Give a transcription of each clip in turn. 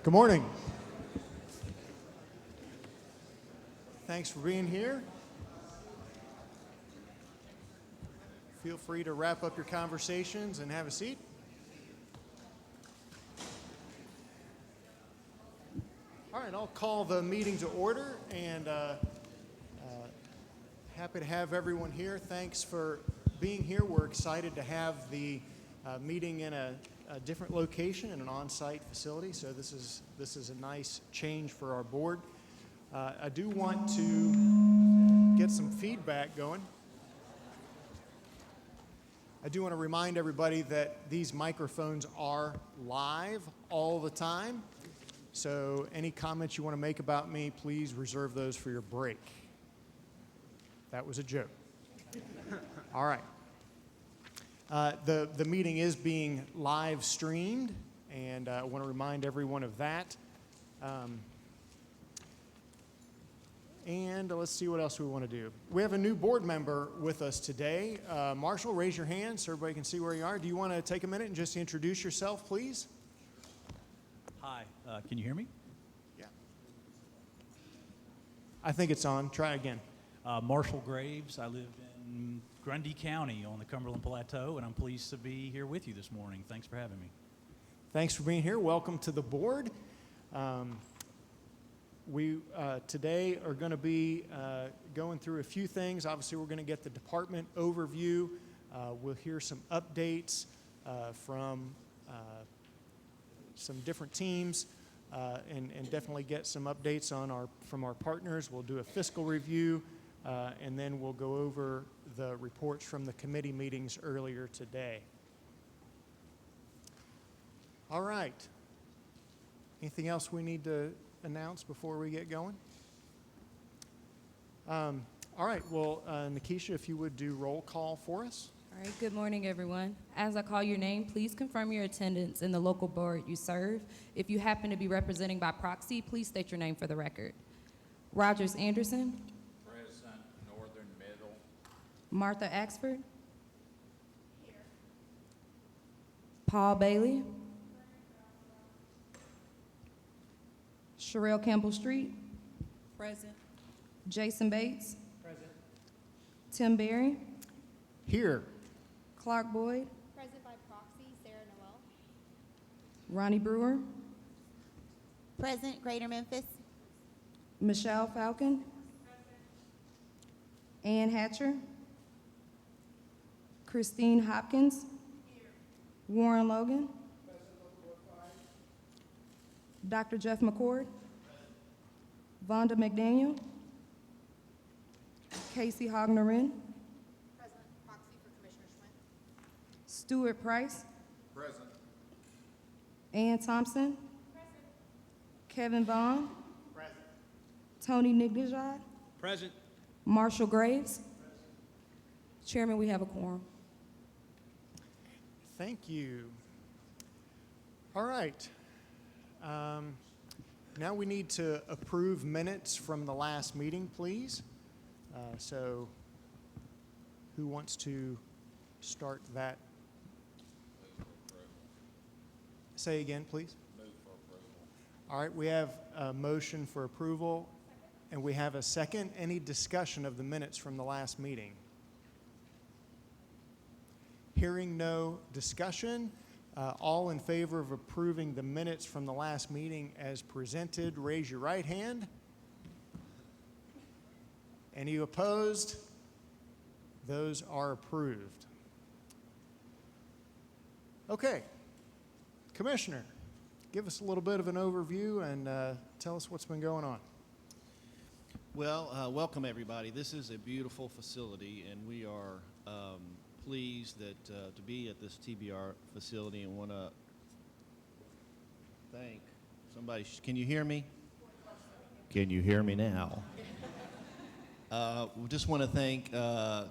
Good morning. Thanks for being here. Feel free to wrap up your conversations and have a seat. All right, I'll call the meeting to order, and happy to have everyone here. Thanks for being here. We're excited to have the meeting in a different location in an on-site facility, so this is a nice change for our board. I do want to get some feedback going. I do want to remind everybody that these microphones are live all the time, so any comments you want to make about me, please reserve those for your break. That was a joke. All right. The meeting is being live streamed, and I want to remind everyone of that. And let's see what else we want to do. We have a new board member with us today. Marshall, raise your hand so everybody can see where you are. Do you want to take a minute and just introduce yourself, please? Hi, can you hear me? Yeah. I think it's on. Try again. Marshall Graves. I live in Grundy County on the Cumberland Plateau, and I'm pleased to be here with you this morning. Thanks for having me. Thanks for being here. Welcome to the board. We today are going to be going through a few things. Obviously, we're going to get the department overview. We'll hear some updates from some different teams, and definitely get some updates from our partners. We'll do a fiscal review, and then we'll go over the reports from the committee meetings earlier today. All right. Anything else we need to announce before we get going? All right, well, Nikisha, if you would do roll call for us. All right, good morning, everyone. As I call your name, please confirm your attendance in the local board you serve. If you happen to be representing by proxy, please state your name for the record. Rogers Anderson. Present. Northern Middle. Martha Axford. Here. Paul Bailey. Sherelle Campbell Street. Present. Jason Bates. Present. Tim Berry. Here. Clark Boyd. Present by proxy, Sarah Noel. Ronnie Brewer. Present, Greater Memphis. Michelle Falcon. Ann Hatcher. Christine Hopkins. Here. Warren Logan. Dr. Jeff McCord. Vonda McDaniel. Casey Hogner-Wren. Present, proxy for Commissioner Schwint. Stuart Price. Present. Ann Thompson. Present. Kevin Vaughn. Present. Tony Nigdejad. Present. Marshall Graves. Chairman, we have a quorum. Thank you. All right. Now we need to approve minutes from the last meeting, please. So who wants to start that? Say again, please. Move for approval. All right, we have a motion for approval, and we have a second. Any discussion of the minutes from the last meeting? Hearing no discussion, all in favor of approving the minutes from the last meeting as presented, raise your right hand. Any opposed? Those are approved. Okay. Commissioner, give us a little bit of an overview and tell us what's been going on. Well, welcome everybody. This is a beautiful facility, and we are pleased that to be at this TBR facility, and want to thank somebody. Can you hear me? Can you hear me now? We just want to thank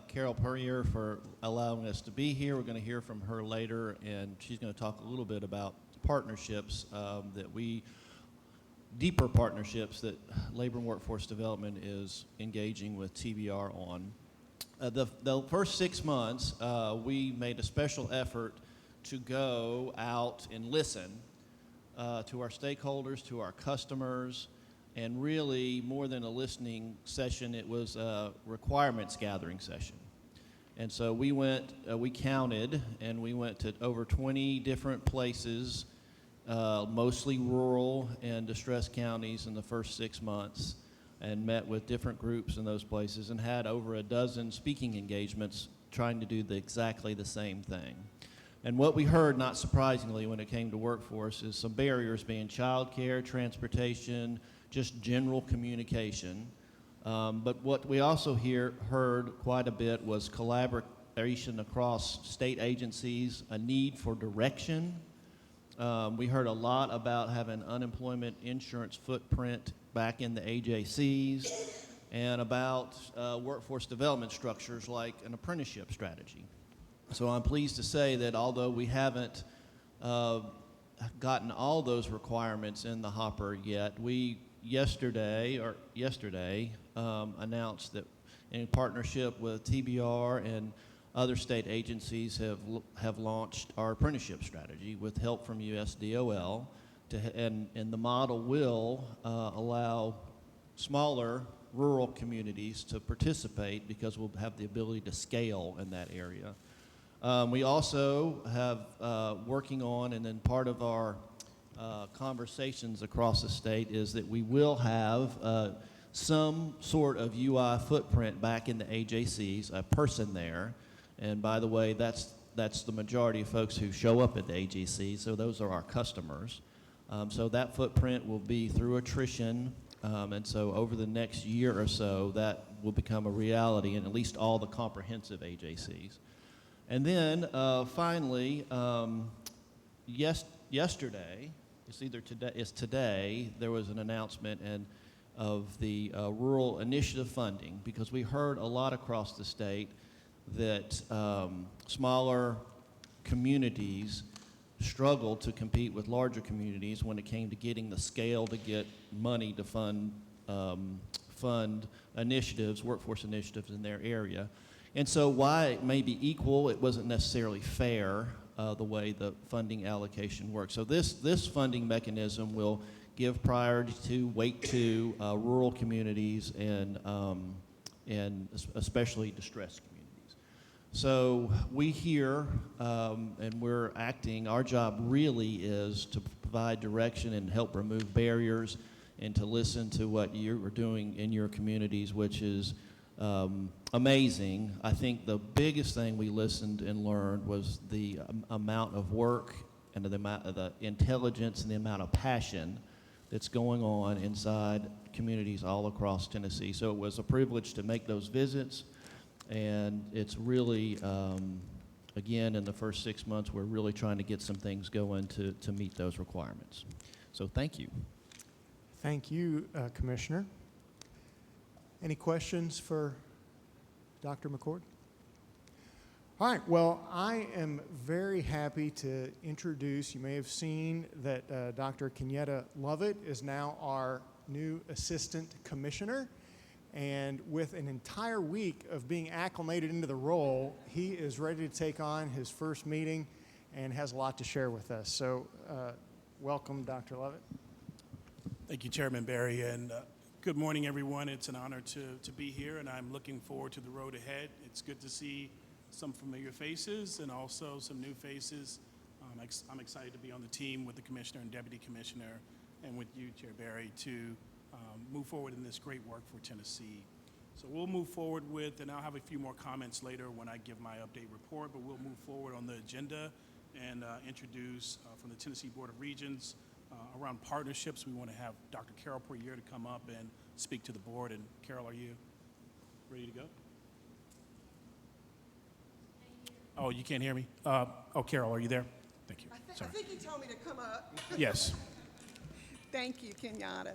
Carol Purrier for allowing us to be here. We're going to hear from her later, and she's going to talk a little bit about partnerships deeper partnerships that Labor and Workforce Development is engaging with TBR on. The first 6 months, we made a special effort to go out and listen to our stakeholders, to our customers, and really more than a listening session, it was a requirements gathering session. And so we counted, and we went to over 20 different places, mostly rural and distressed counties in the first 6 months, and met with different groups in those places and had over a dozen speaking engagements trying to do exactly the same thing. And what we heard, not surprisingly, when it came to workforce is some barriers being childcare, transportation, just general communication. But what we also heard quite a bit was collaboration across state agencies, a need for direction. We heard a lot about having unemployment insurance footprint back in the AJCs and about workforce development structures like an apprenticeship strategy. So I'm pleased to say that although we haven't gotten all those requirements in the hopper yet, we yesterday announced that in partnership with TBR and other state agencies have launched our apprenticeship strategy with help from USDOL, and the model will allow smaller rural communities to participate because we'll have the ability to scale in that area. We also have working on, and then part of our conversations across the state is that we will have some sort of UI footprint back in the AJCs, a person there. And by the way, that's the majority of folks who show up at the AJC, so those are our customers. So that footprint will be through attrition, and so over the next year or so, that will become a reality in at least all the comprehensive AJCs. And then finally, yesterday, today, there was an announcement of the rural initiative funding, because we heard a lot across the state that smaller communities struggled to compete with larger communities when it came to getting the scale to get money to fund initiatives, workforce initiatives in their area. And so while it may be equal, it wasn't necessarily fair the way the funding allocation works. So this funding mechanism will give priority to, weight to rural communities and especially distressed communities. So we here, and we're acting, our job really is to provide direction and help remove barriers and to listen to what you're doing in your communities, which is amazing. I think the biggest thing we listened and learned was the amount of work and the intelligence and the amount of passion that's going on inside communities all across Tennessee. So it was a privilege to make those visits, and it's really, again, in the first 6 months, we're really trying to get some things going to meet those requirements. So thank you. Thank you, Commissioner. Any questions for Dr. McCord? All right, well, I am very happy to introduce, you may have seen that Dr. Kenyetta Lovett is now our new Assistant Commissioner, and with an entire week of being acclimated into the role, he is ready to take on his first meeting and has a lot to share with us. So welcome, Dr. Lovett. Thank you, Chairman Barry, and good morning, everyone. It's an honor to be here, and I'm looking forward to the road ahead. It's good to see some familiar faces and also some new faces. I'm excited to be on the team with the Commissioner and Deputy Commissioner and with you, Chair Barry, to move forward in this great work for Tennessee. So we'll move forward with, and I'll have a few more comments later when I give my update report, but we'll move forward on the agenda and introduce from the Tennessee Board of Regents around partnerships. We want to have Dr. Carol Poirier to come up and speak to the board. And Carol, are you ready to go? Oh, you can't hear me? Oh, Carol, are you there? Thank you. I think he told me to come up. Yes. Thank you, Kenyatta.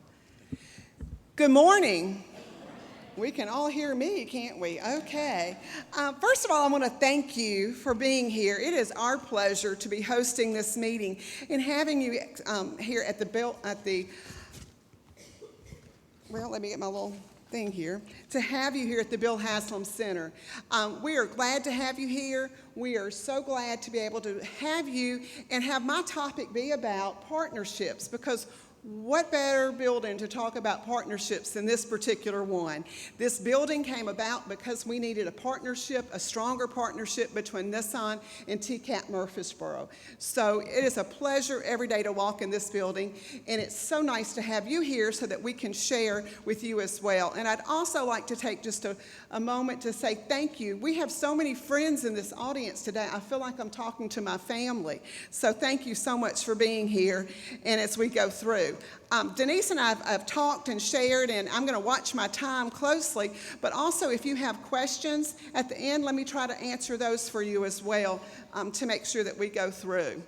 Good morning. We can all hear me, can't we? Okay. First of all, I want to thank you for being here. It is our pleasure to be hosting this meeting and having you here at the well, let me get my little thing here, to have you here at the Bill Haslam Center. We are glad to have you here. We are so glad to be able to have you and have my topic be about partnerships, because what better building to talk about partnerships than this particular one? This building came about because we needed a partnership, a stronger partnership between Nissan and TCAP Murfreesboro. So it is a pleasure every day to walk in this building, and it's so nice to have you here so that we can share with you as well. And I'd also like to take just a moment to say thank you. We have so many friends in this audience today. I feel like I'm talking to my family. So thank you so much for being here, and as we go through. Denise and I have talked and shared, and I'm going to watch my time closely, but also if you have questions at the end, let me try to answer those for you as well to make sure that we go through.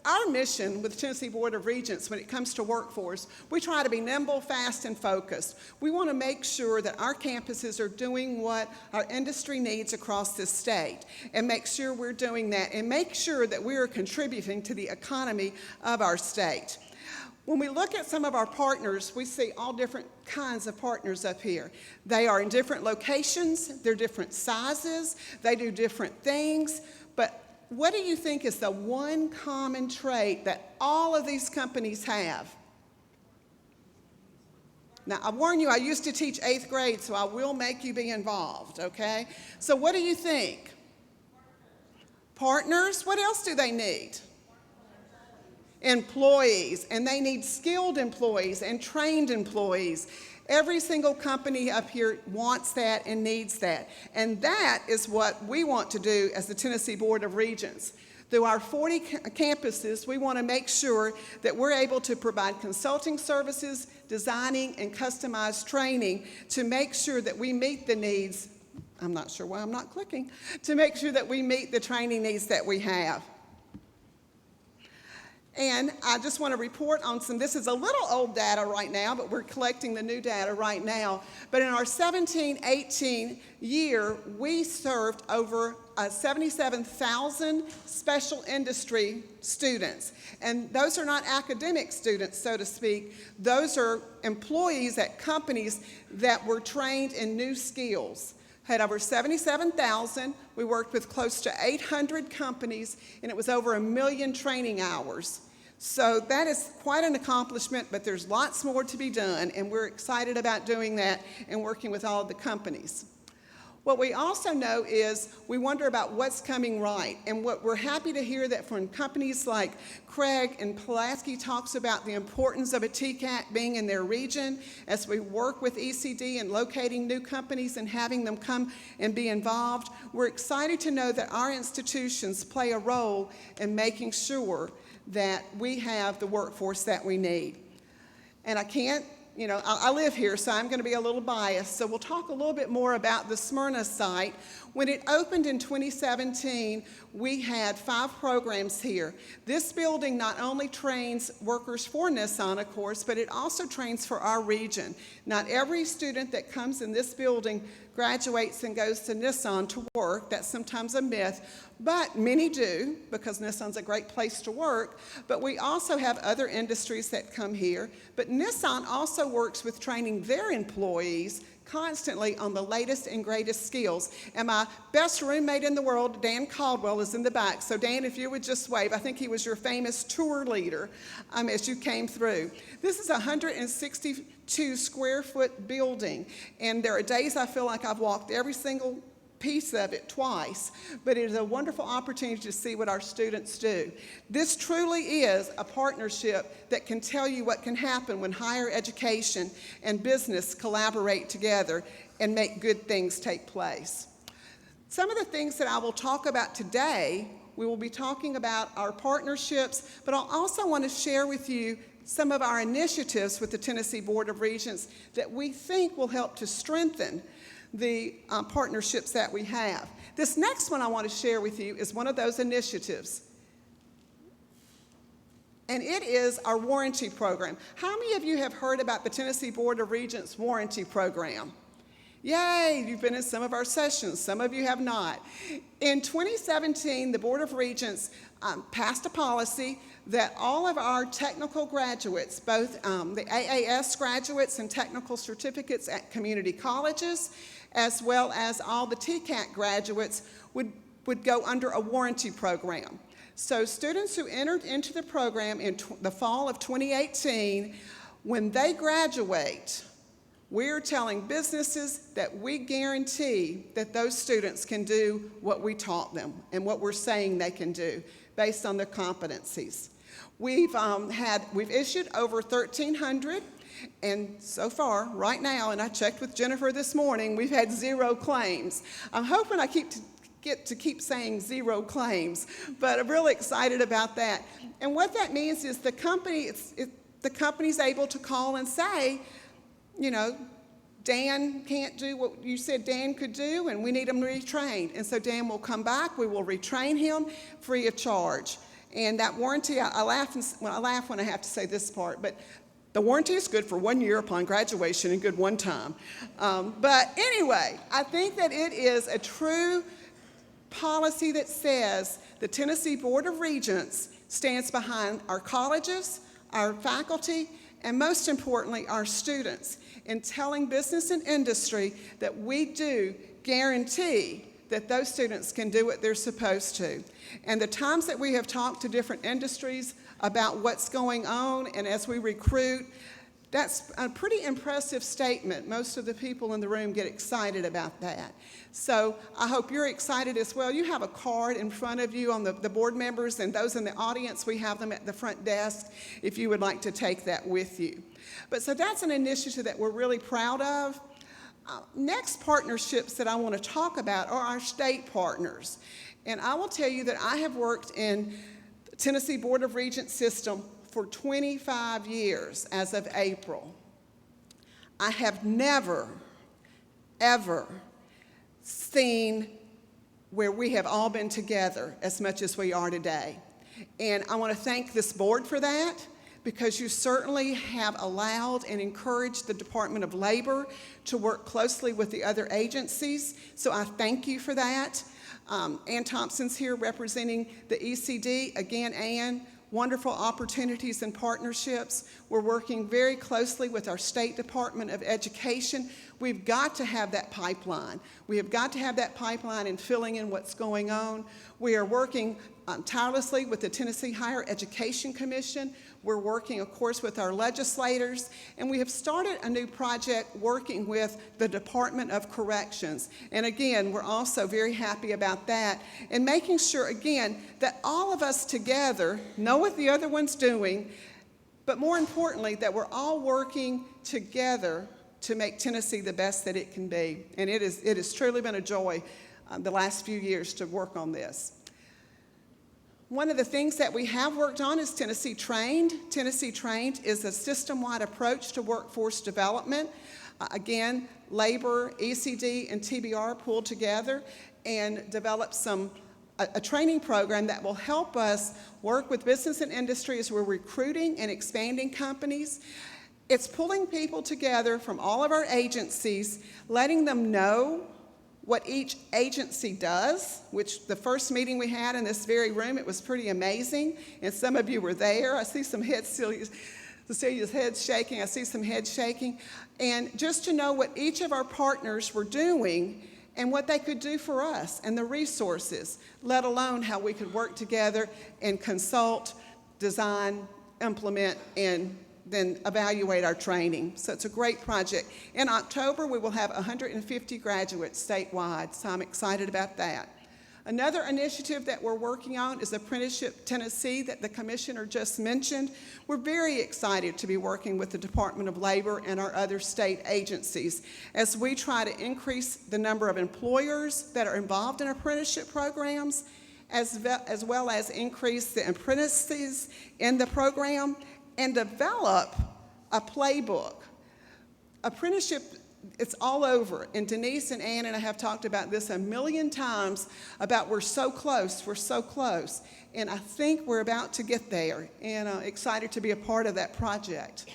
Our mission with the Tennessee Board of Regents when it comes to workforce, we try to be nimble, fast, and focused. We want to make sure that our campuses are doing what our industry needs across this state, and make sure we're doing that, and make sure that we are contributing to the economy of our state. When we look at some of our partners, we see all different kinds of partners up here. They are in different locations, they're different sizes, they do different things, but what do you think is the one common trait that all of these companies have? Now, I warn you, I used to teach 8th grade, so I will make you be involved, okay? So what do you think? Partners? What else do they need? Employees, and they need skilled employees and trained employees. Every single company up here wants that and needs that. And that is what we want to do as the Tennessee Board of Regents. Through our 40 campuses, we want to make sure that we're able to provide consulting services, designing, and customized training to make sure that we meet the needs. I'm not sure why I'm not clicking. To make sure that we meet the training needs that we have. And I just want to report on this is a little old data right now, but we're collecting the new data right now. But in our 17-18 year, we served over 77,000 special industry students. And those are not academic students, so to speak. Those are employees at companies that were trained in new skills. Had over 77,000. We worked with close to 800 companies, and it was over 1 million training hours. So that is quite an accomplishment, but there's lots more to be done, and we're excited about doing that and working with all of the companies. What we also know is we wonder about what's coming right, and what we're happy to hear that from companies like Craig and Pulaski talks about the importance of a TCAT being in their region as we work with ECD and locating new companies and having them come and be involved. We're excited to know that our institutions play a role in making sure that we have the workforce that we need. And I can't, I live here, so I'm going to be a little biased. So we'll talk a little bit more about the Smyrna site. When it opened in 2017, we had 5 programs here. This building not only trains workers for Nissan, of course, but it also trains for our region. Not every student that comes in this building graduates and goes to Nissan to work. That's sometimes a myth, but many do, because Nissan's a great place to work. But we also have other industries that come here. But Nissan also works with training their employees constantly on the latest and greatest skills. And my best roommate in the world, Dan Caldwell, is in the back. So Dan, if you would just wave. I think he was your famous tour leader as you came through. This is a 162 square foot building, and there are days I feel like I've walked every single piece of it twice, but it is a wonderful opportunity to see what our students do. This truly is a partnership that can tell you what can happen when higher education and business collaborate together and make good things take place. Some of the things that I will talk about today, we will be talking about our partnerships, but I'll also want to share with you some of our initiatives with the Tennessee Board of Regents that we think will help to strengthen the partnerships that we have. This next one I want to share with you is one of those initiatives, and it is our warranty program. How many of you have heard about the Tennessee Board of Regents warranty program? Yay, you've been in some of our sessions. Some of you have not. In 2017, the Board of Regents passed a policy that all of our technical graduates, both the AAS graduates and technical certificates at community colleges, as well as all the TCAT graduates, would go under a warranty program. So students who entered into the program in the fall of 2018, when they graduate, we're telling businesses that we guarantee that those students can do what we taught them and what we're saying they can do based on their competencies. We've issued over 1,300, and so far, right now, and I checked with Jennifer this morning, we've had 0 claims. I'm hoping I get to keep saying 0 claims, but I'm really excited about that. And what that means is the company's able to call and say, you know, Dan can't do what you said Dan could do, and we need him retrained. And so Dan will come back, we will retrain him free of charge. And that warranty, I laugh when I have to say this part, but the warranty is good for 1 year upon graduation and good one time. But anyway, I think that it is a true policy that says the Tennessee Board of Regents stands behind our colleges, our faculty, and most importantly, our students in telling business and industry that we do guarantee that those students can do what they're supposed to. And the times that we have talked to different industries about what's going on and as we recruit, that's a pretty impressive statement. Most of the people in the room get excited about that. So I hope you're excited as well. You have a card in front of you on the board members and those in the audience. We have them at the front desk if you would like to take that with you. But so that's an initiative that we're really proud of. Next partnerships that I want to talk about are our state partners. And I will tell you that I have worked in the Tennessee Board of Regents system for 25 years as of April. I have never, ever seen where we have all been together as much as we are today. And I want to thank this board for that, because you certainly have allowed and encouraged the Department of Labor to work closely with the other agencies. So I thank you for that. Ann Thompson's here representing the ECD. Again, Ann, wonderful opportunities and partnerships. We're working very closely with our State Department of Education. We've got to have that pipeline. We have got to have that pipeline in filling in what's going on. We are working tirelessly with the Tennessee Higher Education Commission. We're working, of course, with our legislators, and we have started a new project working with the Department of Corrections. And again, we're also very happy about that, and making sure, again, that all of us together know what the other one's doing, but more importantly, that we're all working together to make Tennessee the best that it can be. And it has truly been a joy the last few years to work on this. One of the things that we have worked on is Tennessee Trained. Tennessee Trained is a system-wide approach to workforce development. Again, labor, ECD, and TBR pulled together and developed a training program that will help us work with business and industry as we're recruiting and expanding companies. It's pulling people together from all of our agencies, letting them know what each agency does, which the first meeting we had in this very room, it was pretty amazing, and some of you were there. I see some heads, Cecilia's head's shaking, I see some heads shaking, and just to know what each of our partners were doing and what they could do for us and the resources, let alone how we could work together and consult, design, implement, and then evaluate our training. So it's a great project. In October, we will have 150 graduates statewide, so I'm excited about that. Another initiative that we're working on is Apprenticeship Tennessee that the commissioner just mentioned. We're very excited to be working with the Department of Labor and our other state agencies as we try to increase the number of employers that are involved in apprenticeship programs, as well as increase the apprentices in the program, and develop a playbook. Apprenticeship, it's all over, and Denise and Ann and I have talked about this a million times about we're so close, and I think we're about to get there, and excited to be a part of that project.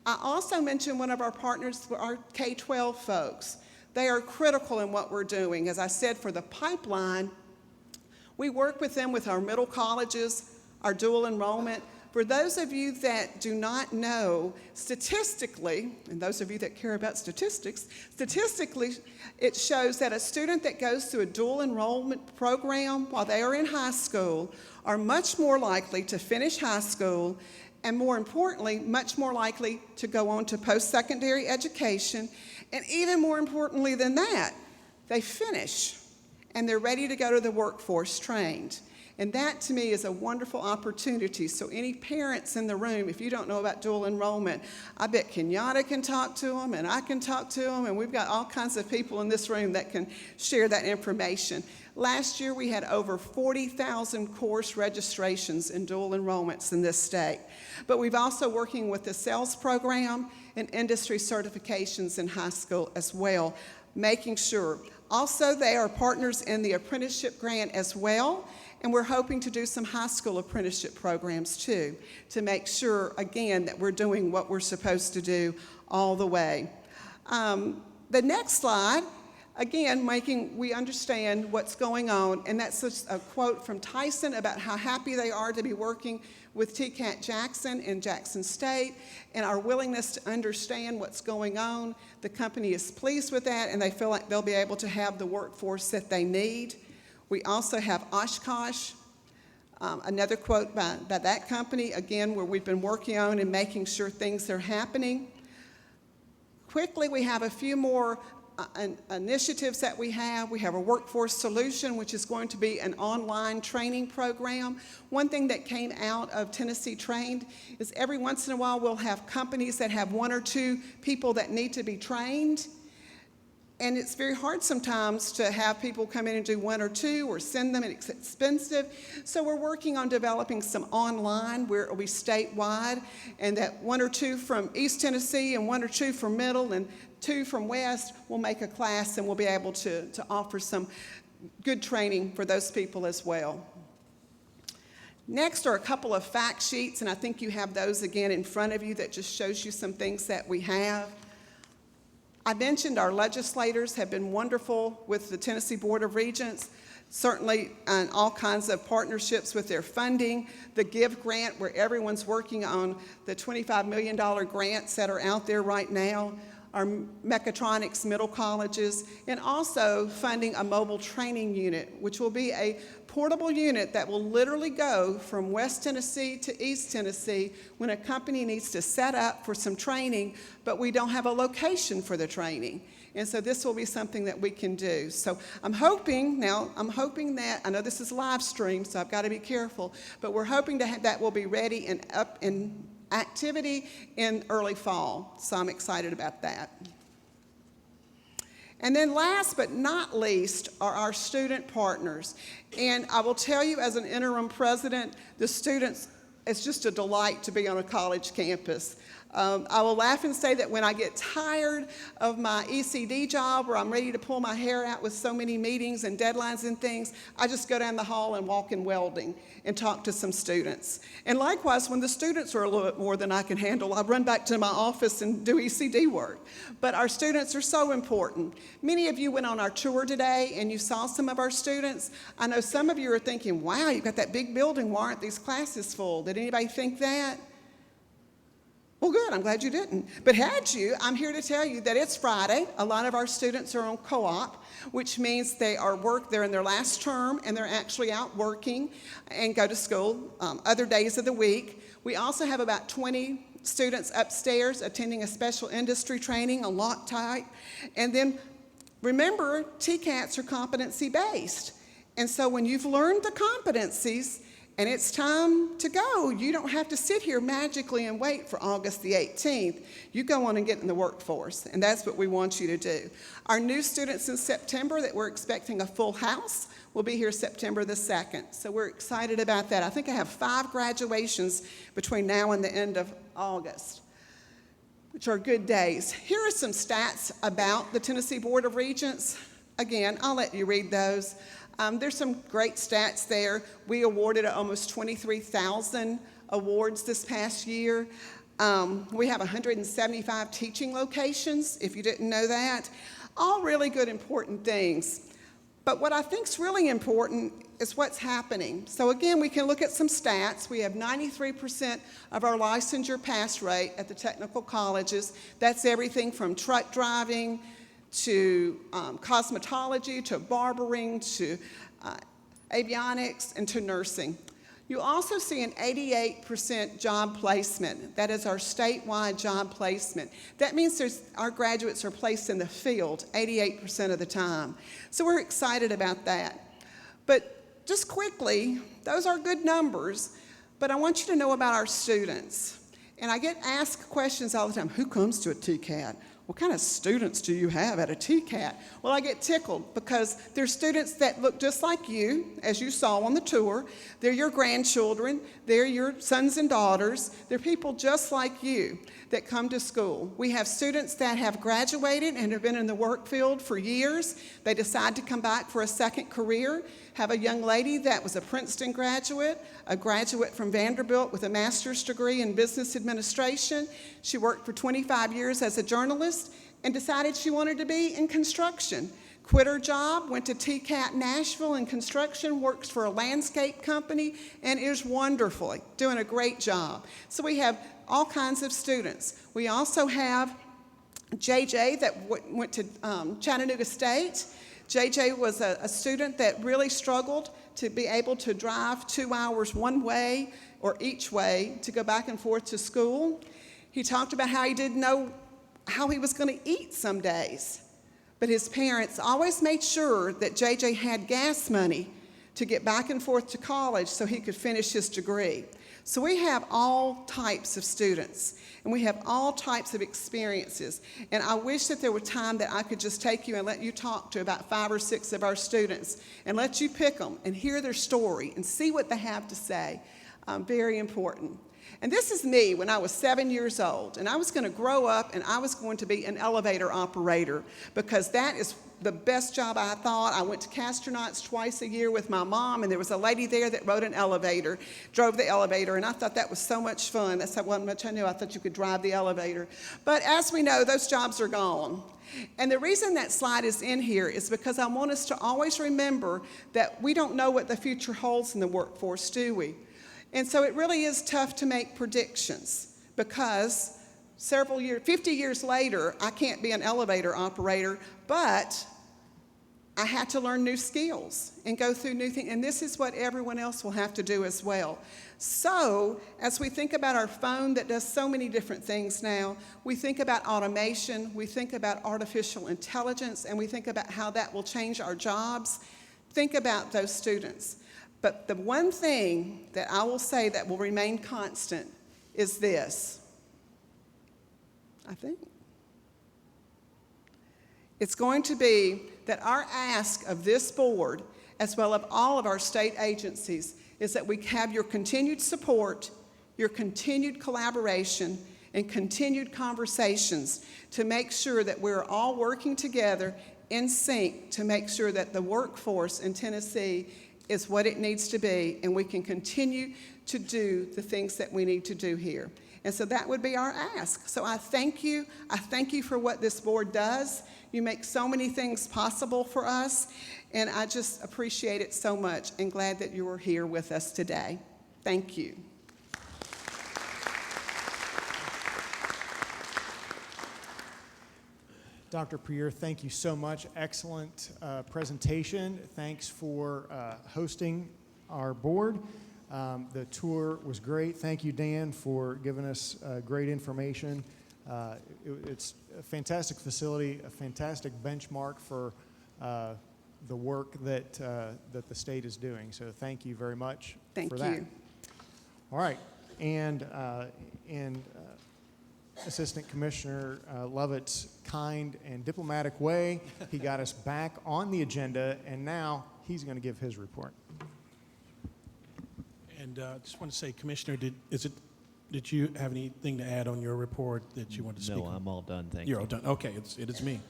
I also mentioned one of our partners, our K-12 folks. They are critical in what we're doing. As I said, for the pipeline, we work with them with our middle colleges, our dual enrollment. For those of you that do not know, statistically, and those of you that care about statistics, statistically, it shows that a student that goes through a dual enrollment program while they are in high school are much more likely to finish high school, and more importantly, much more likely to go on to post-secondary education, and even more importantly than that, they finish and they're ready to go to the workforce trained. And that, to me, is a wonderful opportunity. So any parents in the room, if you don't know about dual enrollment, I bet Kenyatta can talk to them, and I can talk to them, and we've got all kinds of people in this room that can share that information. Last year, we had over 40,000 course registrations in dual enrollments in this state. But we've also working with the sales program and industry certifications in high school as well, making sure. Also, they are partners in the apprenticeship grant as well. And we're hoping to do some high school apprenticeship programs too, to make sure, again, that we're doing what we're supposed to do all the way. The next slide, again, we understand what's going on, and that's just a quote from Tyson about how happy they are to be working with TCAT Jackson in Jackson State, and our willingness to understand what's going on. The company is pleased with that, and they feel like they'll be able to have the workforce that they need. We also have Oshkosh, another quote by that company, again, where we've been working on and making sure things are happening. Quickly, we have a few more initiatives that we have. We have a workforce solution, which is going to be an online training program. One thing that came out of Tennessee Trained is every once in a while we'll have companies that have one or two people that need to be trained. And it's very hard sometimes to have people come in and do one or two or send them, and it's expensive. So we're working on developing some online where it will be statewide, and that one or two from East Tennessee and one or two from Middle and two from West will make a class, and we'll be able to offer some good training for those people as well. Next are a couple of fact sheets, and I think you have those again in front of you that just shows you some things that we have. I mentioned our legislators have been wonderful with the Tennessee Board of Regents, certainly on all kinds of partnerships with their funding, the GIVE grant where everyone's working on the $25 million grants that are out there right now, our mechatronics middle colleges, and also funding a mobile training unit, which will be a portable unit that will literally go from West Tennessee to East Tennessee when a company needs to set up for some training, but we don't have a location for the training. And so this will be something that we can do. So I'm hoping that, I know this is live stream, so I've got to be careful, but we're hoping to have that will be ready and up in activity in early fall. So I'm excited about that. And then last but not least are our student partners. And I will tell you, as an interim president, the students, it's just a delight to be on a college campus. I will laugh and say that when I get tired of my ECD job where I'm ready to pull my hair out with so many meetings and deadlines and things, I just go down the hall and walk in welding and talk to some students. And likewise, when the students are a little bit more than I can handle, I run back to my office and do ECD work. But our students are so important. Many of you went on our tour today and you saw some of our students. I know some of you are thinking, wow, you've got that big building, why aren't these classes full? Did anybody think that? Well, good, I'm glad you didn't. But had you, I'm here to tell you that it's Friday. A lot of our students are on co-op, which means they're in their last term and they're actually out working and go to school other days of the week. We also have about 20 students upstairs attending a special industry training, a Loctite. And then remember, TCATs are competency-based. And so when you've learned the competencies, and it's time to go, you don't have to sit here magically and wait for August the 18th. You go on and get in the workforce, and that's what we want you to do. Our new students in September that we're expecting a full house will be here September the 2nd. So we're excited about that. I think I have 5 graduations between now and the end of August, which are good days. Here are some stats about the Tennessee Board of Regents. Again, I'll let you read those. There's some great stats there. We awarded almost 23,000 awards this past year. We have 175 teaching locations, if you didn't know that. All really good, important things. But what I think is really important is what's happening. So again, we can look at some stats. We have 93% of our licensure pass rate at the technical colleges. That's everything from truck driving to cosmetology, to barbering, to avionics, and to nursing. You also see an 88% job placement. That is our statewide job placement. That means our graduates are placed in the field 88% of the time. So we're excited about that. But just quickly, those are good numbers, but I want you to know about our students. And I get asked questions all the time, who comes to a TCAT? What kind of students do you have at a TCAT? Well, I get tickled because they're students that look just like you, as you saw on the tour. They're your grandchildren. They're your sons and daughters. They're people just like you that come to school. We have students that have graduated and have been in the work field for years. They decide to come back for a second career. Have a young lady that was a Princeton graduate, a graduate from Vanderbilt with a master's degree in business administration. She worked for 25 years as a journalist and decided she wanted to be in construction. Quit her job, went to TCAT Nashville in construction, works for a landscape company, and is wonderfully doing a great job. So we have all kinds of students. We also have JJ that went to Chattanooga State. JJ was a student that really struggled to be able to drive 2 hours one way or each way to go back and forth to school. He talked about how he didn't know how he was going to eat some days. But his parents always made sure that JJ had gas money to get back and forth to college so he could finish his degree. So we have all types of students, and we have all types of experiences. And I wish that there were time that I could just take you and let you talk to about 5 or 6 of our students and let you pick them and hear their story and see what they have to say. Very important. And this is me when I was 7 years old, and I was going to grow up and I was going to be an elevator operator because that is the best job I thought. I went to Castronauts twice a year with my mom, and there was a lady there that rode an elevator, drove the elevator, and I thought that was so much fun. That's how much I knew. I thought you could drive the elevator. But as we know, those jobs are gone. And the reason that slide is in here is because I want us to always remember that we don't know what the future holds in the workforce, do we? And so it really is tough to make predictions because 50 years later, I can't be an elevator operator, but I had to learn new skills and go through new things. And this is what everyone else will have to do as well. So as we think about our phone that does so many different things now, we think about automation, we think about artificial intelligence, and we think about how that will change our jobs. Think about those students. But the one thing that I will say that will remain constant is this, I think. It's going to be that our ask of this board, as well as all of our state agencies, is that we have your continued support, your continued collaboration, and continued conversations to make sure that we're all working together in sync to make sure that the workforce in Tennessee is what it needs to be, and we can continue to do the things that we need to do here. And so that would be our ask. So I thank you. I thank you for what this board does. You make so many things possible for us, and I just appreciate it so much and glad that you are here with us today. Thank you. Dr. Prieur, thank you so much. Excellent presentation. Thanks for hosting our board. The tour was great. Thank you, Dan, for giving us great information. It's a fantastic facility, a fantastic benchmark for the work that the state is doing. So thank you very much for that. Thank you. All right. And Assistant Commissioner Lovett's kind and diplomatic way, he got us back on the agenda, and now he's going to give his report. And I just want to say, Commissioner, did you have anything to add on your report that you want to speak No, on? I'm all done, thank you. You're all done. Okay, it is me.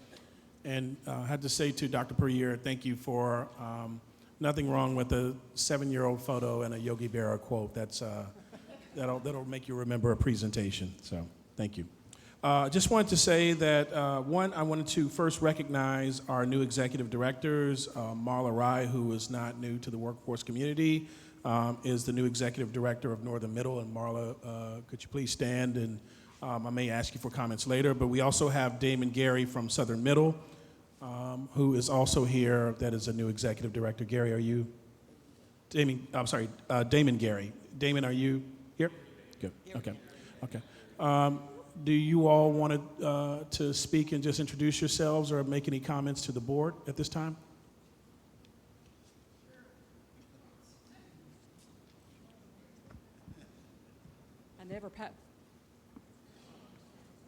And I had to say to Dr. Prieur, thank you for nothing wrong with a 7-year-old photo and a Yogi Berra quote. That'll make you remember a presentation. So thank you. Just wanted to say that, one, I wanted to first recognize our new executive directors. Marla Rai, who is not new to the workforce community, is the new executive director of Northern Middle. And Marla, could you please stand? And I may ask you for comments later. But we also have Damon Gary from Southern Middle, who is also here. That is a new executive director. Gary, are you? Damon Gary. Damon, are you here? Good. Okay. Okay. Do you all want to speak and just introduce yourselves or make any comments to the board at this time?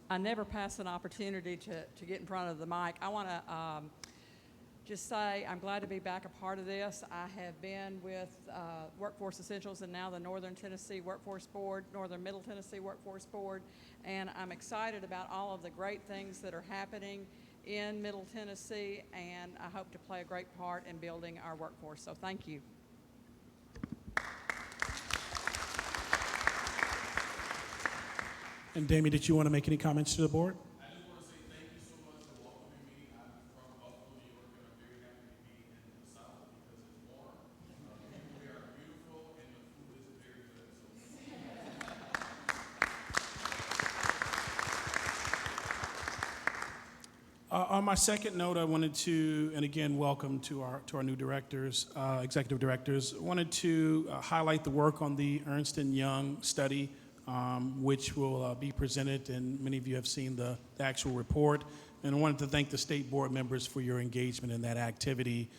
I never pass an opportunity to get in front of the mic. I want to just say I'm glad to be back a part of this. I have been with Workforce Essentials and now the Northern Tennessee Workforce Board, Northern Middle Tennessee Workforce Board, and I'm excited about all of the great things that are happening in Middle Tennessee, and I hope to play a great part in building our workforce. So thank you. And Damien, did you want to make any comments to the board? I just want to say thank you so much for welcoming me. I'm from Buffalo, New York, and I'm very happy to be in the South because it's warm. People here are beautiful, and the food is very good. On my second note, I wanted to, and again, welcome to our new directors, executive directors. Wanted to highlight the work on the Ernst & Young study, which will be presented, and many of you have seen the actual report. And I wanted to thank the state board members for your engagement in that activity.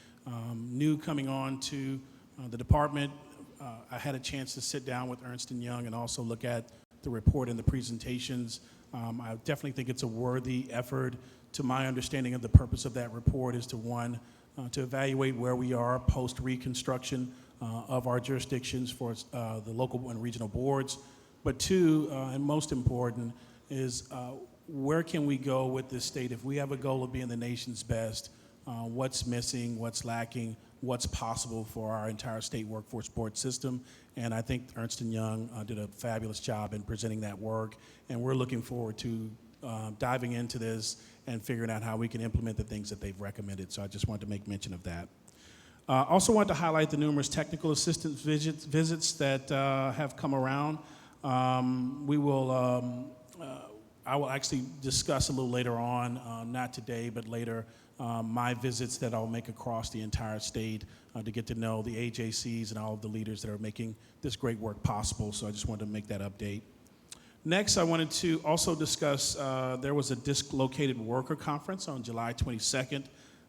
New coming on to the department, I had a chance to sit down with Ernst & Young and also look at the report and the presentations. I definitely think it's a worthy effort. To my understanding of the purpose of that report is to, one, to evaluate where we are post-reconstruction of our jurisdictions for the local and regional boards. But two, and most important, is where can we go with this state? If we have a goal of being the nation's best, what's missing, what's lacking, what's possible for our entire state workforce board system? And I think Ernst & Young did a fabulous job in presenting that work, and we're looking forward to diving into this and figuring out how we can implement the things that they've recommended. So I just wanted to make mention of that. Also wanted to highlight the numerous technical assistance visits that have come around. I will actually discuss a little later on, not today, but later, my visits that I'll make across the entire state to get to know the AJCs and all of the leaders that are making this great work possible. So I just wanted to make that update. Next, I wanted to also discuss, there was a dislocated worker conference on July 22nd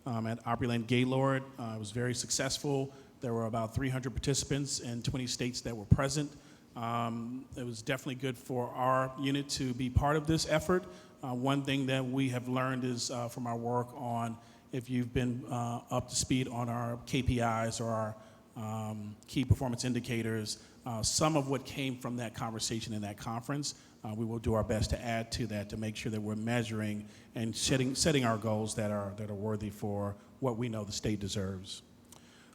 at Opryland Gaylord. It was very successful. There were about 300 participants in 20 states that were present. It was definitely good for our unit to be part of this effort. One thing that we have learned is from our work on, if you've been up to speed on our KPIs or our key performance indicators, some of what came from that conversation in that conference, we will do our best to add to that to make sure that we're measuring and setting our goals that are worthy for what we know the state deserves.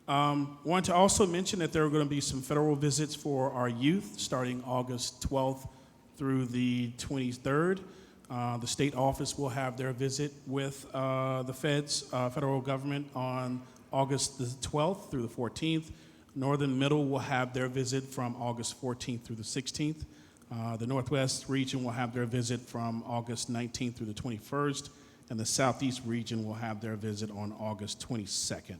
Wanted to also mention that there are going to be some federal visits for our youth starting August 12th through the 23rd. The state office will have their visit with the federal government on August the 12th through the 14th. Northern Middle will have their visit from August 14th through the 16th. The Northwest region will have their visit from August 19th through the 21st. And the Southeast region will have their visit on August 22nd.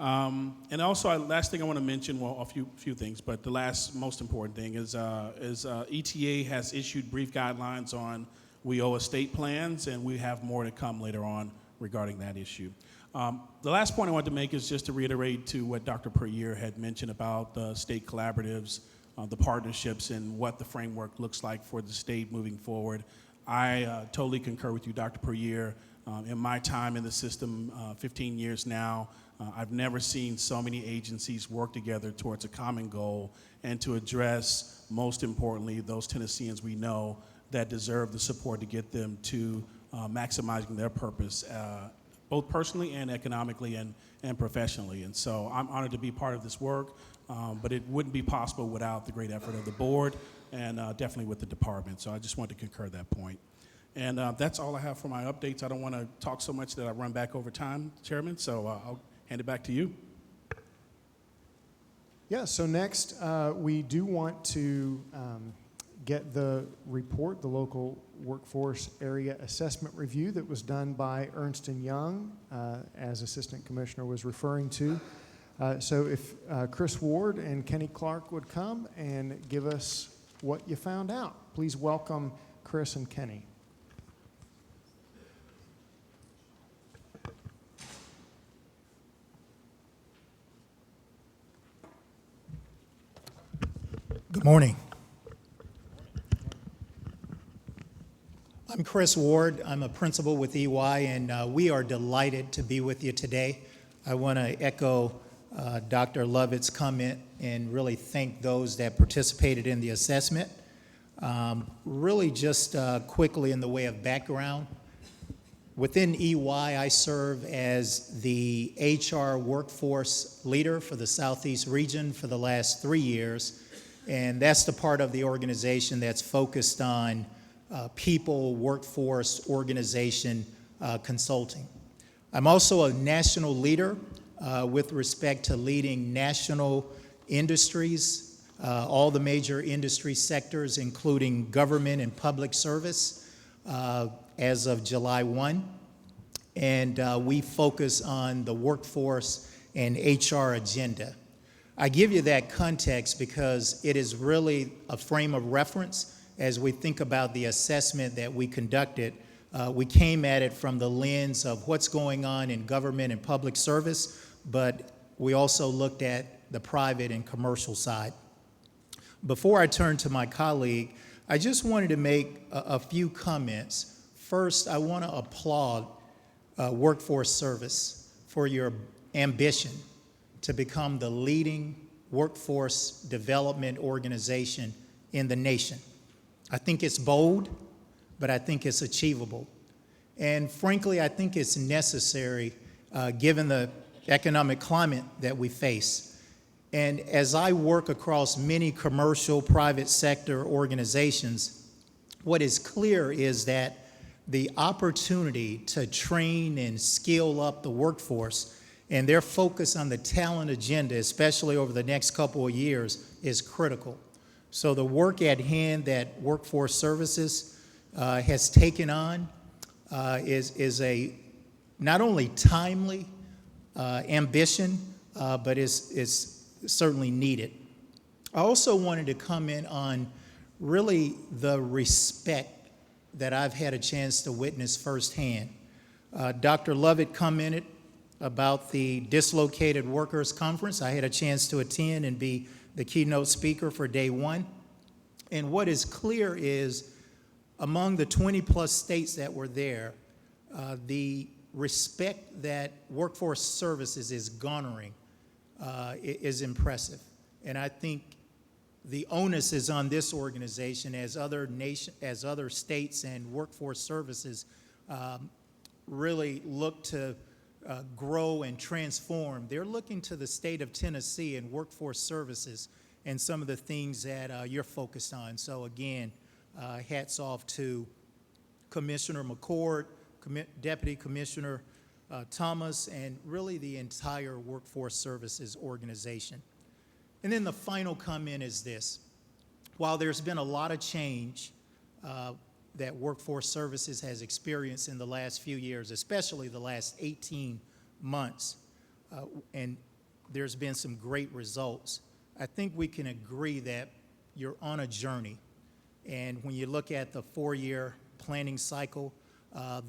And also, last thing I want to mention, well, a few things, but the last most important thing is ETA has issued brief guidelines on WIO estate plans, and we have more to come later on regarding that issue. The last point I want to make is just to reiterate to what Dr. Puryear had mentioned about the state collaboratives, the partnerships, and what the framework looks like for the state moving forward. I totally concur with you, Dr. Puryear. In my time in the system, 15 years now, I've never seen so many agencies work together towards a common goal and to address, most importantly, those Tennesseans we know that deserve the support to get them to maximizing their purpose, both personally and economically and professionally. And so I'm honored to be part of this work, but it wouldn't be possible without the great effort of the board and definitely with the department. So I just want to concur that point. And that's all I have for my updates. I don't want to talk so much that I run back over time, Chairman, so I'll hand it back to you. Yeah, so next, we do want to get the report, the local workforce area assessment review that was done by Ernst & Young, as Assistant Commissioner was referring to. So if Chris Ward and Kenny Clark would come and give us what you found out. Please welcome Chris and Kenny. Good morning. I'm Chris Ward. I'm a principal with EY, and we are delighted to be with you today. I want to echo Dr. Lovett's comment and really thank those that participated in the assessment. Really just quickly in the way of background, within EY, I serve as the HR workforce leader for the Southeast region for the last 3 years. And that's the part of the organization that's focused on people, workforce, organization, consulting. I'm also a national leader with respect to leading national industries, all the major industry sectors, including government and public service, as of July 1. And we focus on the workforce and HR agenda. I give you that context because it is really a frame of reference as we think about the assessment that we conducted. We came at it from the lens of what's going on in government and public service, but we also looked at the private and commercial side. Before I turn to my colleague, I just wanted to make a few comments. First, I want to applaud Workforce Service for your ambition to become the leading workforce development organization in the nation. I think it's bold, but I think it's achievable. And frankly, I think it's necessary given the economic climate that we face. And as I work across many commercial, private sector organizations, what is clear is that the opportunity to train and skill up the workforce and their focus on the talent agenda, especially over the next couple of years, is critical. So the work at hand that Workforce Services has taken on is a not only timely ambition, but is certainly needed. I also wanted to comment on really the respect that I've had a chance to witness firsthand. Dr. Lovett commented about the Dislocated Workers Conference. I had a chance to attend and be the keynote speaker for day one. And what is clear is among the 20 plus states that were there, the respect that Workforce Services is garnering is impressive. And I think the onus is on this organization as other states and Workforce Services really look to grow and transform. They're looking to the state of Tennessee and Workforce Services and some of the things that you're focused on. So again, hats off to Commissioner McCord, Deputy Commissioner Thomas, and really the entire Workforce Services organization. And then the final comment is this. While there's been a lot of change that Workforce Services has experienced in the last few years, especially the last 18 months, and there's been some great results, I think we can agree that you're on a journey. And when you look at the 4-year planning cycle,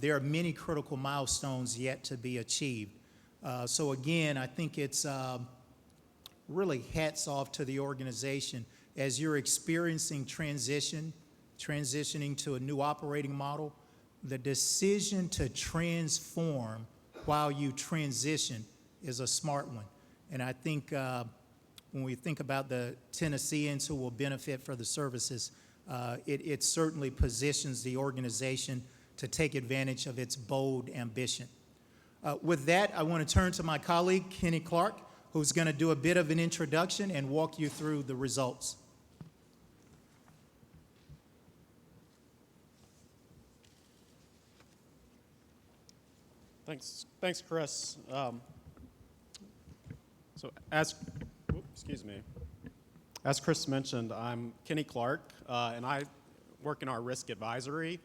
there are many critical milestones yet to be achieved. So again, I think it's really hats off to the organization as you're experiencing transitioning to a new operating model. The decision to transform while you transition is a smart one. And I think when we think about the Tennesseans who will benefit for the services, it certainly positions the organization to take advantage of its bold ambition. With that, I want to turn to my colleague, Kenny Clark, who's going to do a bit of an introduction and walk you through the results. Thanks, Chris. So as Chris mentioned, I'm Kenny Clark, and I work in our risk advisory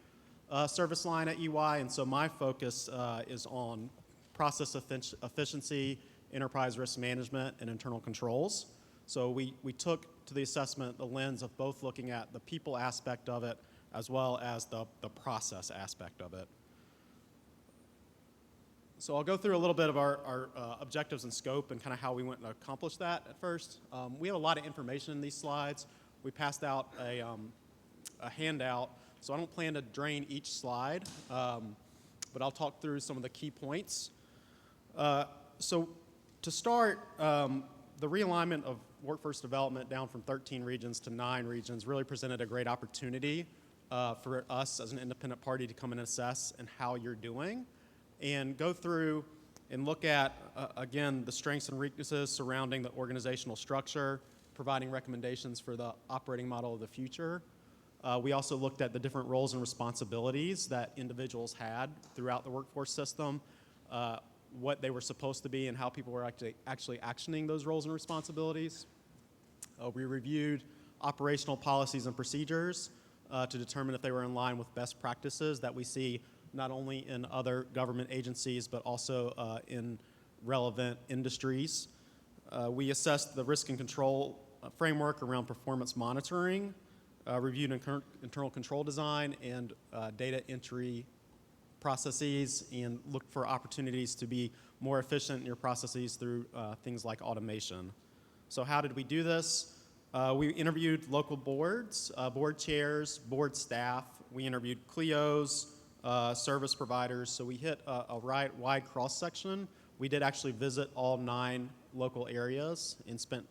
service line at EY, and so my focus is on process efficiency, enterprise risk management, and internal controls. So we took to the assessment the lens of both looking at the people aspect of it as well as the process aspect of it. So I'll go through a little bit of our objectives and scope and kind of how we went and accomplished that at first. We have a lot of information in these slides. We passed out a handout, so I don't plan to drain each slide, but I'll talk through some of the key points. So to start, the realignment of workforce development down from 13 regions to 9 regions really presented a great opportunity for us as an independent party to come and assess and how you're doing and go through and look at, again, the strengths and weaknesses surrounding the organizational structure, providing recommendations for the operating model of the future. We also looked at the different roles and responsibilities that individuals had throughout the workforce system, what they were supposed to be and how people were actually actioning those roles and responsibilities. We reviewed operational policies and procedures to determine if they were in line with best practices that we see not only in other government agencies but also in relevant industries. We assessed the risk and control framework around performance monitoring, reviewed internal control design and data entry processes, and looked for opportunities to be more efficient in your processes through things like automation. So how did we do this? We interviewed local boards, board chairs, board staff. We interviewed CLEOs, service providers, so we hit a wide cross-section. We did actually visit all 9 local areas and spent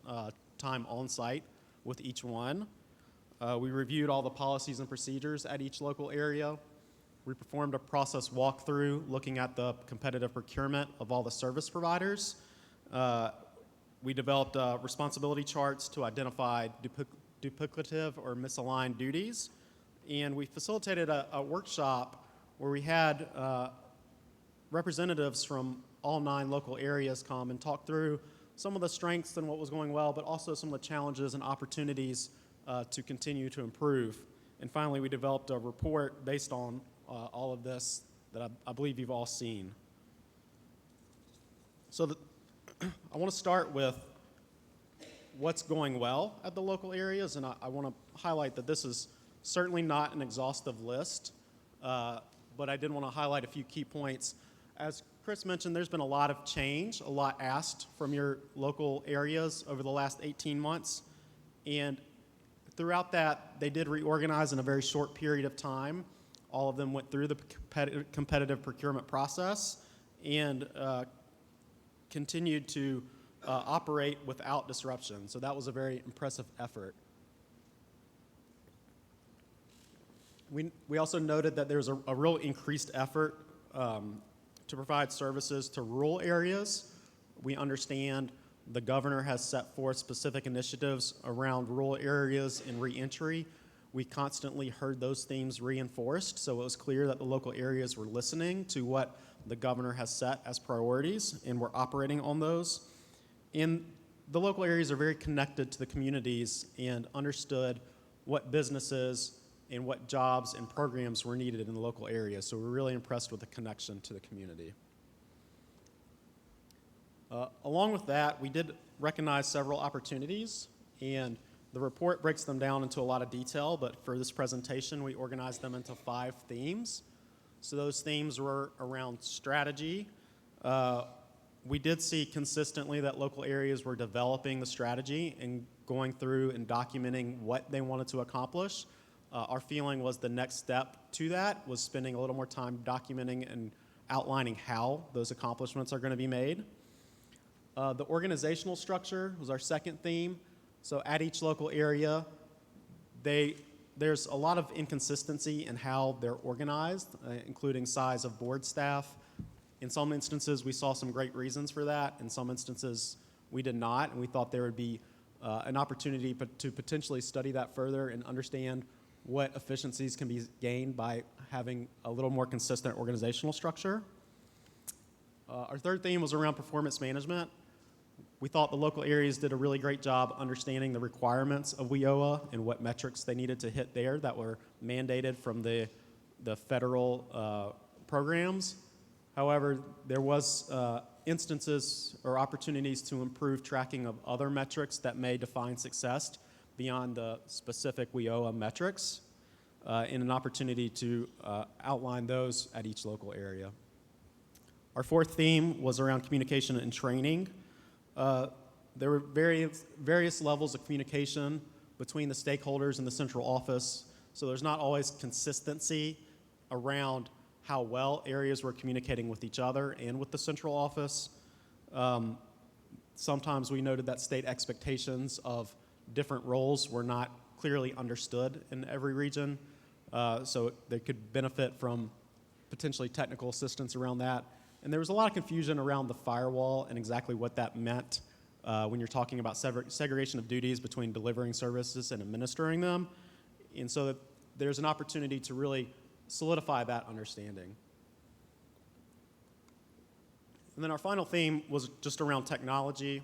time on site with each one. We reviewed all the policies and procedures at each local area. We performed a process walkthrough looking at the competitive procurement of all the service providers. We developed responsibility charts to identify duplicative or misaligned duties. And we facilitated a workshop where we had representatives from all 9 local areas come and talk through some of the strengths and what was going well, but also some of the challenges and opportunities to continue to improve. And finally, we developed a report based on all of this that I believe you've all seen. So I want to start with what's going well at the local areas, and I want to highlight that this is certainly not an exhaustive list, but I did want to highlight a few key points. As Chris mentioned, there's been a lot of change, a lot asked from your local areas over the last 18 months, and throughout that, they did reorganize in a very short period of time. All of them went through the competitive procurement process and continued to operate without disruption. So that was a very impressive effort. We also noted that there's a real increased effort to provide services to rural areas. We understand the governor has set forth specific initiatives around rural areas and reentry. We constantly heard those themes reinforced, so it was clear that the local areas were listening to what the governor has set as priorities, and we're operating on those. And the local areas are very connected to the communities and understood what businesses and what jobs and programs were needed in the local area, so we're really impressed with the connection to the community. Along with that, we did recognize several opportunities, and the report breaks them down into a lot of detail, but for this presentation, we organized them into 5 themes. So those themes were around strategy. We did see consistently that local areas were developing the strategy and going through and documenting what they wanted to accomplish. Our feeling was the next step to that was spending a little more time documenting and outlining how those accomplishments are going to be made. The organizational structure was our second theme. So at each local area, there's a lot of inconsistency in how they're organized, including size of board staff. In some instances, we saw some great reasons for that. In some instances, we did not, and we thought there would be an opportunity to potentially study that further and understand what efficiencies can be gained by having a little more consistent organizational structure. Our third theme was around performance management. We thought the local areas did a really great job understanding the requirements of WIOA and what metrics they needed to hit there that were mandated from the federal programs. However, there was instances or opportunities to improve tracking of other metrics that may define success beyond the specific WIOA metrics, and an opportunity to outline those at each local area. Our fourth theme was around communication and training. There were various levels of communication between the stakeholders and the central office, so there's not always consistency around how well areas were communicating with each other and with the central office. Sometimes we noted that state expectations of different roles were not clearly understood in every region, so they could benefit from potentially technical assistance around that. And there was a lot of confusion around the firewall and exactly what that meant when you're talking about segregation of duties between delivering services and administering them. And so that there's an opportunity to really solidify that understanding. And then our final theme was just around technology.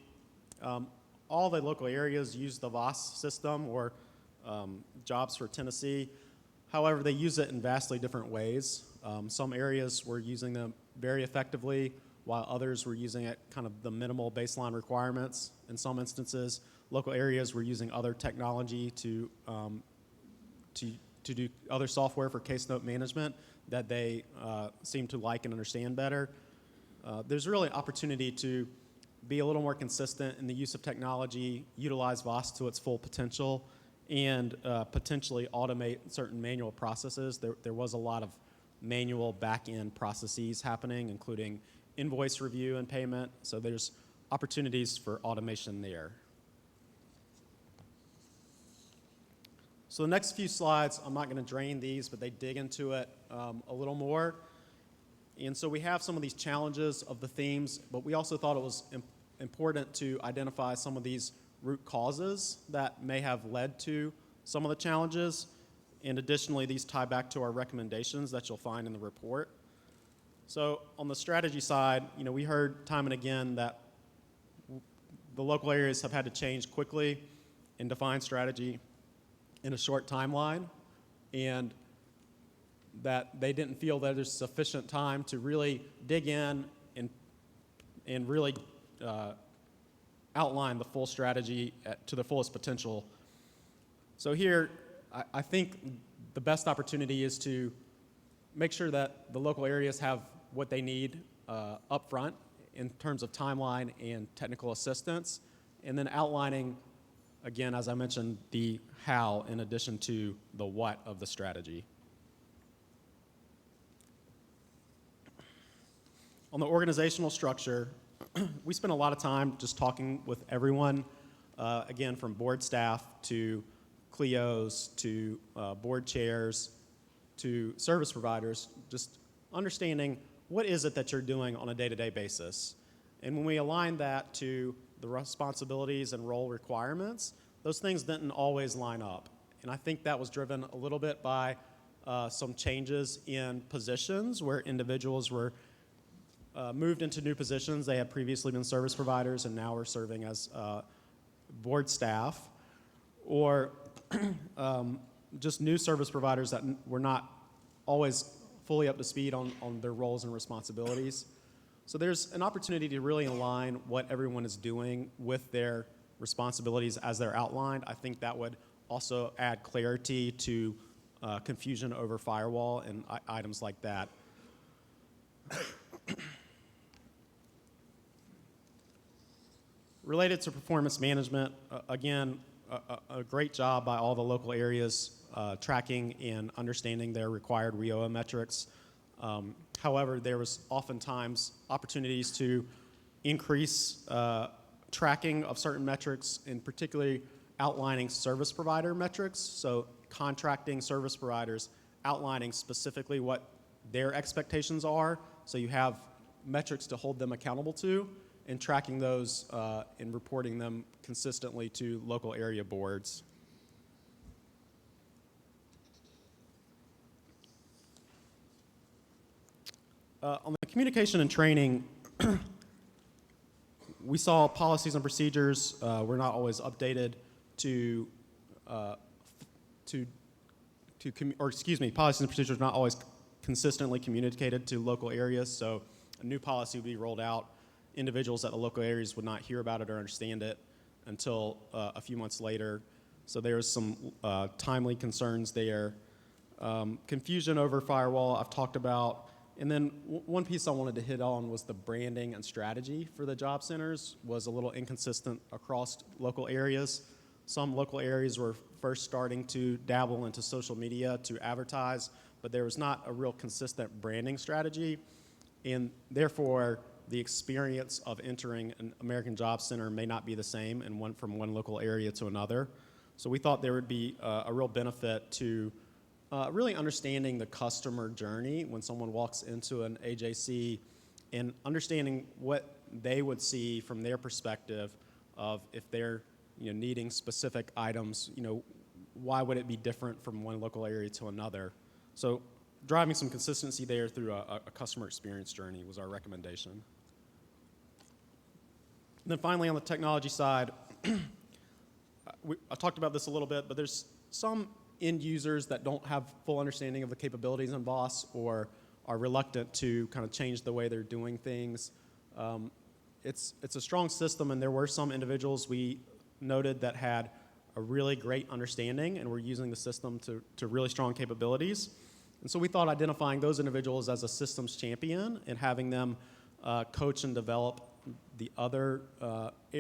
All the local areas use the VOS system, or Jobs for Tennessee. However, they use it in vastly different ways. Some areas were using them very effectively, while others were using it kind of the minimal baseline requirements. In some instances, local areas were using other technology to do other software for case note management that they seem to like and understand better. There's really an opportunity to be a little more consistent in the use of technology, utilize VOS to its full potential, and potentially automate certain manual processes. There was a lot of manual back-end processes happening, including invoice review and payment, so there's opportunities for automation there. So the next few slides, I'm not going to drain these, but they dig into it a little more. And so we have some of these challenges of the themes, but we also thought it was important to identify some of these root causes that may have led to some of the challenges. And additionally, these tie back to our recommendations that you'll find in the report. So on the strategy side, we heard time and again that the local areas have had to change quickly and define strategy in a short timeline, and that they didn't feel that there's sufficient time to really dig in and really outline the full strategy to the fullest potential. So here, I think the best opportunity is to make sure that the local areas have what they need up front in terms of timeline and technical assistance, and then outlining, again, as I mentioned, the how in addition to the what of the strategy. On the organizational structure, we spent a lot of time just talking with everyone, again, from board staff to CLEOs to board chairs to service providers, just understanding what is it that you're doing on a day-to-day basis. And when we align that to the responsibilities and role requirements, those things didn't always line up. And I think that was driven a little bit by some changes in positions where individuals were moved into new positions. They had previously been service providers and now are serving as board staff, or just new service providers that were not always fully up to speed on their roles and responsibilities. So there's an opportunity to really align what everyone is doing with their responsibilities as they're outlined. I think that would also add clarity to confusion over firewall and items like that. Related to performance management, again, a great job by all the local areas tracking and understanding their required WIOA metrics. However, there was oftentimes opportunities to increase tracking of certain metrics, and particularly outlining service provider metrics. So contracting service providers, outlining specifically what their expectations are, so you have metrics to hold them accountable to, and tracking those and reporting them consistently to local area boards. On the communication and training, we saw policies and procedures were not always updated policies and procedures not always consistently communicated to local areas. So a new policy would be rolled out. Individuals at the local areas would not hear about it or understand it until a few months later. So there was some timely concerns there. Confusion over firewall, I've talked about. And then one piece I wanted to hit on was the branding and strategy for the job centers was a little inconsistent across local areas. Some local areas were first starting to dabble into social media to advertise, but there was not a real consistent branding strategy. And therefore, the experience of entering an American Job Center may not be the same from one local area to another. So we thought there would be a real benefit to really understanding the customer journey when someone walks into an AJC and understanding what they would see from their perspective of if they're needing specific items, why would it be different from one local area to another? So driving some consistency there through a customer experience journey was our recommendation. And then finally on the technology side, I talked about this a little bit, but there's some end users that don't have full understanding of the capabilities in BOSS or are reluctant to kind of change the way they're doing things. It's a strong system, and there were some individuals we noted that had a really great understanding and were using the system to really strong capabilities. And so we thought identifying those individuals as a systems champion and having them coach and develop the other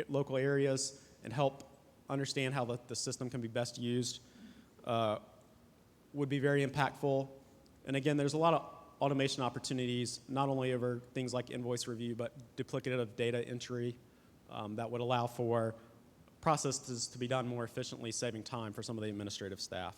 local areas and help understand how the system can be best used would be very impactful. And again, there's a lot of automation opportunities, not only over things like invoice review, but duplicative data entry that would allow for processes to be done more efficiently, saving time for some of the administrative staff.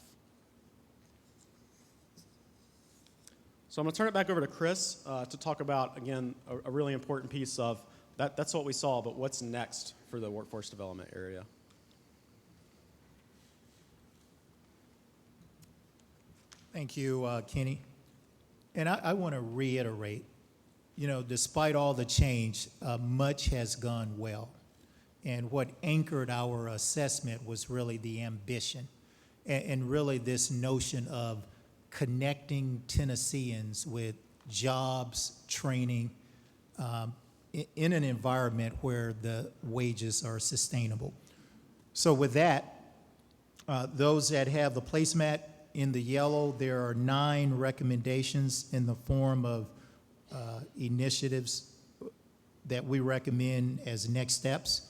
So I'm going to turn it back over to Chris to talk about, again, a really important piece of that's what we saw, but what's next for the workforce development area? Thank you, Kenny. And I want to reiterate, despite all the change, much has gone well. And what anchored our assessment was really the ambition and really this notion of connecting Tennesseans with jobs, training, in an environment where the wages are sustainable. So with that, those that have the placemat in the yellow, there are 9 recommendations in the form of initiatives that we recommend as next steps.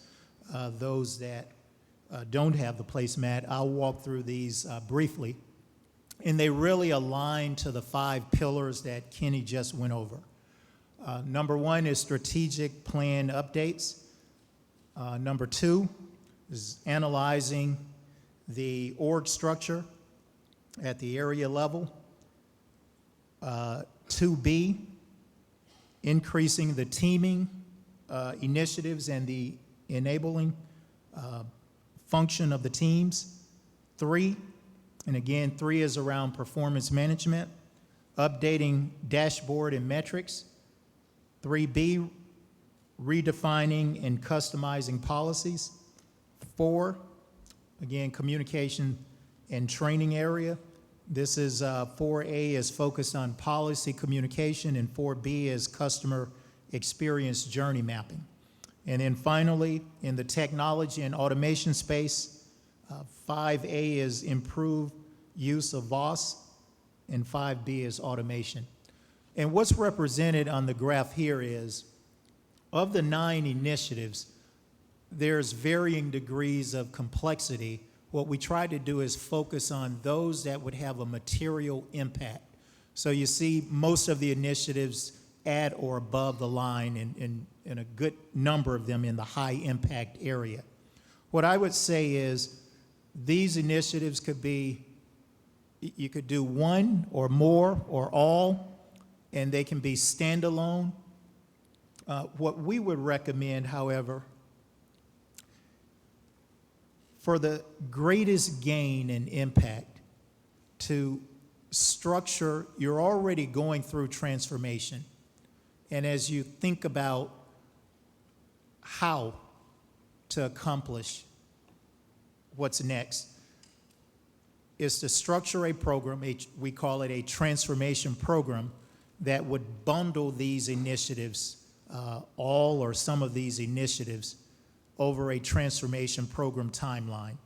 Those that don't have the placemat, I'll walk through these briefly. And they really align to the 5 pillars that Kenny just went over. Number 1 is strategic plan updates. Number 2 is analyzing the org structure at the area level. 2B, increasing the teaming initiatives and the enabling function of the teams. 3, and again, 3 is around performance management, updating dashboard and metrics. 3B, redefining and customizing policies. 4, again, communication and training area. This is 4A is focused on policy communication, and 4B is customer experience journey mapping. And then finally, in the technology and automation space, 5A is improved use of VOS, and 5B is automation. And what's represented on the graph here is, of the 9 initiatives, there's varying degrees of complexity. What we try to do is focus on those that would have a material impact. So you see most of the initiatives at or above the line, and a good number of them in the high impact area. What I would say is these initiatives could be, you could do one or more or all, and they can be standalone. What we would recommend, however, for the greatest gain and impact, to structure, you're already going through transformation. And as you think about how to accomplish what's next is to structure a program, we call it a transformation program, that would bundle these initiatives, all or some of these initiatives, over a transformation program timeline.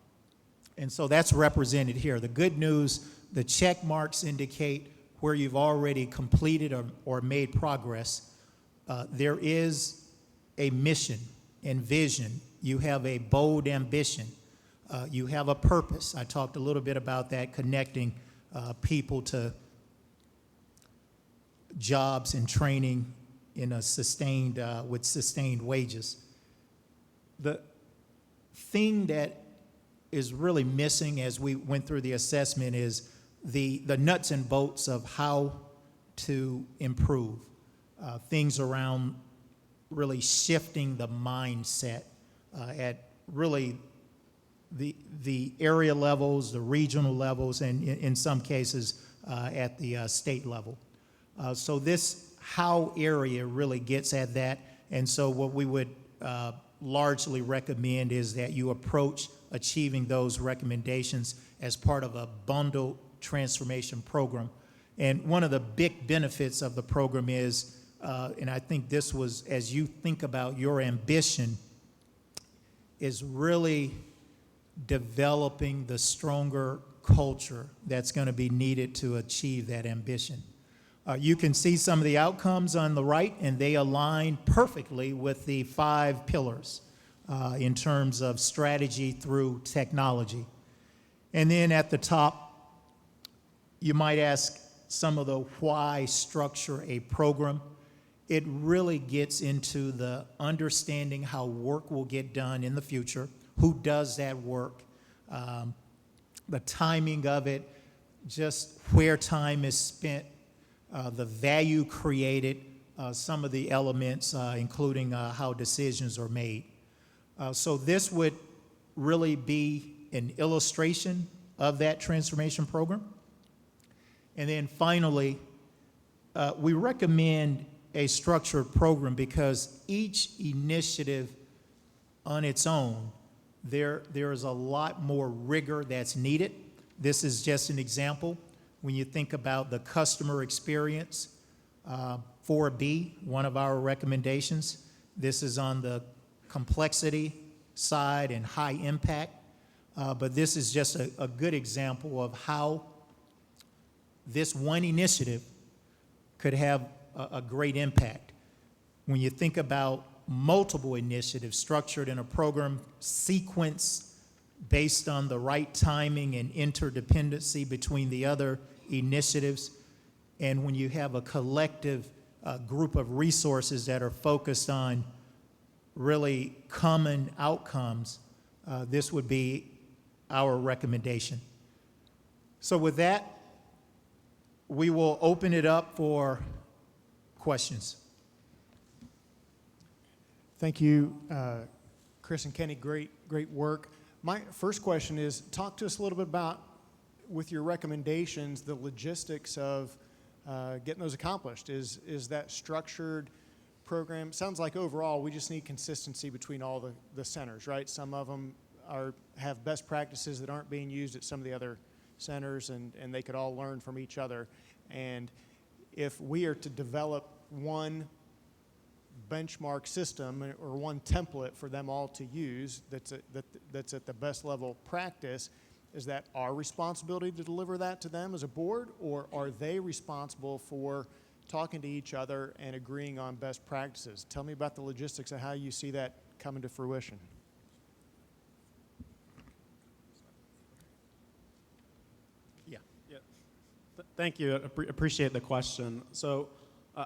And so that's represented here. The good news, the check marks indicate where you've already completed or made progress. There is a mission and vision. You have a bold ambition. You have a purpose. I talked a little bit about that, connecting people to jobs and training in a sustained, with sustained wages. The thing that is really missing as we went through the assessment is the nuts and bolts of how to improve. Things around really shifting the mindset at really the area levels, the regional levels, and in some cases at the state level. So this how area really gets at that. And so what we would largely recommend is that you approach achieving those recommendations as part of a bundled transformation program. And one of the big benefits of the program is, and I think this was, as you think about your ambition, is really developing the stronger culture that's going to be needed to achieve that ambition. You can see some of the outcomes on the right, and they align perfectly with the 5 pillars in terms of strategy through technology. And then at the top, you might ask some of the why structure a program. It really gets into the understanding how work will get done in the future, who does that work, the timing of it, just where time is spent, the value created, some of the elements, including how decisions are made. So this would really be an illustration of that transformation program. And then finally, we recommend a structured program because each initiative on its own, there is a lot more rigor that's needed. This is just an example. When you think about the customer experience, 4B, one of our recommendations, this is on the complexity side and high impact, but this is just a good example of how this one initiative could have a great impact. When you think about multiple initiatives structured in a program sequence based on the right timing and interdependency between the other initiatives, and when you have a collective group of resources that are focused on really common outcomes, this would be our recommendation. So with that, we will open it up for questions. Thank you, Chris and Kenny. Great work. My first question is, talk to us a little bit about, with your recommendations, the logistics of getting those accomplished. Is that structured program? Sounds like overall we just need consistency between all the centers, right? Some of them have best practices that aren't being used at some of the other centers, and they could all learn from each other. And if we are to develop one benchmark system or one template for them all to use that's at the best level practice, is that our responsibility to deliver that to them as a board, or are they responsible for talking to each other and agreeing on best practices? Tell me about the logistics of how you see that coming to fruition. Thank you. Appreciate the question. So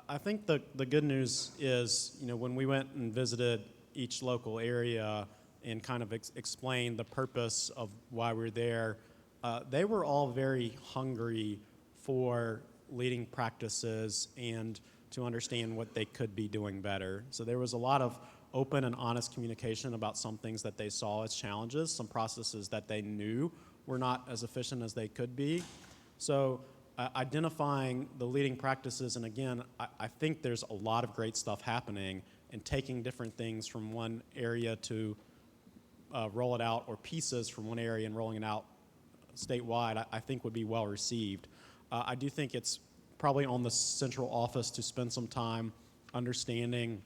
I think the good news is, when we went and visited each local area and kind of explained the purpose of why we're there, they were all very hungry for leading practices and to understand what they could be doing better. So there was a lot of open and honest communication about some things that they saw as challenges, some processes that they knew were not as efficient as they could be. So identifying the leading practices, and again, I think there's a lot of great stuff happening, and taking different things from one area to roll it out, or pieces from one area and rolling it out statewide, I think would be well received. I do think it's probably on the central office to spend some time understanding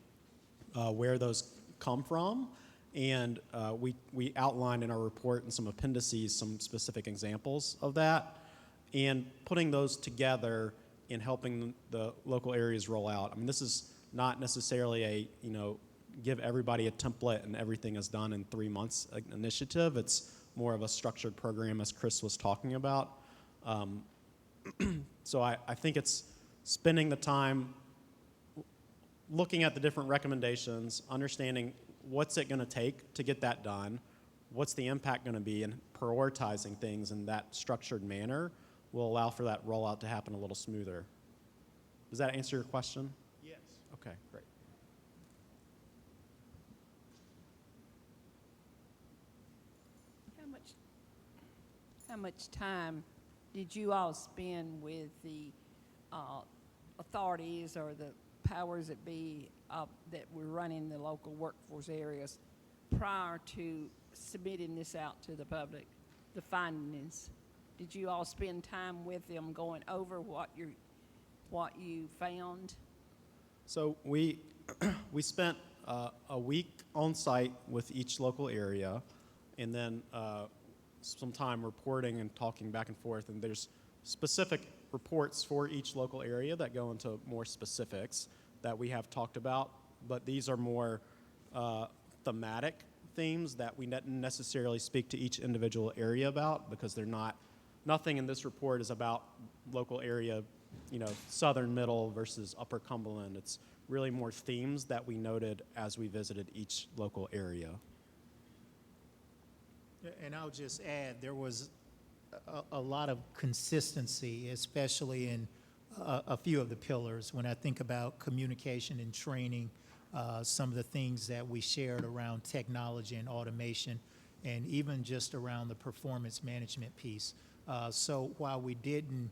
where those come from. And we outlined in our report and some appendices some specific examples of that, and putting those together in helping the local areas roll out. I mean, this is not necessarily a, give everybody a template and everything is done in 3 months initiative. It's more of a structured program, as Chris was talking about. So I think it's spending the time looking at the different recommendations, understanding what's it going to take to get that done, what's the impact going to be, and prioritizing things in that structured manner will allow for that rollout to happen a little smoother. Does that answer your question? Yes. Okay, great. How much time did you all spend with the authorities or the powers that be that were running the local workforce areas prior to submitting this out to the public, the findings? Did you all spend time with them going over what you found? So we spent a week on site with each local area, and then some time reporting and talking back and forth. And there's specific reports for each local area that go into more specifics that we have talked about, but these are more thematic themes that we didn't necessarily speak to each individual area about, because they're not, nothing in this report is about local area, southern middle versus upper Cumberland. It's really more themes that we noted as we visited each local area. And I'll just add, there was a lot of consistency, especially in a few of the pillars. When I think about communication and training, some of the things that we shared around technology and automation, and even just around the performance management piece. So while we didn't,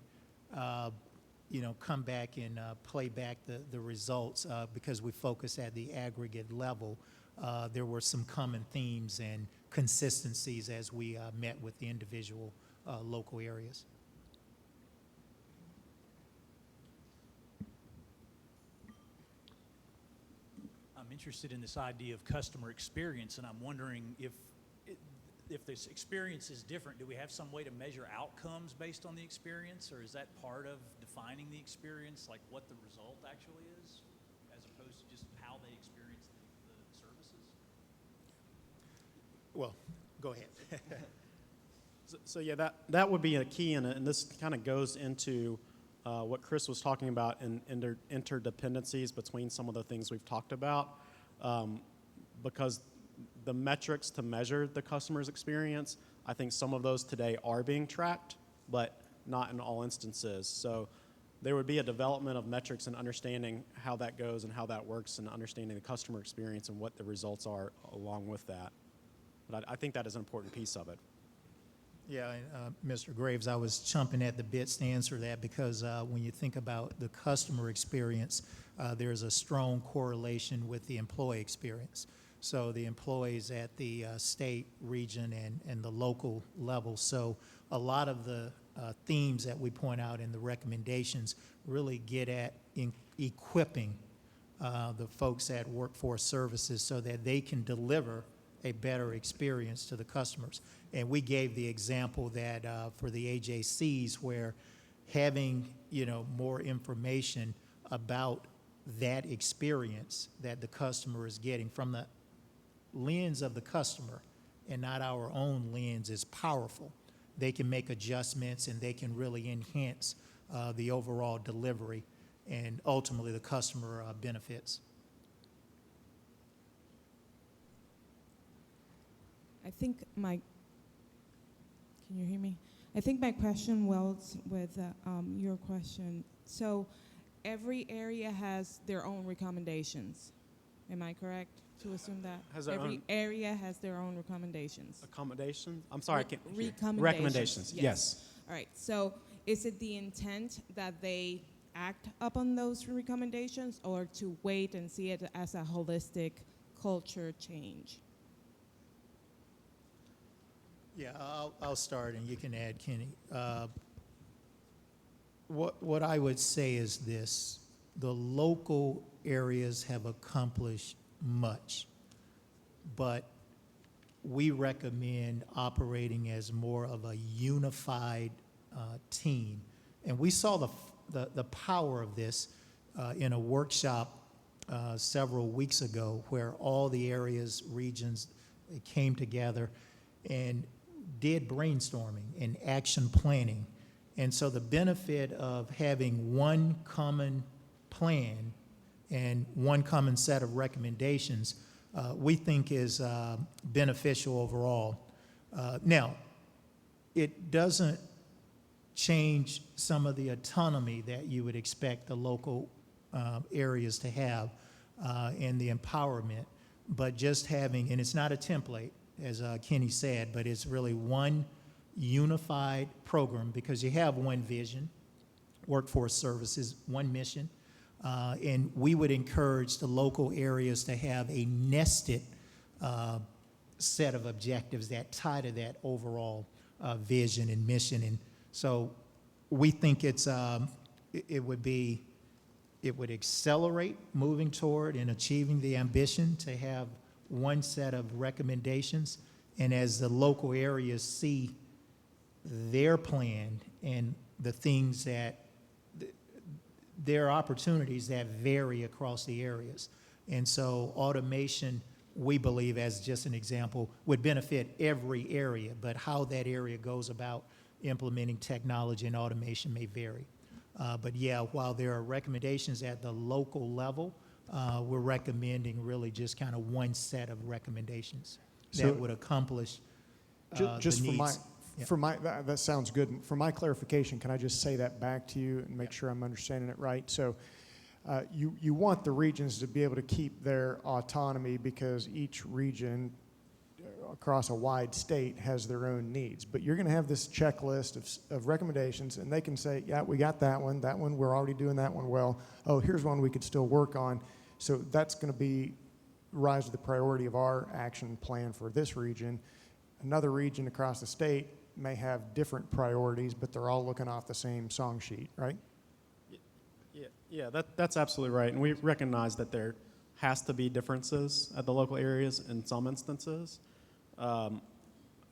come back and play back the results because we focused at the aggregate level, there were some common themes and consistencies as we met with the individual local areas. I'm interested in this idea of customer experience, and I'm wondering if this experience is different, do we have some way to measure outcomes based on the experience, or is that part of defining the experience, like what the result actually is, as opposed to just how they experience the services? Well, go ahead. So yeah, that would be a key, and this kind of goes into what Chris was talking about in interdependencies between some of the things we've talked about, because the metrics to measure the customer's experience, I think some of those today are being tracked, but not in all instances. So there would be a development of metrics and understanding how that goes and how that works, and understanding the customer experience and what the results are along with that. But I think that is an important piece of it. Yeah, Mr. Graves, I was chomping at the bits to answer that, because when you think about the customer experience, there's a strong correlation with the employee experience. So the employees at the state, region, and the local level. So a lot of the themes that we point out in the recommendations really get at equipping the folks at Workforce Services so that they can deliver a better experience to the customers. And we gave the example that for the AJCs, where having more information about that experience that the customer is getting from the lens of the customer and not our own lens is powerful. They can make adjustments, and they can really enhance the overall delivery, and ultimately the customer benefits. I think can you hear me? I think my question welds with your question. So every area has their own recommendations. Am I correct to assume that? Has their Every own area has their own recommendations. accommodation? I'm sorry, I can't hear. Recommendations. Recommendations, yes. All right. So is it the intent that they act upon those recommendations, or to wait and see it as a holistic culture change? Yeah, I'll start and you can add, Kenny. What I would say is this: the local areas have accomplished much, but we recommend operating as more of a unified team. And we saw the power of this in a workshop several weeks ago, where all the areas, regions, they came together and did brainstorming and action planning. And so the benefit of having one common plan and one common set of recommendations, we think is beneficial overall. Now, it doesn't change some of the autonomy that you would expect the local areas to have and the empowerment, but just having, and it's not a template, as Kenny said, but it's really one unified program, because you have one vision, workforce services, one mission, and we would encourage the local areas to have a nested set of objectives that tie to that overall vision and mission. And so we think it would accelerate moving toward and achieving the ambition to have one set of recommendations. And as the local areas see their plan and the things that there are opportunities that vary across the areas. And so automation, we believe, as just an example, would benefit every area, but how that area goes about implementing technology and automation may vary. But yeah, while there are recommendations at the local level, we're recommending really just kind of one set of recommendations that would accomplish Just the for my, needs. Yeah. for my, that sounds good. For my clarification, can I just say that back to you and make sure I'm understanding it right? So you want the regions to be able to keep their autonomy, because each region across a wide state has their own needs. But you're going to have this checklist of recommendations, and they can say, yeah, we got that one, we're already doing that one well. Oh, here's one we could still work on. So that's going to rise to the priority of our action plan for this region. Another region across the state may have different priorities, but they're all looking off the same song sheet, right? Yeah, that's absolutely right. And we recognize that there has to be differences at the local areas in some instances.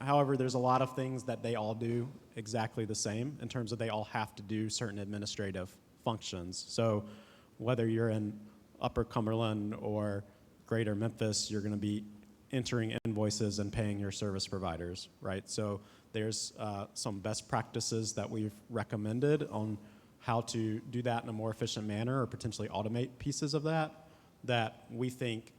However, there's a lot of things that they all do exactly the same in terms of they all have to do certain administrative functions. So whether you're in Upper Cumberland or Greater Memphis, you're going to be entering invoices and paying your service providers, right? So there's some best practices that we've recommended on how to do that in a more efficient manner, or potentially automate pieces of that we think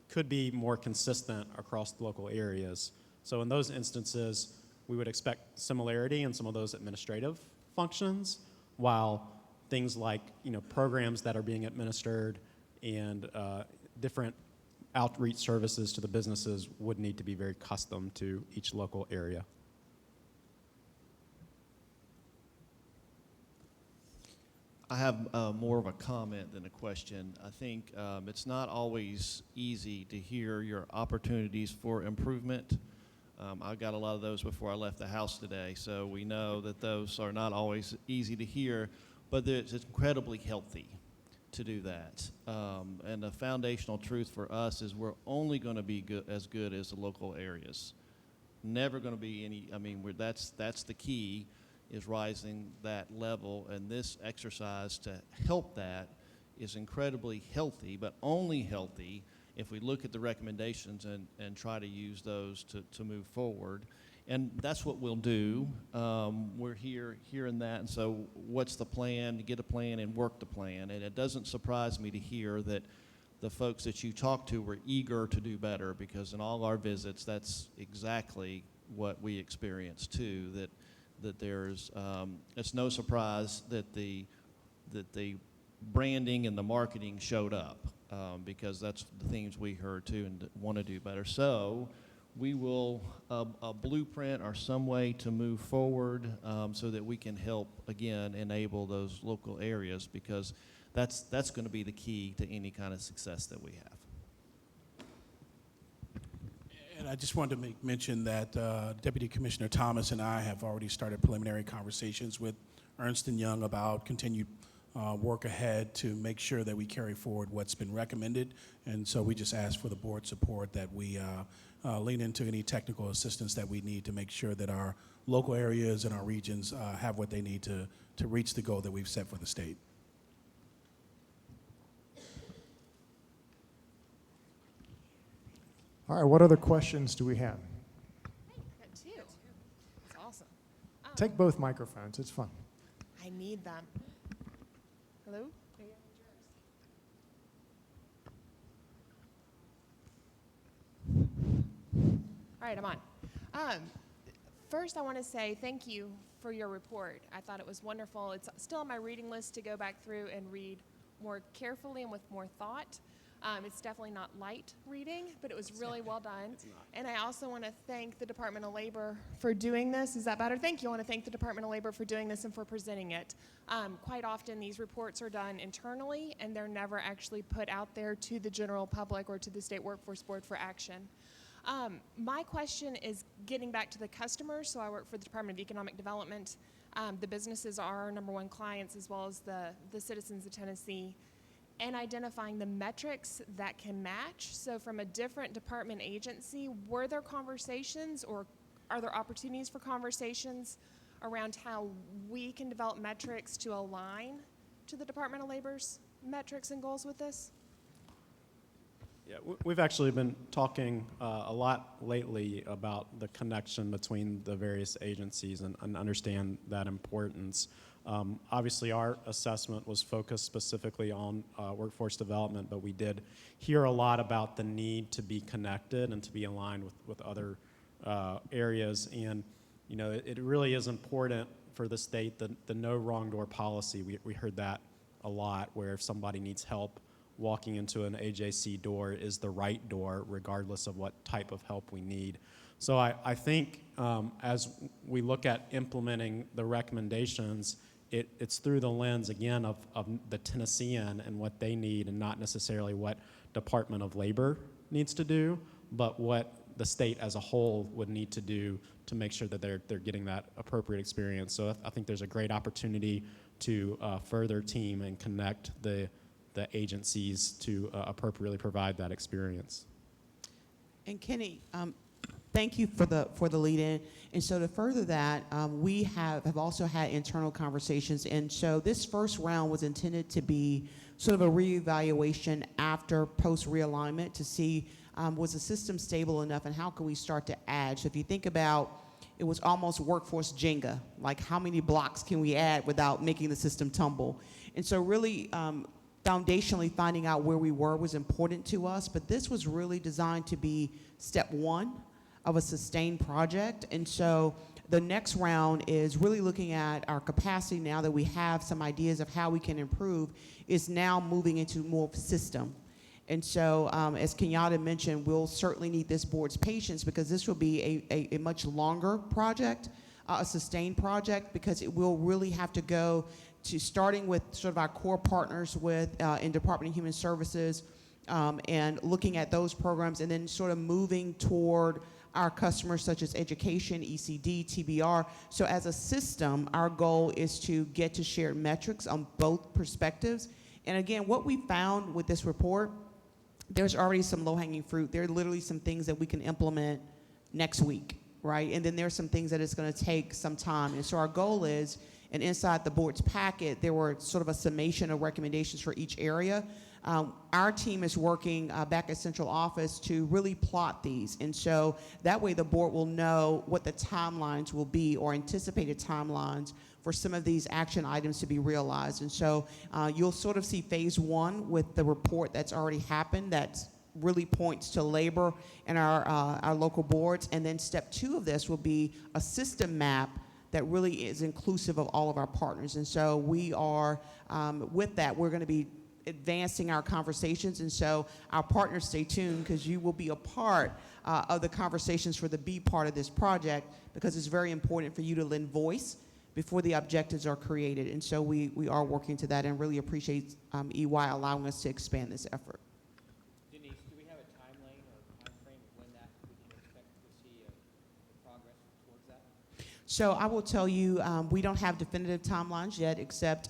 could be more consistent across the local areas. So in those instances, we would expect similarity in some of those administrative functions, while things like programs that are being administered and different outreach services to the businesses would need to be very custom to each local area. I have more of a comment than a question. I think it's not always easy to hear your opportunities for improvement. I got a lot of those before I left the house today, so we know that those are not always easy to hear, but it's incredibly healthy to do that. And the foundational truth for us is we're only going to be as good as the local areas. Never going to be any, that's the key, is rising that level, and this exercise to help that is incredibly healthy, but only healthy if we look at the recommendations and try to use those to move forward. And that's what we'll do. We're hearing that, and so what's the plan? To get a plan and work the plan. And it doesn't surprise me to hear that the folks that you talk to were eager to do better, because in all our visits, that's exactly what we experience too, that there's, it's no surprise that the branding and the marketing showed up, because that's the things we heard too and want to do better. So we will a blueprint or some way to move forward so that we can help, again, enable those local areas, because that's going to be the key to any kind of success that we have. And I just wanted to mention that Deputy Commissioner Thomas and I have already started preliminary conversations with Ernst & Young about continued work ahead to make sure that we carry forward what's been recommended. And so we just ask for the board support that we lean into any technical assistance that we need to make sure that our local areas and our regions have what they need to reach the goal that we've set for the state. All right, what other questions do we have? Got two. That's awesome. Take both microphones, it's fun. I need them. Hello? All right, I'm on. First, I want to say thank you for your report. I thought it was wonderful. It's still on my reading list to go back through and read more carefully and with more thought. It's definitely not light reading, but it was really well done. And I also want to thank the Department of Labor for doing this. Is that better? Thank you. I want to thank the Department of Labor for doing this and for presenting it. Quite often, these reports are done internally, and they're never actually put out there to the general public or to the State Workforce Board for action. My question is getting back to the customers. So I work for the Department of Economic Development. The businesses are our number one clients, as well as the citizens of Tennessee, and identifying the metrics that can match. So from a different department agency, were there conversations or are there opportunities for conversations around how we can develop metrics to align to the Department of Labor's metrics and goals with this? Yeah, we've actually been talking a lot lately about the connection between the various agencies and understand that importance. Obviously, our assessment was focused specifically on workforce development, but we did hear a lot about the need to be connected and to be aligned with other areas. And, you know, it really is important for the state, the no wrong door policy. We heard that a lot, where if somebody needs help, walking into an AJC door is the right door, regardless of what type of help we need. So I think as we look at implementing the recommendations, it's through the lens, again, of the Tennessean and what they need, and not necessarily what Department of Labor needs to do, but what the state as a whole would need to do to make sure that they're getting that appropriate experience. So I think there's a great opportunity to further team and connect the agencies to appropriately provide that experience. And Kenny, thank you for the lead-in. And so to further that, we have also had internal conversations. And so this first round was intended to be sort of a reevaluation after post-realignment to see was the system stable enough and how can we start to add. So if you think about, it was almost workforce Jenga, like how many blocks can we add without making the system tumble? And so really, foundationally finding out where we were was important to us, but this was really designed to be step one of a sustained project. And so the next round is really looking at our capacity now that we have some ideas of how we can improve, is now moving into more of a system. And so as Kenyatta mentioned, we'll certainly need this board's patience, because this will be a much longer project, a sustained project, because it will really have to go to starting with sort of our core partners in Department of Human Services, and looking at those programs, and then sort of moving toward our customers such as education, ECD, TBR. So as a system, our goal is to get to shared metrics on both perspectives. And again, what we found with this report, there's already some low-hanging fruit. There are literally some things that we can implement next week, right? And then there's some things that it's going to take some time. And so our goal is, and inside the board's packet, there were sort of a summation of recommendations for each area. Our team is working back at central office to really plot these. And so that way the board will know what the timelines will be, or anticipated timelines for some of these action items to be realized. And so you'll sort of see phase one with the report that's already happened that really points to labor and our local boards. And then step two of this will be a system map that really is inclusive of all of our partners. And so we are, with that, we're going to be advancing our conversations. And so our partners, stay tuned, because you will be a part of the conversations for the B part of this project, because it's very important for you to lend voice before the objectives are created. And so we are working to that, and really appreciate EY allowing us to expand this effort. Denise, do we have a timeline or time frame of when that we can expect to see progress towards that? So I will tell you, we don't have definitive timelines yet, except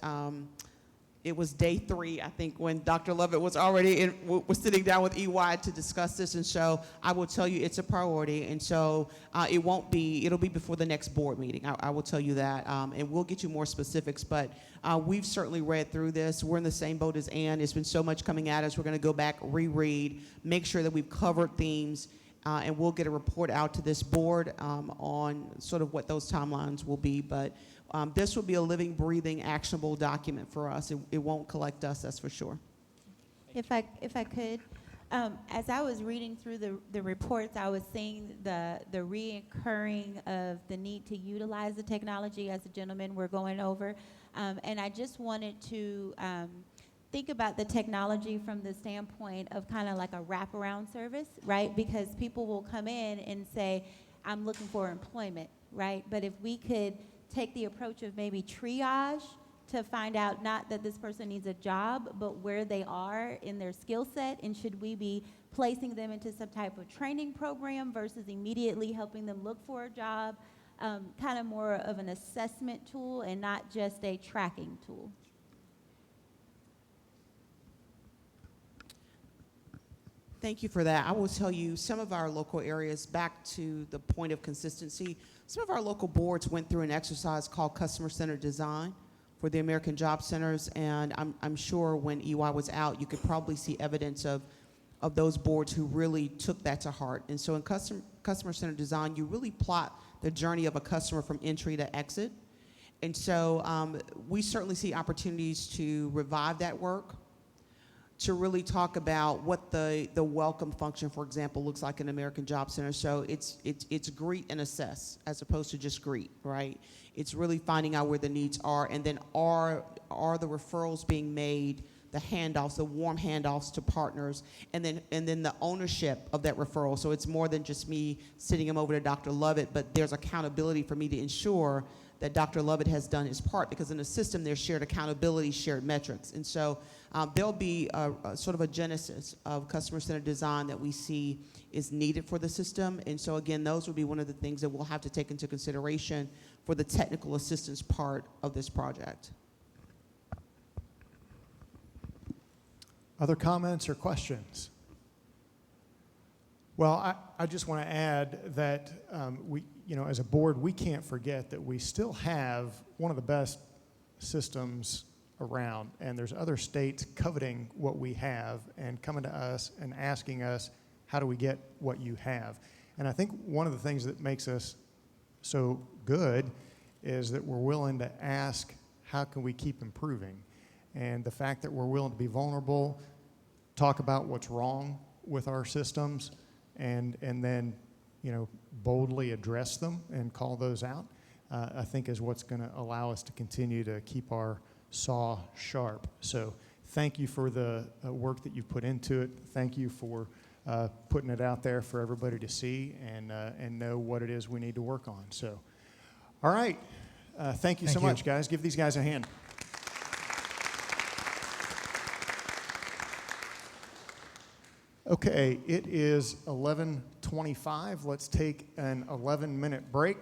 it was day 3, I think, when Dr. Lovett was already was sitting down with EY to discuss this. And so I will tell you it's a priority. And so it'll be before the next board meeting. I will tell you that. And we'll get you more specifics. But we've certainly read through this. We're in the same boat as Ann. It's been so much coming at us. We're going to go back, reread, make sure that we've covered themes. And we'll get a report out to this board on sort of what those timelines will be. But this will be a living, breathing, actionable document for us. It won't collect us, that's for sure. If I could, as I was reading through the reports, I was seeing the reoccurring of the need to utilize the technology, as the gentlemen were going over. And I just wanted to think about the technology from the standpoint of kind of like a wraparound service, right? Because people will come in and say, I'm looking for employment, right? But if we could take the approach of maybe triage to find out not that this person needs a job, but where they are in their skill set, and should we be placing them into some type of training program versus immediately helping them look for a job, kind of more of an assessment tool and not just a tracking tool. Thank you for that. I will tell you, some of our local areas, back to the point of consistency, some of our local boards went through an exercise called customer-centered design for the American Job Centers, and I'm sure when EY was out, you could probably see evidence of those boards who really took that to heart. And so in customer-centered design, you really plot the journey of a customer from entry to exit. And so we certainly see opportunities to revive that work, to really talk about what the welcome function, for example, looks like in American Job Center. So it's greet and assess as opposed to just greet, right? It's really finding out where the needs are, and then are the referrals being made, the handoffs, the warm handoffs to partners, and then the ownership of that referral. So it's more than just me sending them over to Dr. Lovett, but there's accountability for me to ensure that Dr. Lovett has done his part, because in the system there's shared accountability, shared metrics. And so there'll be a sort of a genesis of customer-centered design that we see is needed for the system. And so again, those will be one of the things that we'll have to take into consideration for the technical assistance part of this project. Other comments or questions? Well, I just want to add that we, as a board, we can't forget that we still have one of the best systems around, and there's other states coveting what we have and coming to us and asking us, how do we get what you have? And I think one of the things that makes us so good is that we're willing to ask, how can we keep improving? And the fact that we're willing to be vulnerable, talk about what's wrong with our systems, and then boldly address them and call those out, I think is what's going to allow us to continue to keep our saw sharp. So thank you for the work that you've put into it. Thank you for putting it out there for everybody to see and know what it is we need to work on. So, all right. Thank you so much, guys. Give these guys a hand. Okay, it is 11:25. Let's take an 11-minute break,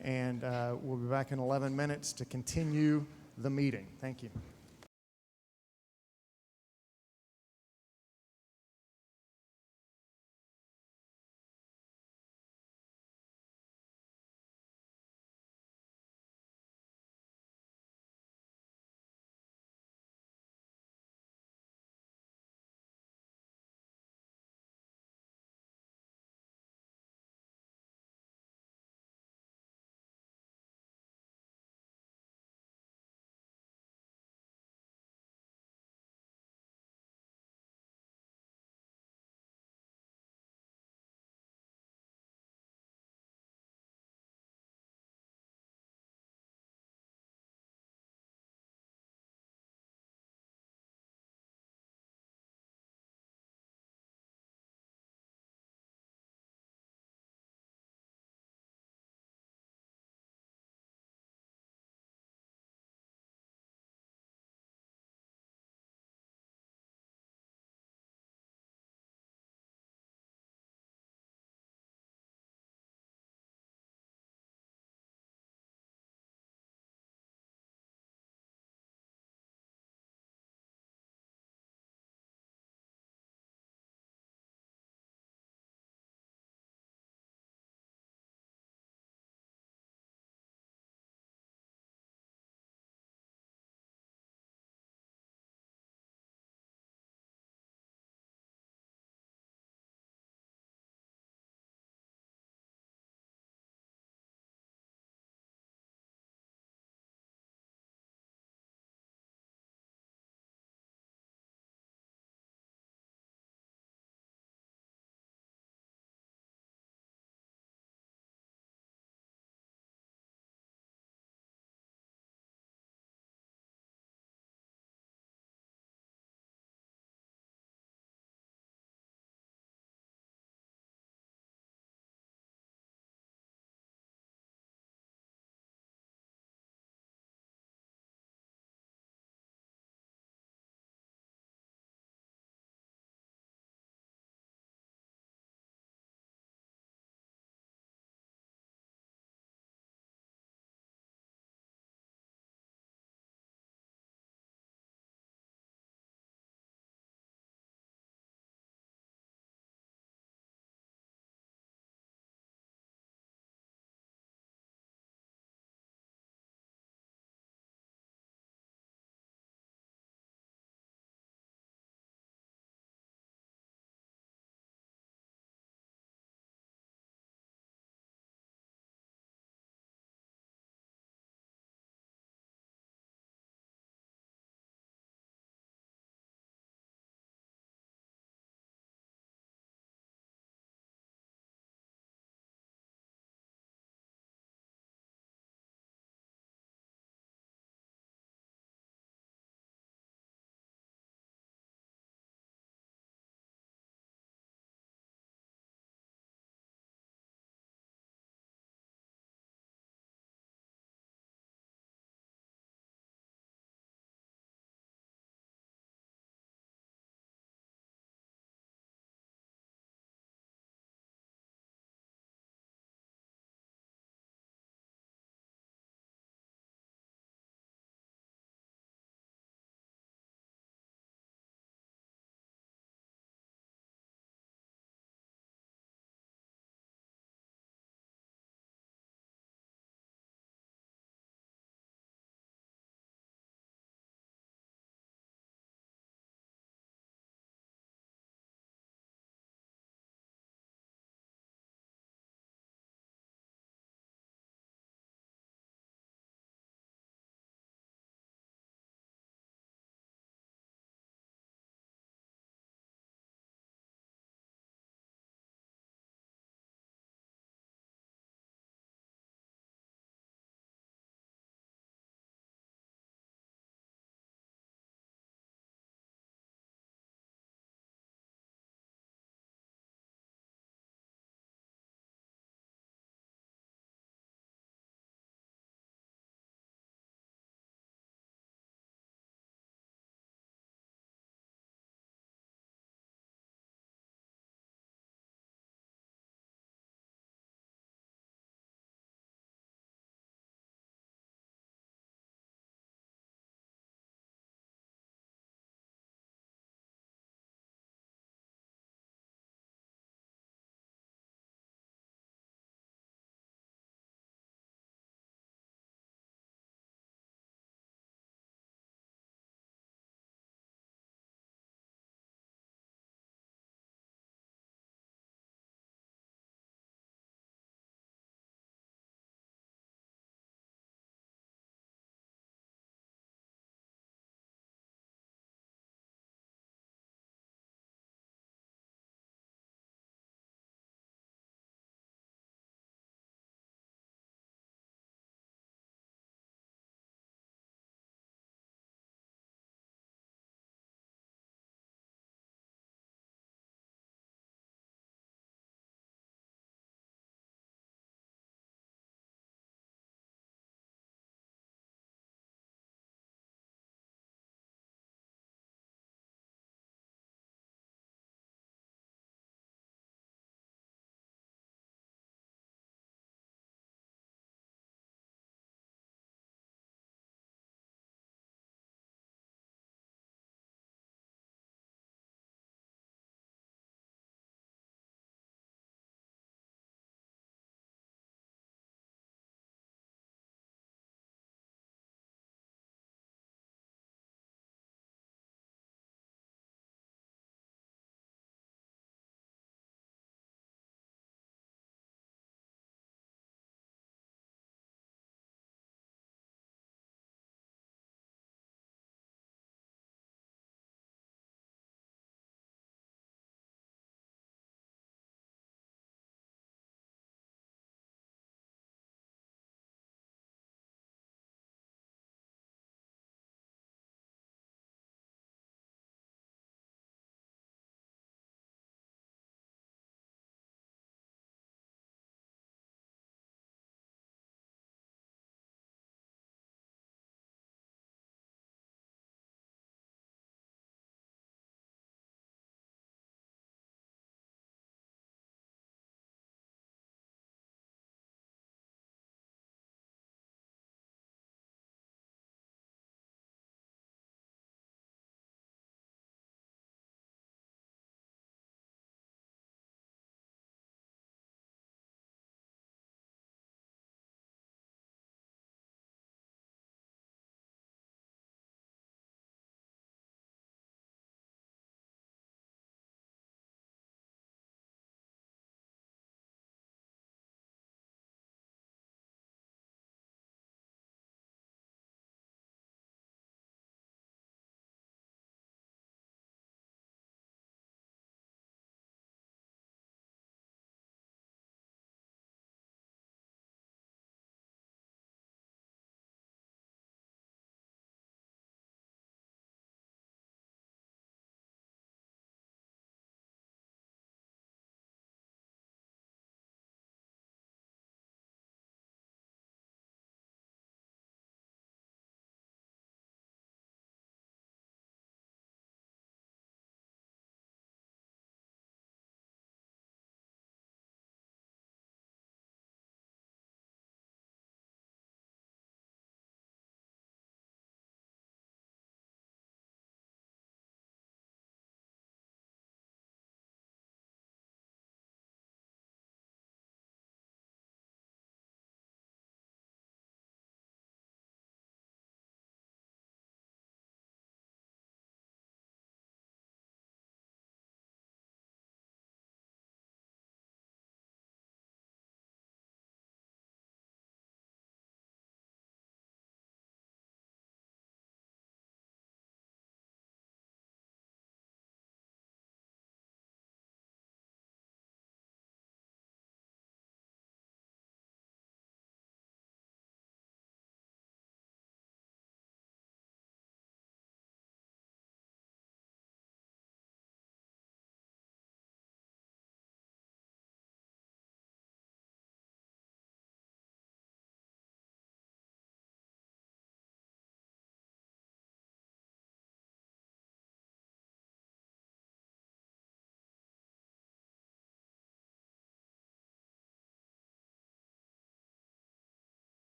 and we'll be back in 11 minutes to continue the meeting. Thank you.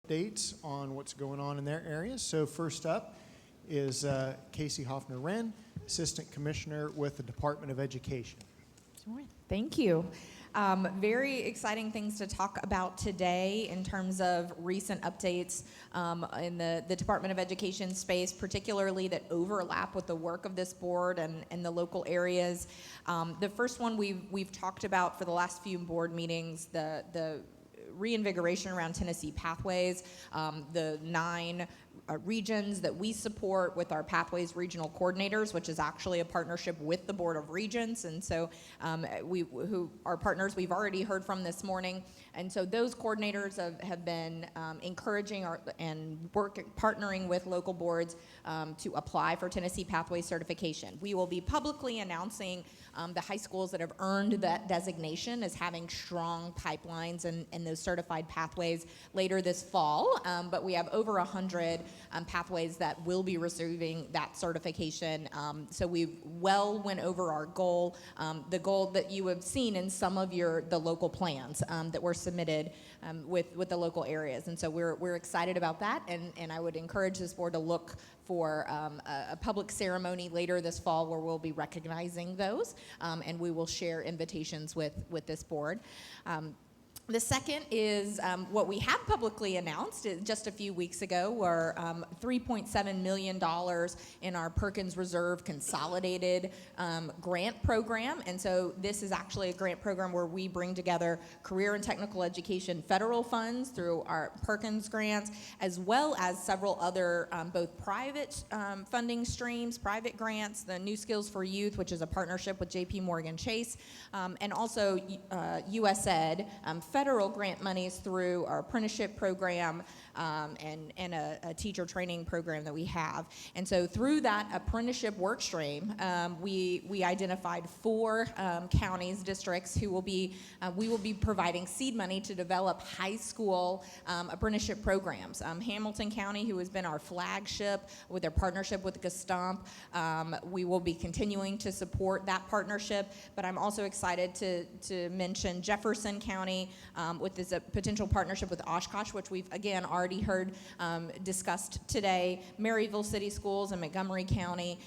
updates on what's going on in their areas. So first up is Casey Hoffner-Wren, Assistant Commissioner with the Department of Education. Sure. Thank you. Very exciting things to talk about today in terms of recent updates in the Department of Education space, particularly that overlap with the work of this board and the local areas. The first one we've talked about for the last few board meetings, the reinvigoration around Tennessee Pathways, the 9 regions that we support with our Pathways Regional Coordinators, which is actually a partnership with the Board of Regents. And so who are partners we've already heard from this morning. And so those coordinators have been encouraging and partnering with local boards to apply for Tennessee Pathways certification. We will be publicly announcing the high schools that have earned that designation as having strong pipelines and those certified pathways later this fall. But we have over 100 pathways that will be receiving that certification. So we well went over our goal, the goal that you have seen in some of the local plans that were submitted with the local areas. And so we're excited about that, and I would encourage this board to look for a public ceremony later this fall where we'll be recognizing those, and we will share invitations with this board. The second is what we have publicly announced just a few weeks ago, were $3.7 million in our Perkins Reserve Consolidated Grant Program. And so this is actually a grant program where we bring together career and technical education federal funds through our Perkins grants, as well as several other both private funding streams, private grants, the New Skills for Youth, which is a partnership with JP Morgan Chase, and also USAID, federal grant monies through our apprenticeship program and a teacher training program that we have. And so through that apprenticeship work stream, we identified 4 counties, districts who we will be providing seed money to develop high school apprenticeship programs. Hamilton County, who has been our flagship with their partnership with Gestamp, we will be continuing to support that partnership, but I'm also excited to mention Jefferson County with this potential partnership with Oshkosh, which we've again already heard discussed today, Maryville City Schools in Montgomery County,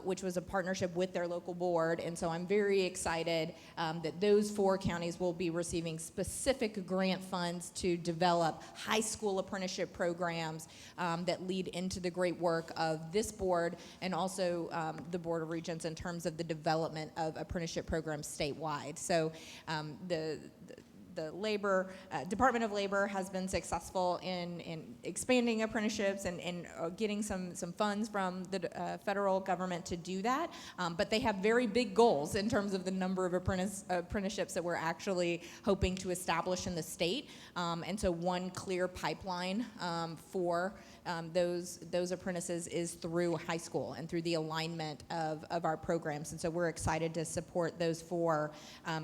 which was a partnership with their local board. And so I'm very excited that those 4 counties will be receiving specific grant funds to develop high school apprenticeship programs that lead into the great work of this board and also the Board of Regents in terms of the development of apprenticeship programs statewide. So the Department of Labor has been successful in expanding apprenticeships and getting some funds from the federal government to do that, but they have very big goals in terms of the number of apprenticeships that we're actually hoping to establish in the state, and so one clear pipeline for those apprentices is through high school and through the alignment of our programs. And so we're excited to support those 4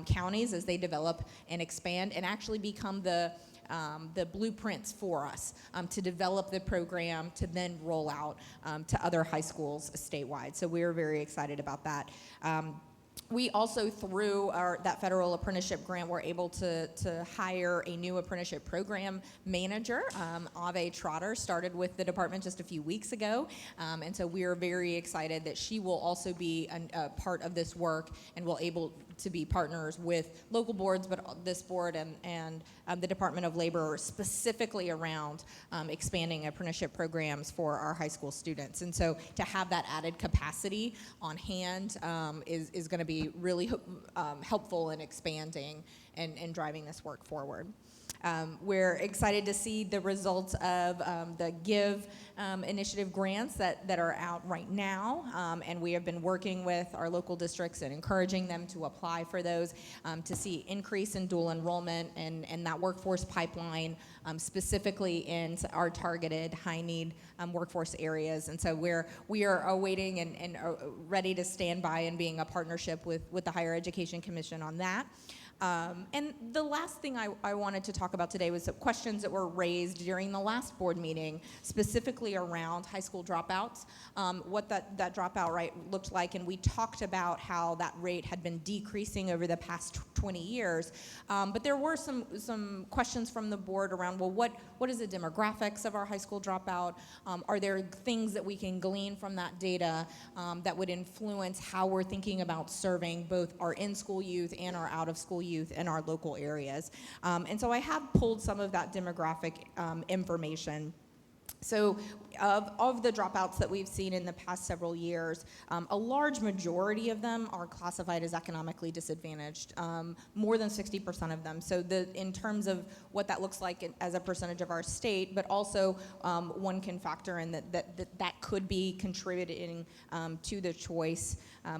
counties as they develop and expand and actually become the blueprints for us to develop the program to then roll out to other high schools statewide. So we're very excited about that. We also, through that federal apprenticeship grant, were able to hire a new apprenticeship program manager. Ave Trotter started with the department just a few weeks ago, and so we are very excited that she will also be a part of this work and will able to be partners with local boards, but this board and the Department of Labor specifically around expanding apprenticeship programs for our high school students. And so to have that added capacity on hand is going to be really helpful in expanding and driving this work forward. We're excited to see the results of the GIVE initiative grants that are out right now, and we have been working with our local districts and encouraging them to apply for those to see increase in dual enrollment and that workforce pipeline, specifically in our targeted high-need workforce areas. And so we are awaiting and ready to stand by and being a partnership with the Higher Education Commission on that. And the last thing I wanted to talk about today was the questions that were raised during the last board meeting, specifically around high school dropouts, what that dropout rate looked like, and we talked about how that rate had been decreasing over the past 20 years. But there were some questions from the board around, well, what is the demographics of our high school dropout? Are there things that we can glean from that data that would influence how we're thinking about serving both our in-school youth and our out-of-school youth in our local areas? And so I have pulled some of that demographic information. So of the dropouts that we've seen in the past several years, a large majority of them are classified as economically disadvantaged, more than 60% of them. So in terms of what that looks like as a percentage of our state, but also one can factor in that could be contributing to the choice.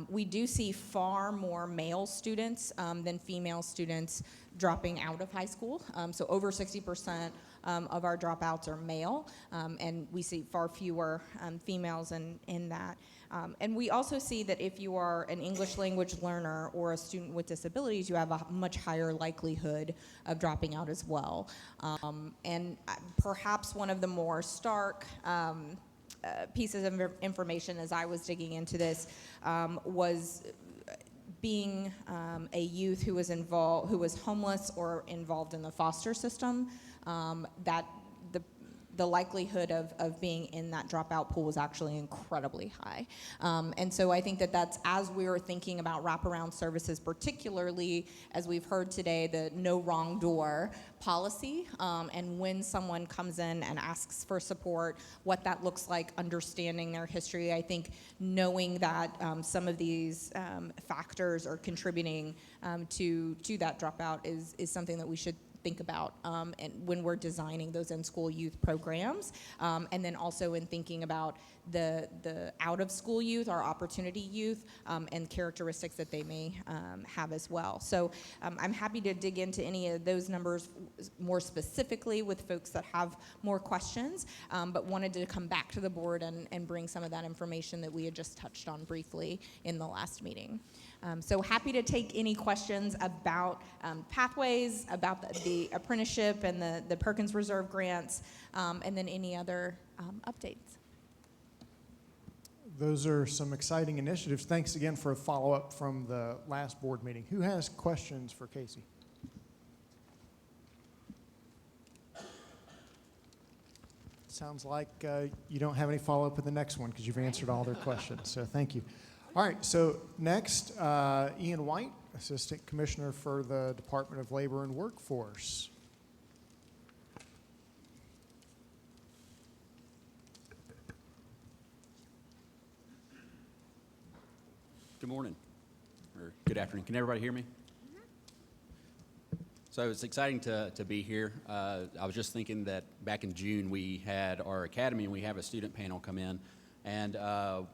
We do see far more male students than female students dropping out of high school. So over 60% of our dropouts are male, and we see far fewer females in that. And we also see that if you are an English language learner or a student with disabilities, you have a much higher likelihood of dropping out as well. And perhaps one of the more stark pieces of information as I was digging into this was being a youth who was homeless or involved in the foster system, that the likelihood of being in that dropout pool was actually incredibly high. And so I think that's as we were thinking about wraparound services, particularly as we've heard today, the no wrong door policy, and when someone comes in and asks for support, what that looks like, understanding their history. I think knowing that some of these factors are contributing to that dropout is something that we should think about and when we're designing those in-school youth programs, and then also in thinking about the out-of-school youth, our opportunity youth, and characteristics that they may have as well. So I'm happy to dig into any of those numbers more specifically with folks that have more questions, but wanted to come back to the board and bring some of that information that we had just touched on briefly in the last meeting. So happy to take any questions about pathways, about the apprenticeship and the Perkins Reserve grants, and then any other updates. Those are some exciting initiatives. Thanks again for a follow-up from the last board meeting. Who has questions for Casey? Sounds like you don't have any follow-up in the next one because you've answered all their questions, so thank you. All right, so next, Ian White, Assistant Commissioner for the Department of Labor and Workforce. Good morning, or good afternoon. Can everybody hear me? So it's exciting to be here. I was just thinking that back in June we had our academy and we have a student panel come in, and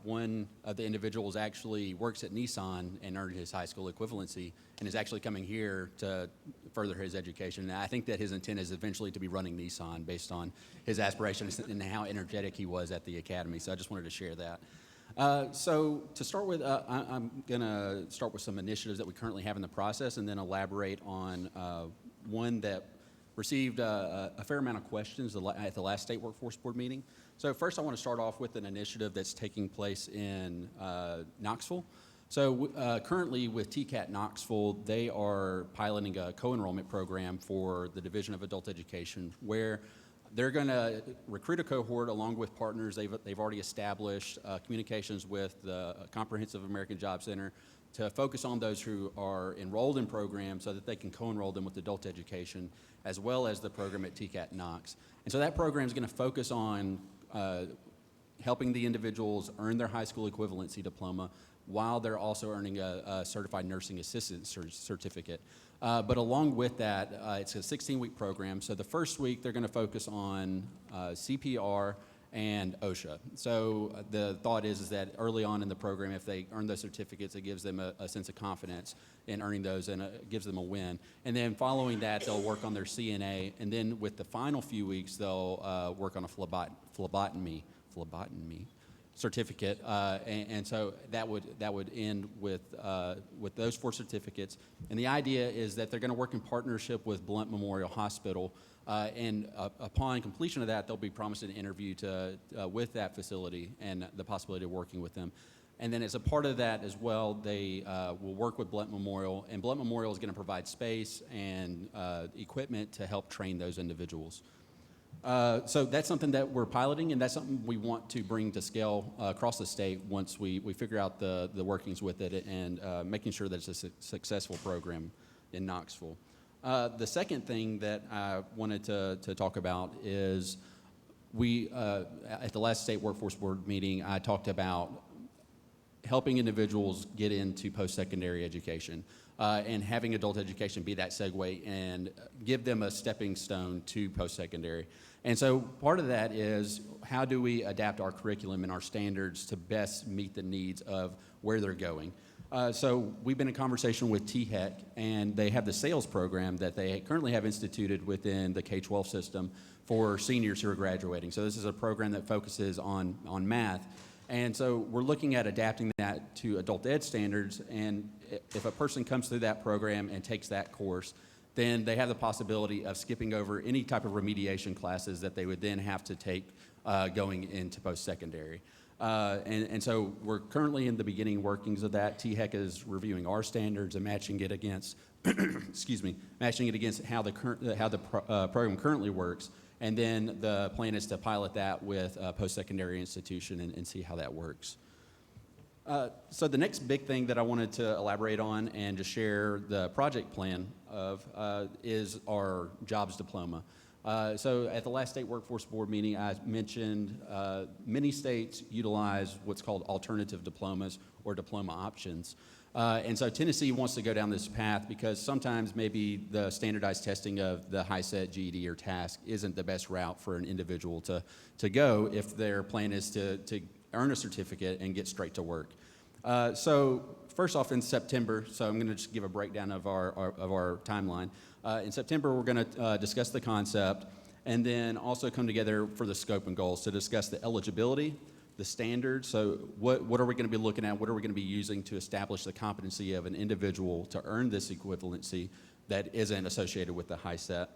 one of the individuals actually works at Nissan and earned his high school equivalency and is actually coming here to further his education. And I think that his intent is eventually to be running Nissan based on his aspirations and how energetic he was at the academy. So I just wanted to share that. So to start with, I'm going to start with some initiatives that we currently have in the process and then elaborate on one that received a fair amount of questions at the last State Workforce Board meeting. So first I want to start off with an initiative that's taking place in Knoxville. So currently with TCAT Knoxville, they are piloting a co-enrollment program for the Division of Adult Education where they're going to recruit a cohort along with partners they've already established communications with the Comprehensive American Job Center to focus on those who are enrolled in programs so that they can co-enroll them with adult education as well as the program at TCAT Knox. And so that program is going to focus on helping the individuals earn their high school equivalency diploma while they're also earning a certified nursing assistant certificate. But along with that, it's a 16-week program. So the first week, they're going to focus on CPR and OSHA. So the thought is that early on in the program, if they earn those certificates, it gives them a sense of confidence in earning those and it gives them a win. And then following that, they'll work on their CNA. And then with the final few weeks, they'll work on a phlebotomy. certificate, and so that would end with those 4 certificates. And the idea is that they're going to work in partnership with Blount Memorial Hospital, and upon completion of that, they'll be promised an interview with that facility and the possibility of working with them. And then as a part of that as well, they will work with Blount Memorial, and Blount Memorial is going to provide space and equipment to help train those individuals. So that's something that we're piloting, and that's something we want to bring to scale across the state once we figure out the workings with it and making sure that it's a successful program in Knoxville. The second thing that I wanted to talk about is at the last state workforce board meeting, I talked about helping individuals get into post-secondary education and having adult education be that segue and give them a stepping stone to post-secondary. And so part of that is how do we adapt our curriculum and our standards to best meet the needs of where they're going. So we've been in conversation with THEC, and they have the sales program that they currently have instituted within the K-12 system for seniors who are graduating. So this is a program that focuses on math. And so we're looking at adapting that to adult ed standards, and if a person comes through that program and takes that course, then they have the possibility of skipping over any type of remediation classes that they would then have to take going into post-secondary. And so we're currently in the beginning workings of that. THEC is reviewing our standards and matching it against, matching it against how the program currently works. And then the plan is to pilot that with a post-secondary institution and see how that works. So the next big thing that I wanted to elaborate on and to share the project plan of is our jobs diploma. So at the last state workforce board meeting, I mentioned many states utilize what's called alternative diplomas or diploma options. And so Tennessee wants to go down this path because sometimes maybe the standardized testing of the HiSET, GED, or TASC isn't the best route for an individual to go if their plan is to earn a certificate and get straight to work. So first off, in September, so I'm going to just give a breakdown of our timeline. In September, we're going to discuss the concept and then also come together for the scope and goals to discuss the eligibility, the standards. So what are we going to be looking at? What are we going to be using to establish the competency of an individual to earn this equivalency that isn't associated with the HiSET?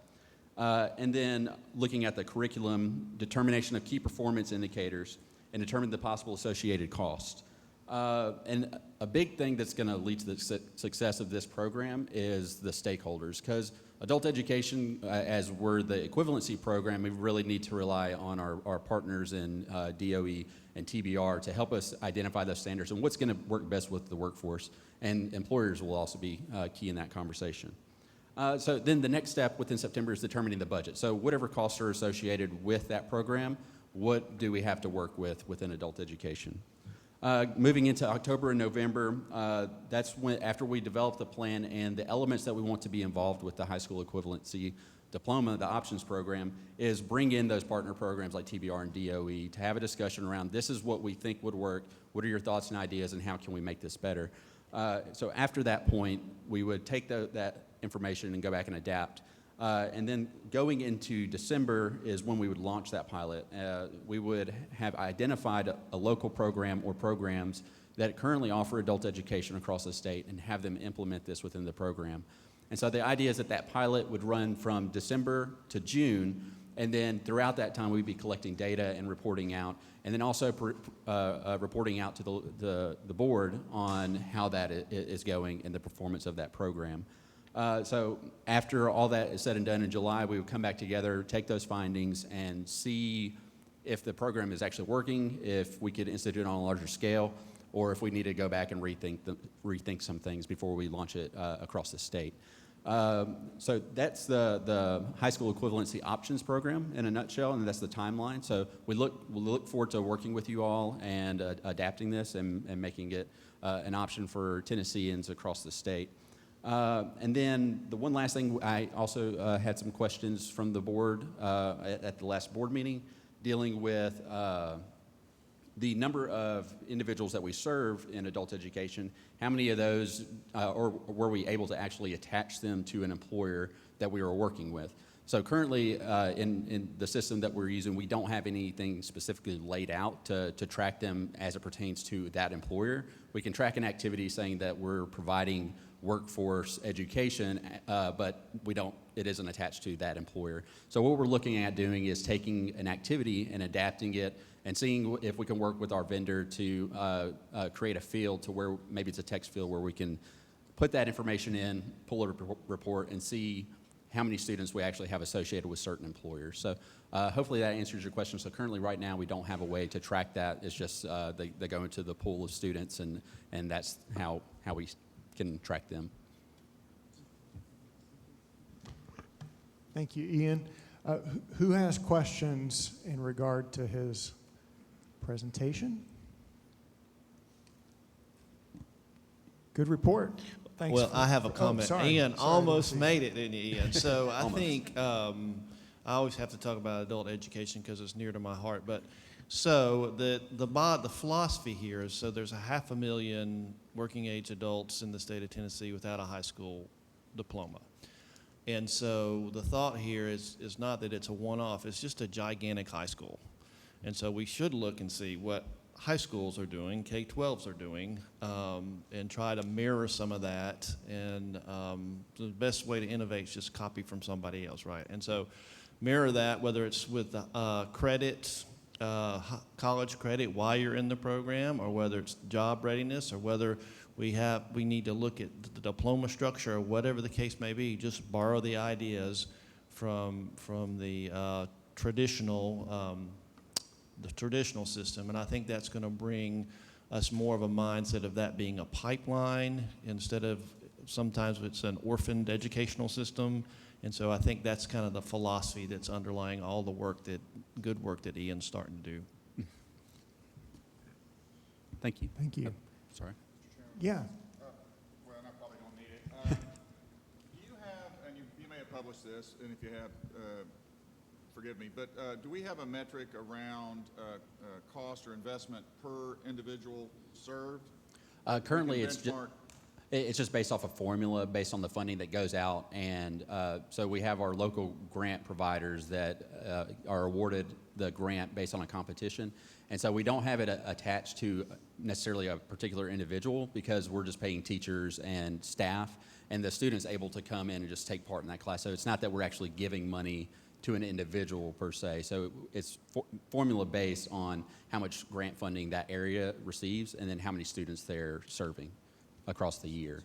And then looking at the curriculum, determination of key performance indicators, and determine the possible associated cost. And a big thing that's going to lead to the success of this program is the stakeholders, because adult education, as we're the equivalency program, we really need to rely on our partners in DOE and TBR to help us identify those standards and what's going to work best with the workforce. And employers will also be key in that conversation. So then the next step within September is determining the budget. So whatever costs are associated with that program, what do we have to work with within adult education? Moving into October and November, that's when, after we develop the plan and the elements that we want to be involved with the high school equivalency diploma, the options program, is bring in those partner programs like TBR and DOE to have a discussion around this is what we think would work, what are your thoughts and ideas, and how can we make this better? So after that point, we would take that information and go back and adapt. And then going into December is when we would launch that pilot. We would have identified a local program or programs that currently offer adult education across the state and have them implement this within the program. And so the idea is that that pilot would run from December to June, and then throughout that time we'd be collecting data and reporting out, and then also reporting out to the board on how that is going and the performance of that program. So after all that is said and done in July, we would come back together, take those findings, and see if the program is actually working, if we could institute it on a larger scale, or if we need to go back and rethink some things before we launch it across the state. So that's the high school equivalency options program in a nutshell, and that's the timeline. So we look forward to working with you all and adapting this and making it an option for Tennesseans across the state. And then the one last thing, I also had some questions from the board at the last board meeting dealing with the number of individuals that we serve in adult education. How many of those, or were we able to actually attach them to an employer that we were working with? So currently, in the system that we're using, we don't have anything specifically laid out to track them as it pertains to that employer. We can track an activity saying that we're providing workforce education, but it isn't attached to that employer. So what we're looking at doing is taking an activity and adapting it and seeing if we can work with our vendor to create a field to where maybe it's a text field where we can put that information in, pull a report, and see how many students we actually have associated with certain employers. So hopefully that answers your question. So currently right now we don't have a way to track that. It's just they go into the pool of students, and that's how we can track them. Thank you, Ian. Who has questions in regard to his presentation? Good report. Thanks. Well, I have a comment. Ian Sorry, almost made it, didn't you, Ian? So I think I always have to talk about adult education because it's near to my heart. But so the philosophy here is, so there's 500,000 working age adults in the state of Tennessee without a high school diploma. And so the thought here is not that it's a one-off, it's just a gigantic high school. And so we should look and see what high schools are doing, K-12s are doing, and try to mirror some of that. And the best way to innovate is just copy from somebody else, right? And so mirror that, whether it's with credit, college credit while you're in the program, or whether it's job readiness, or whether we need to look at the diploma structure, or whatever the case may be. Just borrow the ideas from the traditional system, and I think that's going to bring us more of a mindset of that being a pipeline instead of sometimes it's an orphaned educational system. And so I think that's kind of the philosophy that's underlying all the good work that Ian's starting to do. Thank you. Thank you. Sorry. Yeah. Well, I probably don't need it. Do you have, and you may have published this, and if you have, forgive me, but do we have a metric around cost or investment per individual served? Currently, it's just based off a formula based on the funding that goes out, and so we have our local grant providers that are awarded the grant based on a competition, and so we don't have it attached to necessarily a particular individual because we're just paying teachers and staff, and the student's able to come in and just take part in that class. So it's not that we're actually giving money to an individual per se. So it's formula based on how much grant funding that area receives and then how many students they're serving across the year.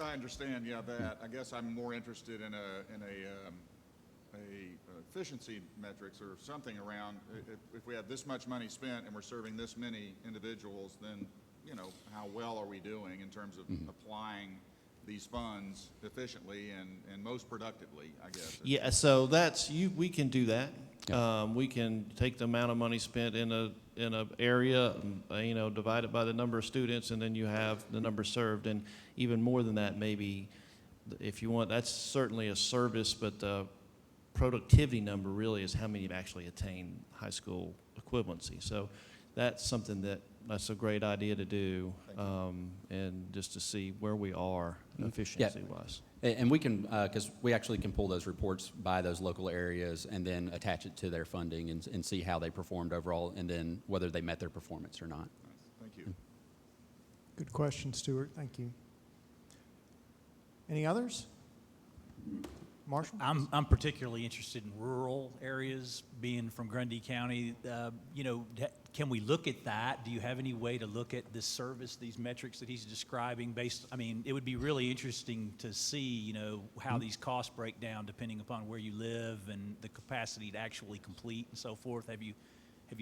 I understand, yeah, that. I guess I'm more interested in efficiency metrics or something around if we have this much money spent and we're serving this many individuals, then, you know, how well are we doing in terms of applying these funds efficiently and most productively, I guess. Yeah, so we can do that. We can take the amount of money spent in a area, divide it by the number of students, and then you have the number served. And even more than that, maybe, if you want, that's certainly a service, but the productivity number really is how many have actually attained high school equivalency. So that's something that's a great idea to do, and just to see where we are efficiency-wise. And we can, because we actually can pull those reports by those local areas and then attach it to their funding and see how they performed overall and then whether they met their performance or not. Thank you. Good question, Stuart. Thank you. Any others? Marshall? I'm particularly interested in rural areas, being from Grundy County. Can we look at that? Do you have any way to look at this service, these metrics that he's describing it would be really interesting to see, how these costs break down depending upon where you live and the capacity to actually complete and so forth. Have you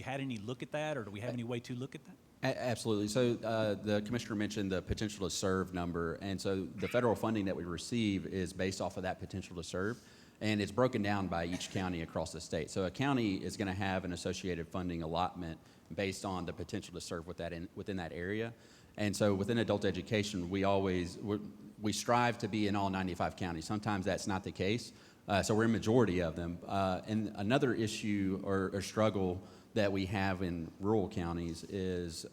had any look at that, or do we have any way to look at that? Absolutely. So the commissioner mentioned the potential to serve number, and so the federal funding that we receive is based off of that potential to serve, and it's broken down by each county across the state. So a county is going to have an associated funding allotment based on the potential to serve within that area. And so within adult education, we strive to be in all 95 counties. Sometimes that's not the case, so we're in majority of them. And another issue or struggle that we have in rural counties is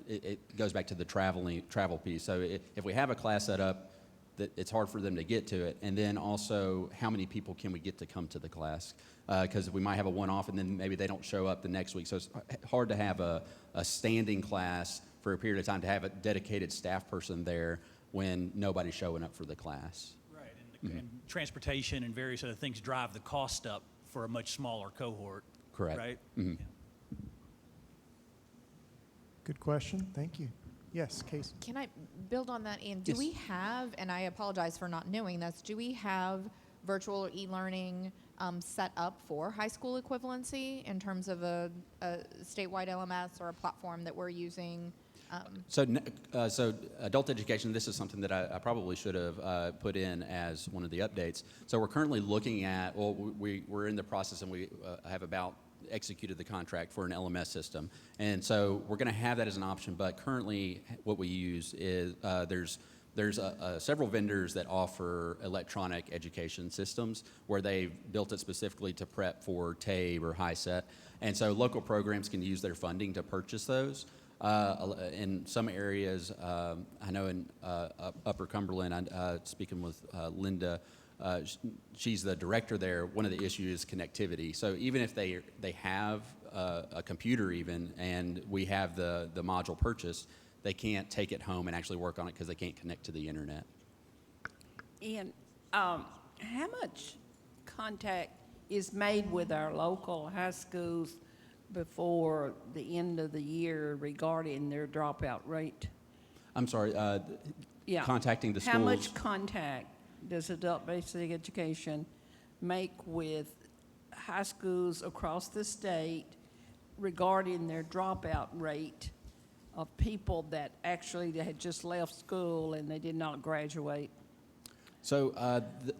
it goes back to the travel piece. So if we have a class set up that it's hard for them to get to it. And then also, how many people can we get to come to the class? Because we might have a one-off and then maybe they don't show up the next week. So it's hard to have a standing class for a period of time, to have a dedicated staff person there when nobody's showing up for the class. Right, and transportation and various other things drive the cost up for a much smaller cohort. Correct. Right? Mhm. Good question. Thank you. Yes, Casey. Can I build on that, Ian? Do Yes. we have, and I apologize for not knowing this, do we have virtual or e-learning set up for high school equivalency in terms of a statewide LMS or a platform that we're using? So adult education, this is something that I probably should have put in as one of the updates. So we're currently looking at, well, we're in the process, and we have about executed the contract for an LMS system. And so we're going to have that as an option, but currently what we use is there's several vendors that offer electronic education systems where they've built it specifically to prep for TABE or HiSET. And so local programs can use their funding to purchase those. In some areas, I know in Upper Cumberland, speaking with Linda, she's the director there. One of the issues is connectivity. So even if they have a computer even, and we have the module purchased, they can't take it home and actually work on it because they can't connect to the internet. Ian, how much contact is made with our local high schools before the end of the year regarding their dropout rate? I'm sorry, Yeah. contacting the schools. How much contact does adult basic education make with high schools across the state regarding their dropout rate of people that actually had just left school and they did not graduate? So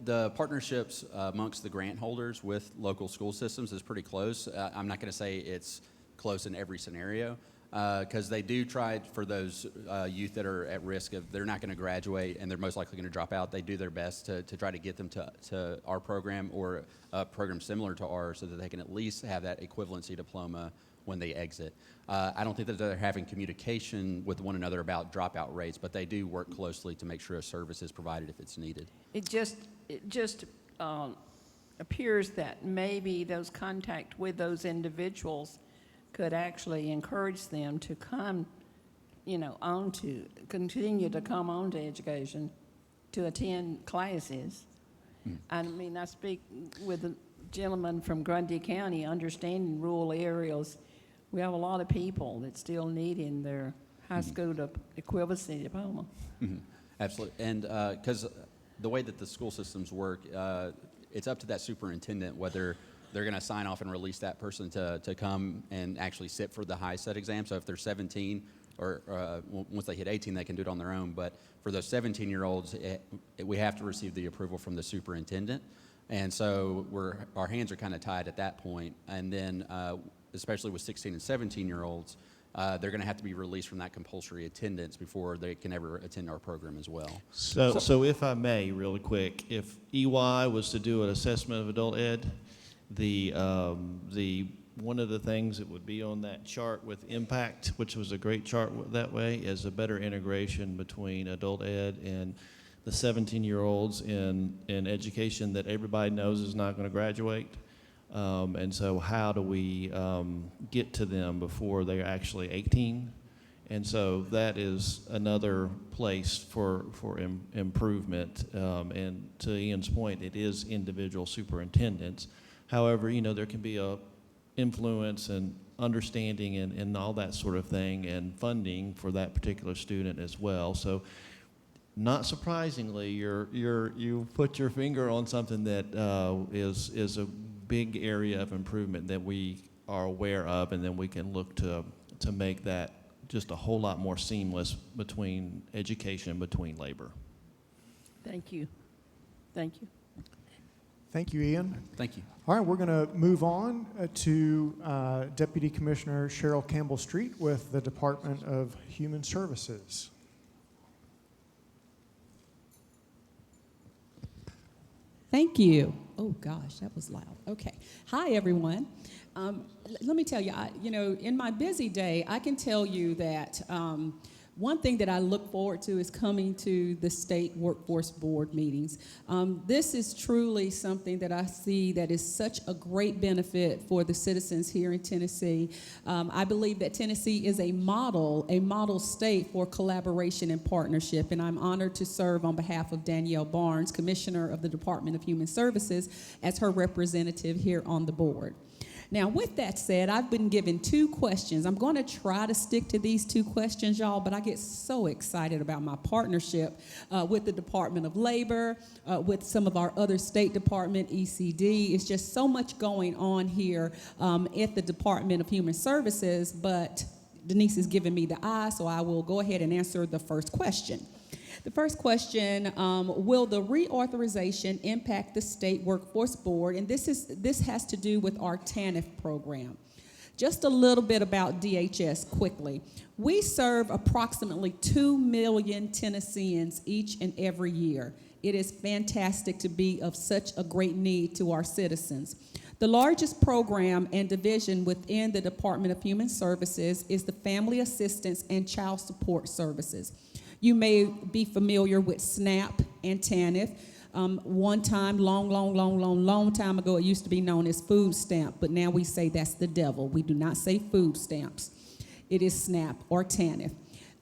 the partnerships amongst the grant holders with local school systems is pretty close. I'm not going to say it's close in every scenario, because they do try for those youth that are at risk of they're not going to graduate and they're most likely going to drop out. They do their best to try to get them to our program or a program similar to ours so that they can at least have that equivalency diploma when they exit. I don't think that they're having communication with one another about dropout rates, but they do work closely to make sure a service is provided if it's needed. It just appears that maybe those contact with those individuals could actually encourage them to come, continue to come on to education, to attend classes. I mean, I speak with a gentleman from Grundy County, understanding rural areas. We have a lot of people that still needing their high school equivalency diploma. Absolutely, and because the way that the school systems work, it's up to that superintendent whether they're going to sign off and release that person to come and actually sit for the HiSET exam. So if they're 17 or once they hit 18, they can do it on their own. But for those 17-year-olds, we have to receive the approval from the superintendent. And so our hands are kind of tied at that point. And then especially with 16 and 17-year-olds, they're going to have to be released from that compulsory attendance before they can ever attend our program as well. So if I may, really quick, if EY was to do an assessment of adult ed, the one of the things that would be on that chart with impact, which was a great chart that way, is a better integration between adult ed and the 17-year-olds in education that everybody knows is not going to graduate. And so how do we get to them before they're actually 18? And so that is another place for improvement. And to Ian's point, it is individual superintendents. However, there can be a influence and understanding and all that sort of thing and funding for that particular student as well. So not surprisingly, you put your finger on something that is a big area of improvement that we are aware of, and then we can look to make that just a whole lot more seamless between education and between labor. Thank you. Thank you. Thank you, Ian. Thank you. All right, we're going to move on to Deputy Commissioner Cheryl Campbell-Street with the Department of Human Services. Thank you. Oh gosh, that was loud. Okay. Hi, everyone. Let me tell you, in my busy day, I can tell you that One thing that I look forward to is coming to the state workforce board meetings. This is truly something that I see that is such a great benefit for the citizens here in Tennessee. I believe that Tennessee is a model state for collaboration and partnership, and I'm honored to serve on behalf of Danielle Barnes, Commissioner of the Department of Human Services, as her representative here on the board. Now, with that said, I've been given 2 questions. I'm going to try to stick to these 2 questions, y'all, but I get so excited about my partnership with the Department of Labor, with some of our other state department, ECD. It's just so much going on here at the Department of Human Services, but Denise is giving me the eye, so I will go ahead and answer the first question. The first question, will the reauthorization impact the State Workforce Board? And this has to do with our TANF program. Just a little bit about DHS quickly. We serve approximately 2 million Tennesseans each and every year. It is fantastic to be of such a great need to our citizens. The largest program and division within the Department of Human Services is the Family Assistance and Child Support Services. You may be familiar with SNAP and TANF. One time, long time ago, it used to be known as food stamp, but now we say that's the devil. We do not say food stamps. It is SNAP or TANF.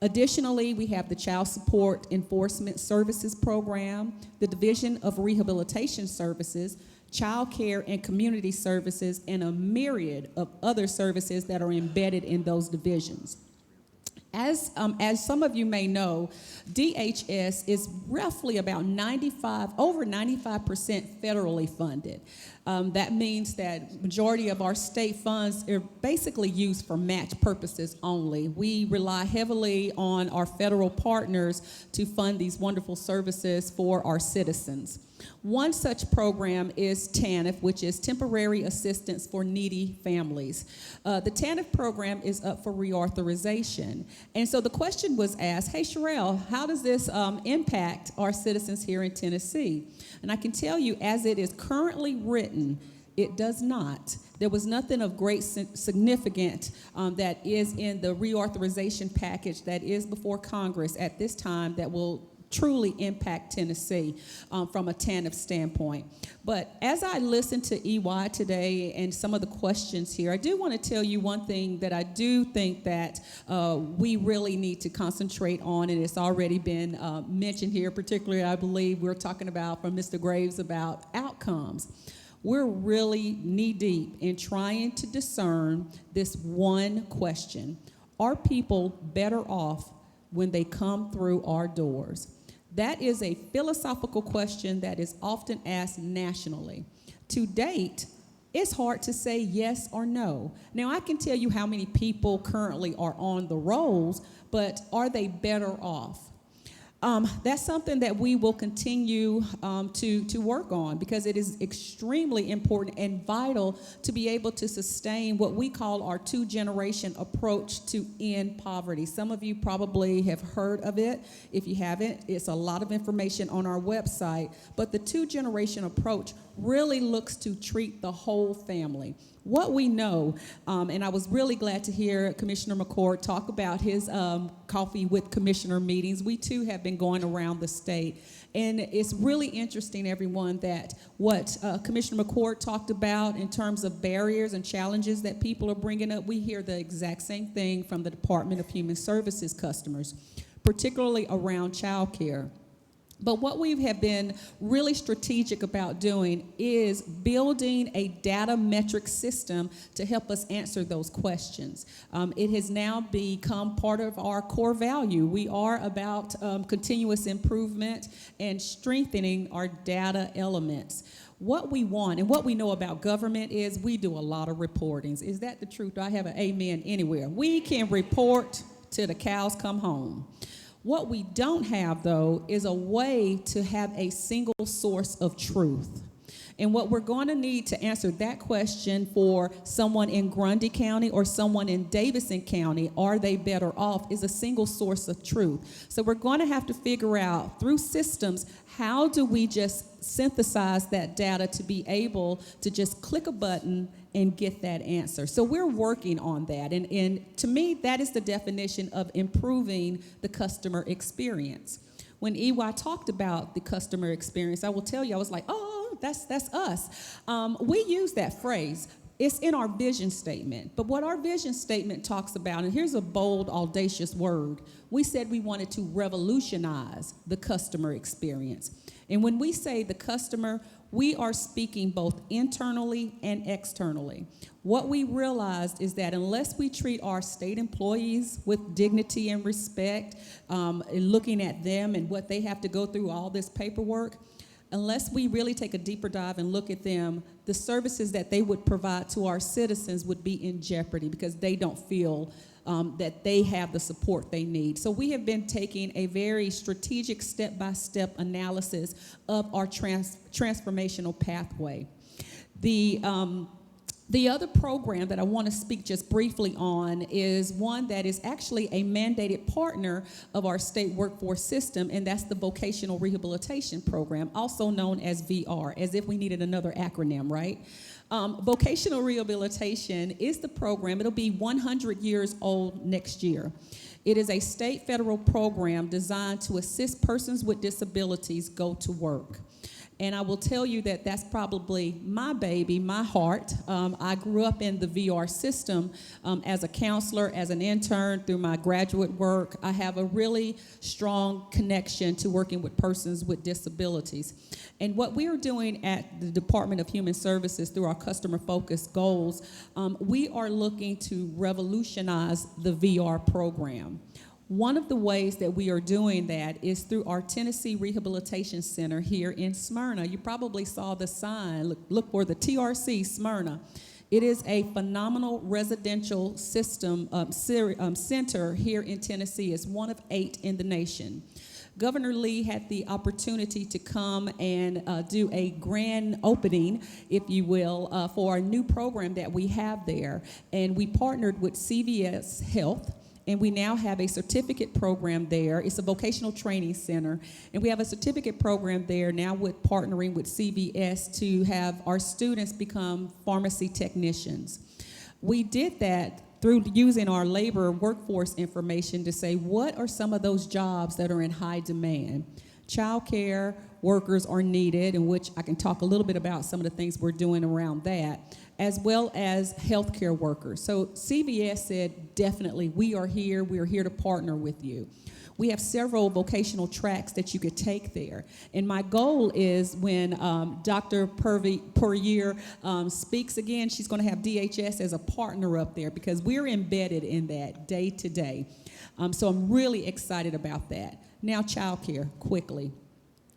Additionally, we have the Child Support Enforcement Services Program, the Division of Rehabilitation Services, Child Care and Community Services, and a myriad of other services that are embedded in those divisions. As some of you may know, DHS is roughly about over 95% federally funded. That means that majority of our state funds are basically used for match purposes only. We rely heavily on our federal partners to fund these wonderful services for our citizens. One such program is TANF, which is Temporary Assistance for Needy Families. The TANF program is up for reauthorization. And so the question was asked, hey, Sherelle, how does this impact our citizens here in Tennessee? And I can tell you, as it is currently written, it does not. There was nothing of great significance that is in the reauthorization package that is before Congress at this time that will truly impact Tennessee from a TANF standpoint. But as I listened to EY today and some of the questions here, I do want to tell you one thing that I do think that we really need to concentrate on, and it's already been mentioned here, particularly I believe we're talking about from Mr. Graves about outcomes. We're really knee-deep in trying to discern this one question. Are people better off when they come through our doors? That is a philosophical question that is often asked nationally. To date, it's hard to say yes or no. Now, I can tell you how many people currently are on the rolls, but are they better off? That's something that we will continue to work on, because it is extremely important and vital to be able to sustain what we call our 2-generation approach to end poverty. Some of you probably have heard of it. If you haven't, it's a lot of information on our website. But the 2-generation approach really looks to treat the whole family. What we know, and I was really glad to hear Commissioner McCord talk about his coffee with commissioner meetings. We too have been going around the state. And it's really interesting, everyone, that what Commissioner McCord talked about in terms of barriers and challenges that people are bringing up, we hear the exact same thing from the Department of Human Services customers, particularly around child care. But what we have been really strategic about doing is building a data metric system to help us answer those questions. It has now become part of our core value. We are about continuous improvement and strengthening our data elements. What we want and what we know about government is we do a lot of reportings. Is that the truth? Do I have an amen anywhere? We can report till the cows come home. What we don't have, though, is a way to have a single source of truth. And what we're going to need to answer that question for someone in Grundy County or someone in Davidson County, are they better off, is a single source of truth. So we're going to have to figure out through systems, how do we just synthesize that data to be able to just click a button and get that answer. So we're working on that. And to me, that is the definition of improving the customer experience. When EY talked about the customer experience, I will tell you, I was like, oh, that's us. We use that phrase. It's in our vision statement. But what our vision statement talks about, and here's a bold, audacious word, we said we wanted to revolutionize the customer experience. And when we say the customer, we are speaking both internally and externally. What we realized is that unless we treat our state employees with dignity and respect, and looking at them and what they have to go through, all this paperwork, unless we really take a deeper dive and look at them, the services that they would provide to our citizens would be in jeopardy because they don't feel that they have the support they need. So we have been taking a very strategic step-by-step analysis of our transformational pathway. The other program that I want to speak just briefly on is one that is actually a mandated partner of our state workforce system, and that's the Vocational Rehabilitation Program, also known as VR, as if we needed another acronym, right? Vocational Rehabilitation is the program. It'll be 100 years old next year. It is a state federal program designed to assist persons with disabilities go to work. And I will tell you that that's probably my baby, my heart. I grew up in the VR system as a counselor, as an intern, through my graduate work. I have a really strong connection to working with persons with disabilities. And what we are doing at the Department of Human Services through our customer-focused goals, we are looking to revolutionize the VR program. One of the ways that we are doing that is through our Tennessee Rehabilitation Center here in Smyrna. You probably saw the sign, look for the TRC Smyrna. It is a phenomenal residential system center here in Tennessee. It's one of 8 in the nation. Governor Lee had the opportunity to come and do a grand opening, if you will, for a new program that we have there. And we partnered with CVS Health, and we now have a certificate program there. It's a vocational training center. And we have a certificate program there now with partnering with CVS to have our students become pharmacy technicians. We did that through using our labor workforce information to say, what are some of those jobs that are in high demand? Childcare workers are needed, in which I can talk a little bit about some of the things we're doing around that, as well as healthcare workers. So CVS said, definitely, we are here to partner with you. We have several vocational tracks that you could take there. And my goal is when Dr. Puryear speaks again, she's gonna have DHS as a partner up there because we're embedded in that day to day. So I'm really excited about that. Now, childcare, quickly.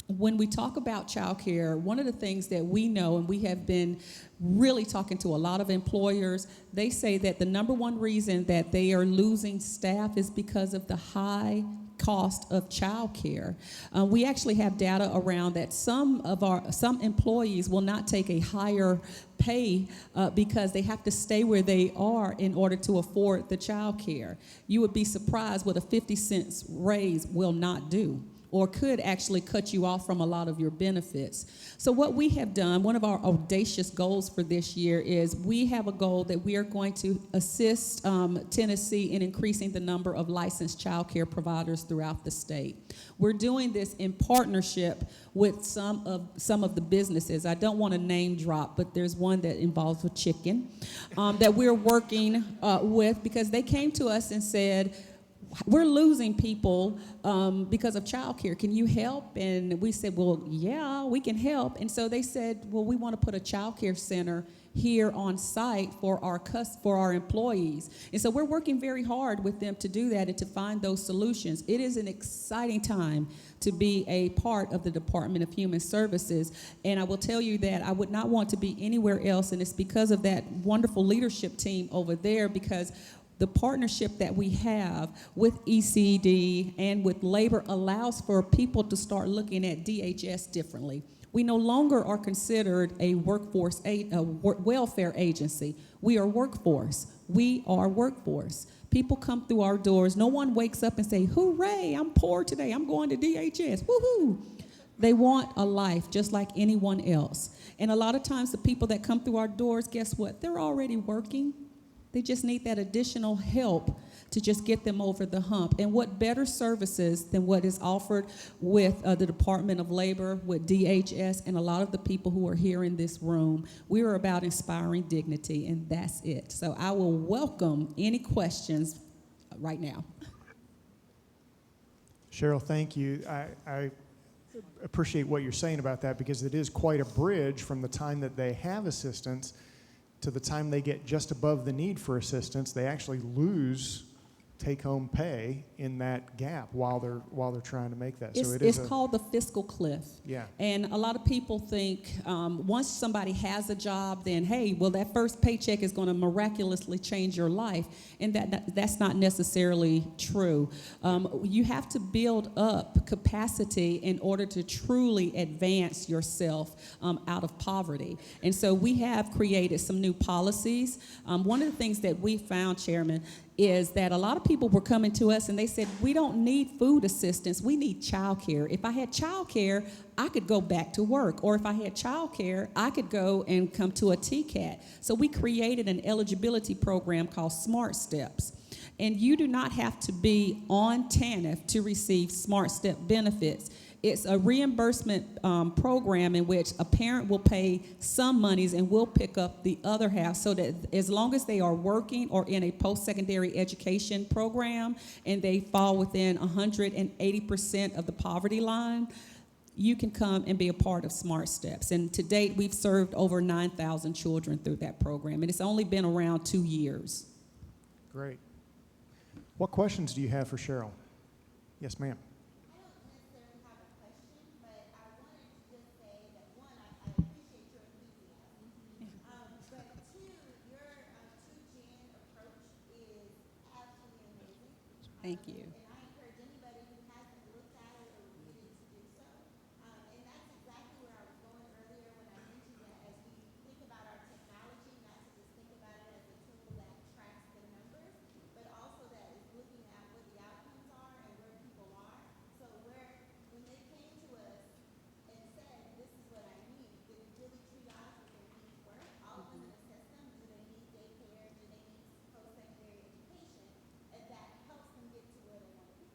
When we talk about childcare, one of the things that we know, and we have been really talking to a lot of employers, they say that the number one reason that they are losing staff is because of the high cost of childcare. We actually have data around that some employees will not take a higher pay because they have to stay where they are in order to afford the childcare. You would be surprised what a 50 cents raise will not do, or could actually cut you off from a lot of your benefits. So what we have done, one of our audacious goals for this year is we have a goal that we are going to assist Tennessee in increasing the number of licensed child care providers throughout the state. We're doing this in partnership with some of the businesses. I don't want to name drop, but there's one that involves a chicken that we're working with because they came to us and said, we're losing people because of childcare. Can you help? And we said, well, yeah, we can help. And so they said, well, we want to put a childcare center here on site for our employees. And so we're working very hard with them to do that and to find those solutions. It is an exciting time to be a part of the Department of Human Services. And I will tell you that I would not want to be anywhere else, and it's because of that wonderful leadership team over there, because the partnership that we have with ECD and with labor allows for people to start looking at DHS differently. We no longer are considered a welfare agency. We are workforce. We are workforce. People come through our doors. No one wakes up and say, hooray, I'm poor today. I'm going to DHS. Woohoo. They want a life just like anyone else. And a lot of times the people that come through our doors, guess what? They're already working. They just need that additional help to just get them over the hump. And what better services than what is offered with the Department of Labor, with DHS, and a lot of the people who are here in this room. We are about inspiring dignity, and that's it. So I will welcome any questions right now. Cheryl, thank you. I appreciate what you're saying about that, because it is quite a bridge from the time that they have assistance to the time they get just above the need for assistance. They actually lose take-home pay in that gap while they're trying to make that. So It's called the fiscal cliff. Yeah. And a lot of people think once somebody has a job, then hey, well, that first paycheck is going to miraculously change your life, and that's not necessarily true. You have to build up capacity in order to truly advance yourself out of poverty. And so we have created some new policies. One of the things that we found, Chairman, is that a lot of people were coming to us and they said, we don't need food assistance, we need child care. If I had child care, I could go back to work. Or if I had child care, I could go and come to a TCAT. So we created an eligibility program called Smart Steps. And you do not have to be on TANF to receive Smart Step benefits. It's a reimbursement program in which a parent will pay some monies and we'll pick up the other half, so that as long as they are working or in a post-secondary education program and they fall within 180% of the poverty line, you can come and be a part of Smart Steps. And to date, we've served over 9,000 children through that program, and it's only been around 2 years. Great. What questions do you have for Cheryl? Yes, ma'am. Thank you. And I encourage anybody who hasn't looked at it or needed to do so. And that's exactly where I was going earlier when I mentioned that as we think about our technology, not to just think about it as a tool that tracks the numbers, but also that is looking at what the outcomes are and where people are. So when they came to us and said, this is what I need, did it really triage what their needs were? All of them assess them. Do they need daycare? Do they need post-secondary education? And that helps them get to where they want to be.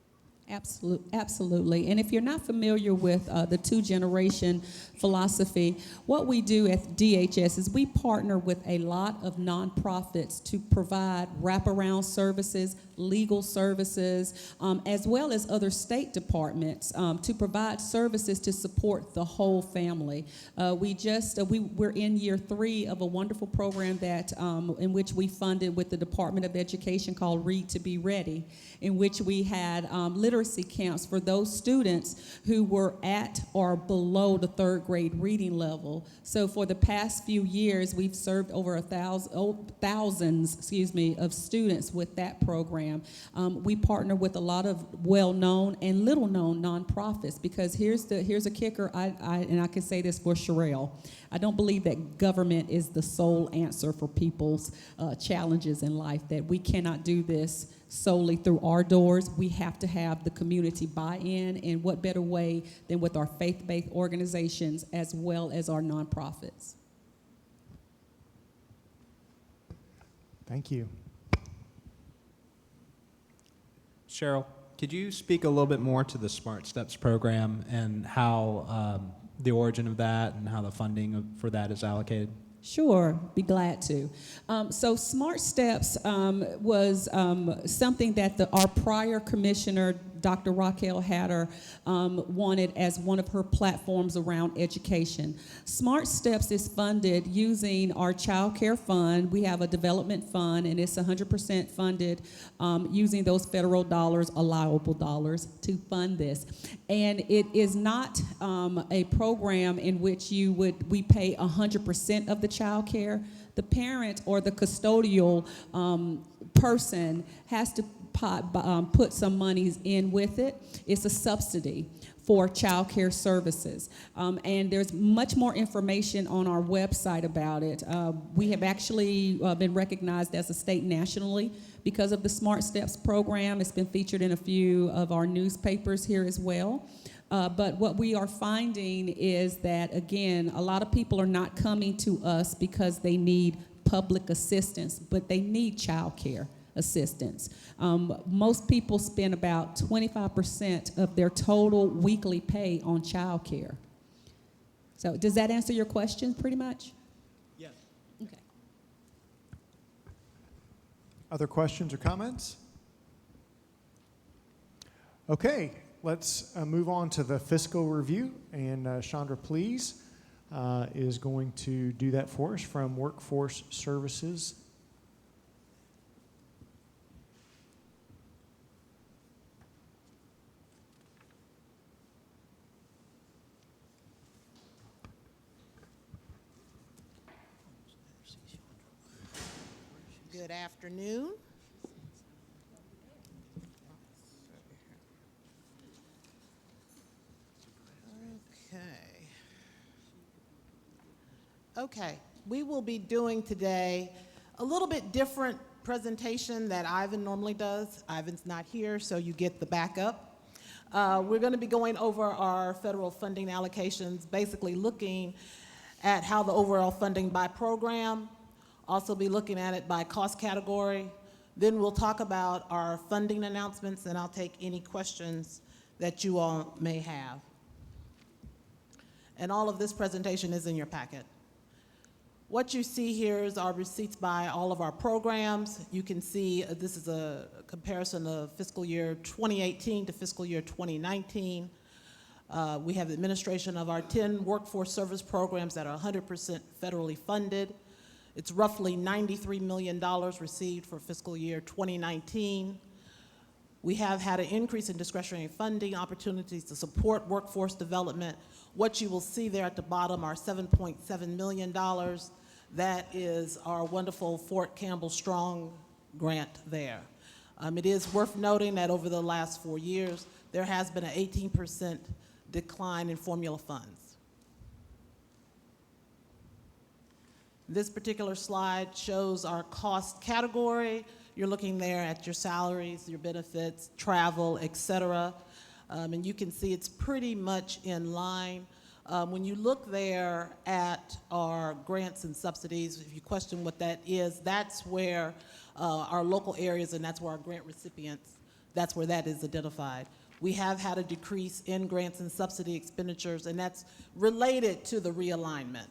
Absolutely. And if you're not familiar with the two-generation philosophy, what we do at DHS is we partner with a lot of nonprofits to provide wraparound services, legal services, as well as other state departments to provide services to support the whole family. We're in year 3 of a wonderful program that in which we funded with the Department of Education called Read to Be Ready, in which we had literacy camps for those students who were at or below the 3rd grade reading level. So for the past few years, we've served over thousands of students with that program. We partner with a lot of well-known and little-known nonprofits, because here's a kicker, and I can say this for Sherelle. I don't believe that government is the sole answer for people's challenges in life, that we cannot do this solely through our doors. We have to have the community buy-in, and what better way than with our faith-based organizations as well as our nonprofits. Thank you. Cheryl, could you speak a little bit more to the Smart Steps program and how the origin of that and how the funding for that is allocated? Sure, be glad to. So Smart Steps was something that our prior commissioner, Dr. Raquel Hatter, wanted as one of her platforms around education. Smart Steps is funded using our child care fund. We have a development fund, and it's 100% funded using those federal dollars, allowable dollars, to fund this. And it is not a program in which we pay 100% of the child care. The parent or the custodial person has to put some monies in with it. It's a subsidy for child care services. And there's much more information on our website about it. We have actually been recognized as a state nationally because of the Smart Steps program. It's been featured in a few of our newspapers here as well. But what we are finding is that, again, a lot of people are not coming to us because they need public assistance, but they need child care assistance. Most people spend about 25% of their total weekly pay on child care. So does that answer your question pretty much? Yes. Okay. Other questions or comments? Okay, let's move on to the fiscal review, and Chandra, please, is going to do that for us from Workforce Services. Good afternoon. Okay, we will be doing today a little bit different presentation that Ivan normally does. Ivan's not here, so you get the backup. We're going to be going over our federal funding allocations, basically looking at how the overall funding by program, also be looking at it by cost category. Then we'll talk about our funding announcements, and I'll take any questions that you all may have. And all of this presentation is in your packet. What you see here is our receipts by all of our programs. You can see this is a comparison of fiscal year 2018 to fiscal year 2019. We have the administration of our 10 workforce service programs that are 100% federally funded. It's roughly $93 million received for fiscal year 2019. We have had an increase in discretionary funding opportunities to support workforce development. What you will see there at the bottom are $7.7 million. That is our wonderful Fort Campbell Strong grant there. It is worth noting that over the last 4 years, there has been an 18% decline in formula funds. This particular slide shows our cost category. You're looking there at your salaries, your benefits, travel, et cetera. And you can see it's pretty much in line. When you look there at our grants and subsidies, if you question what that is, that's where our local areas, and that's where our grant recipients, that's where that is identified. We have had a decrease in grants and subsidy expenditures, and that's related to the realignment.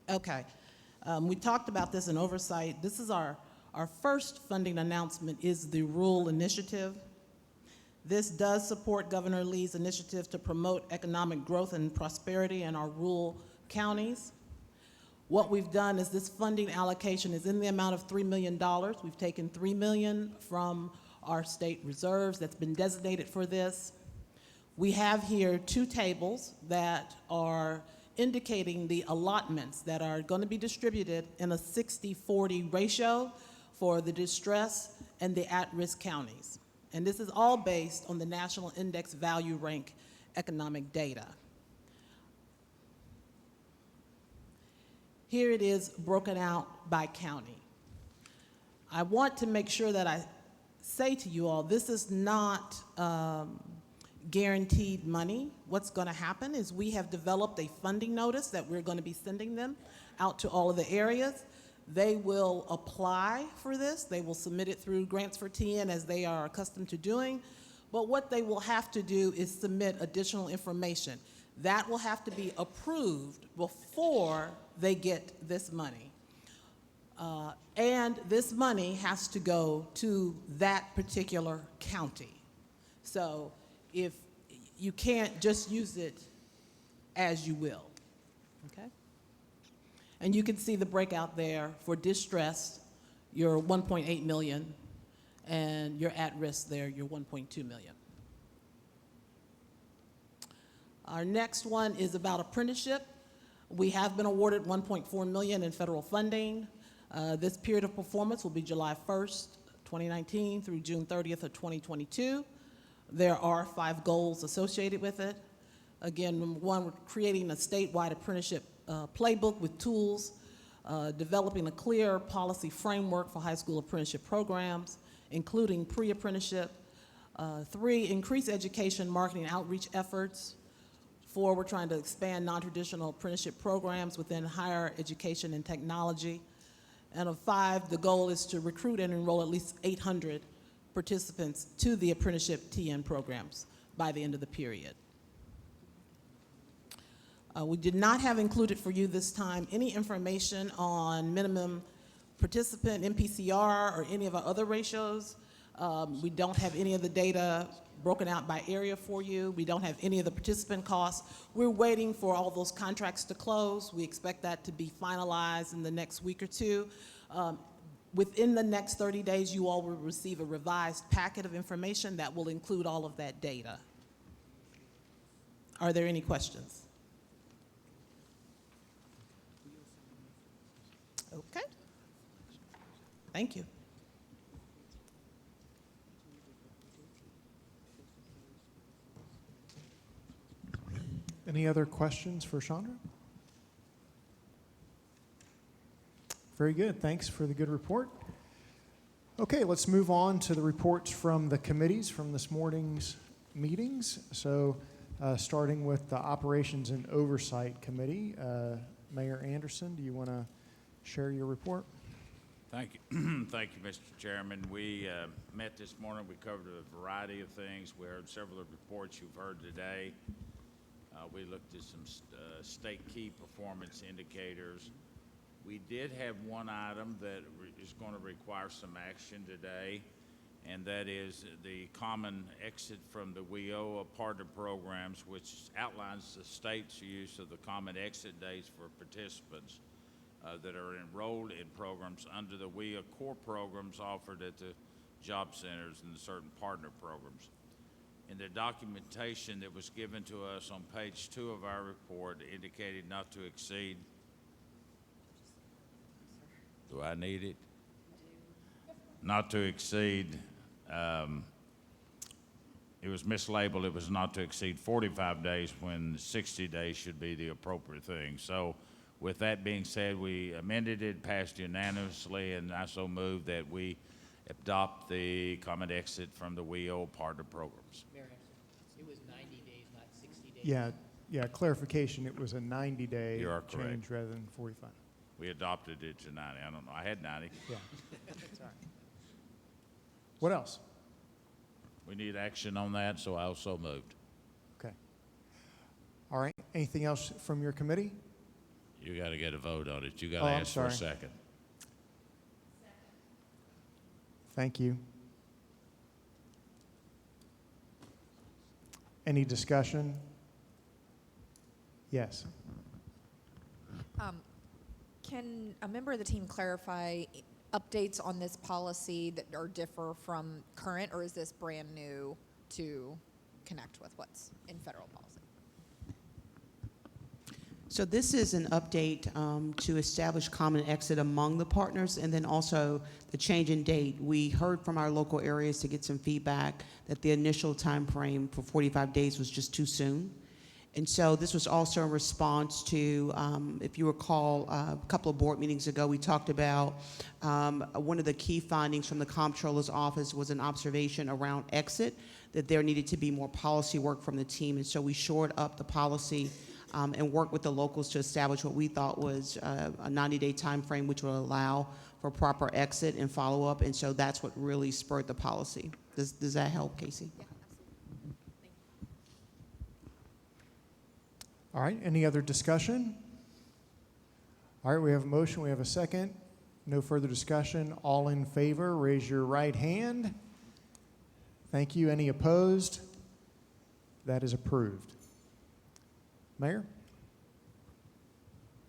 Okay, we talked about this in oversight. This is our first funding announcement is the Rural Initiative. This does support Governor Lee's initiative to promote economic growth and prosperity in our rural counties. What we've done is this funding allocation is in the amount of $3 million. We've taken $3 million from our state reserves that's been designated for this. We have here two tables that are indicating the allotments that are going to be distributed in a 60-40 ratio for the distress and the at-risk counties. And this is all based on the National Index Value Rank economic data. Here it is broken out by county. I want to make sure that I say to you all, this is not guaranteed money. What's going to happen is we have developed a funding notice that we're going to be sending them out to all of the areas. They will apply for this. They will submit it through Grants for TN as they are accustomed to doing. But what they will have to do is submit additional information. That will have to be approved before they get this money. And this money has to go to that particular county. So if you can't just use it as you will, okay? And you can see the breakout there for distress, your 1.8 million, and your at-risk there, your 1.2 million. Our next one is about apprenticeship. We have been awarded 1.4 million in federal funding. This period of performance will be July 1st, 2019 through June 30th of 2022. There are 5 goals associated with it. Again, number 1, we're creating a statewide apprenticeship playbook with tools, developing a clear policy framework for high school apprenticeship programs, including pre-apprenticeship. 3, increase education, marketing, outreach efforts. 4, we're trying to expand non-traditional apprenticeship programs within higher education and technology. And of 5, the goal is to recruit and enroll at least 800 participants to the apprenticeship TN programs by the end of the period. We did not have included for you this time any information on minimum participant, MPCR, or any of our other ratios. We don't have any of the data broken out by area for you. We don't have any of the participant costs. We're waiting for all those contracts to close. We expect that to be finalized in the next week or 2. Within the next 30 days, you all will receive a revised packet of information that will include all of that data. Are there any questions? Okay. Thank you. Any other questions for Chandra? Very good. Thanks for the good report. Okay, let's move on to the reports from the committees from this morning's meetings. So starting with the Operations and Oversight Committee, Mayor Anderson, do you want to share your report? Thank you. Thank you, Mr. Chairman. We met this morning. We covered a variety of things. We heard several of the reports you've heard today. We looked at some state key performance indicators. We did have one item that is going to require some action today, and that is the common exit from the WIOA partner programs, which outlines the state's use of the common exit days for participants that are enrolled in programs under the WIA core programs offered at the job centers and the certain partner programs. In the documentation that was given to us on page 2 of our report indicated not to exceed, do I need it? Not to exceed, it was mislabeled, it was not to exceed 45 days when 60 days should be the appropriate thing. So with that being said, we amended it, passed unanimously, and I so move that we adopt the common exit from the WIO partner programs. Mayor, it was 90 days, not 60 days. Yeah, clarification, it was a 90-day You are change correct. rather than 45. We adopted it to 90. I don't know. I had 90. Yeah, that's all right. What else? We need action on that, so I also moved. Okay. All right, anything else from your committee? You got to get a vote on it. You got to Oh, I'm ask for a sorry. second. Thank you. Any discussion? Yes. Can a member of the team clarify updates on this policy that are differ from current, or is this brand new to connect with what's in federal policy? So this is an update to establish common exit among the partners, and then also the change in date. We heard from our local areas to get some feedback that the initial time frame for 45 days was just too soon. And so this was also in response to, if you recall, a couple of board meetings ago, we talked about one of the key findings from the comptroller's office was an observation around exit, that there needed to be more policy work from the team. And so we shored up the policy and worked with the locals to establish what we thought was a 90-day time frame, which will allow for proper exit and follow-up. And so that's what really spurred the policy. Does that help, Casey? Yeah, absolutely. All right, any other discussion? All right, we have a motion, we have a second. No further discussion. All in favor, raise your right hand. Thank you. Any opposed? That is approved. Mayor?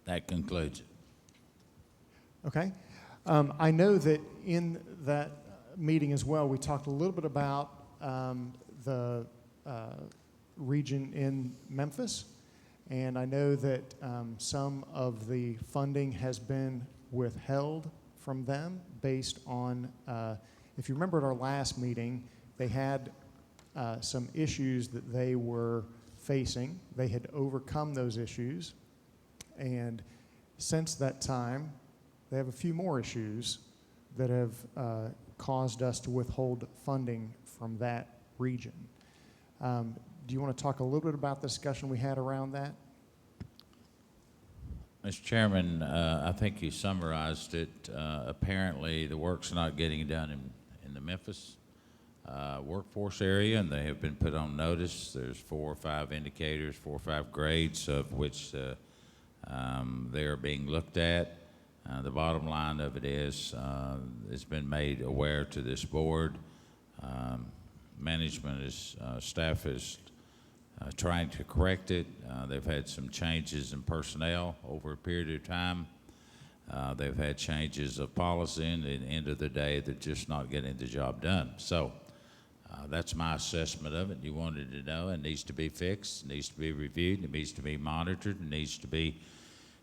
That concludes it. Okay. I know that in that meeting as well, we talked a little bit about the region in Memphis. And I know that some of the funding has been withheld from them based on, if you remember at our last meeting, they had some issues that they were facing. They had overcome those issues, and since that time, they have a few more issues that have caused us to withhold funding from that region. Do you want to talk a little bit about the discussion we had around that? Mr. Chairman, I think you summarized it. Apparently, the work's not getting done in the Memphis workforce area, and they have been put on notice. There's 4 or 5 indicators, 4 or 5 grades of which they are being looked at. The bottom line of it is it's been made aware to this board. Management is, staff is trying to correct it. They've had some changes in personnel over a period of time. They've had changes of policy, and at the end of the day, they're just not getting the job done. So that's my assessment of it. You wanted to know it needs to be fixed, it needs to be reviewed, it needs to be monitored, it needs to be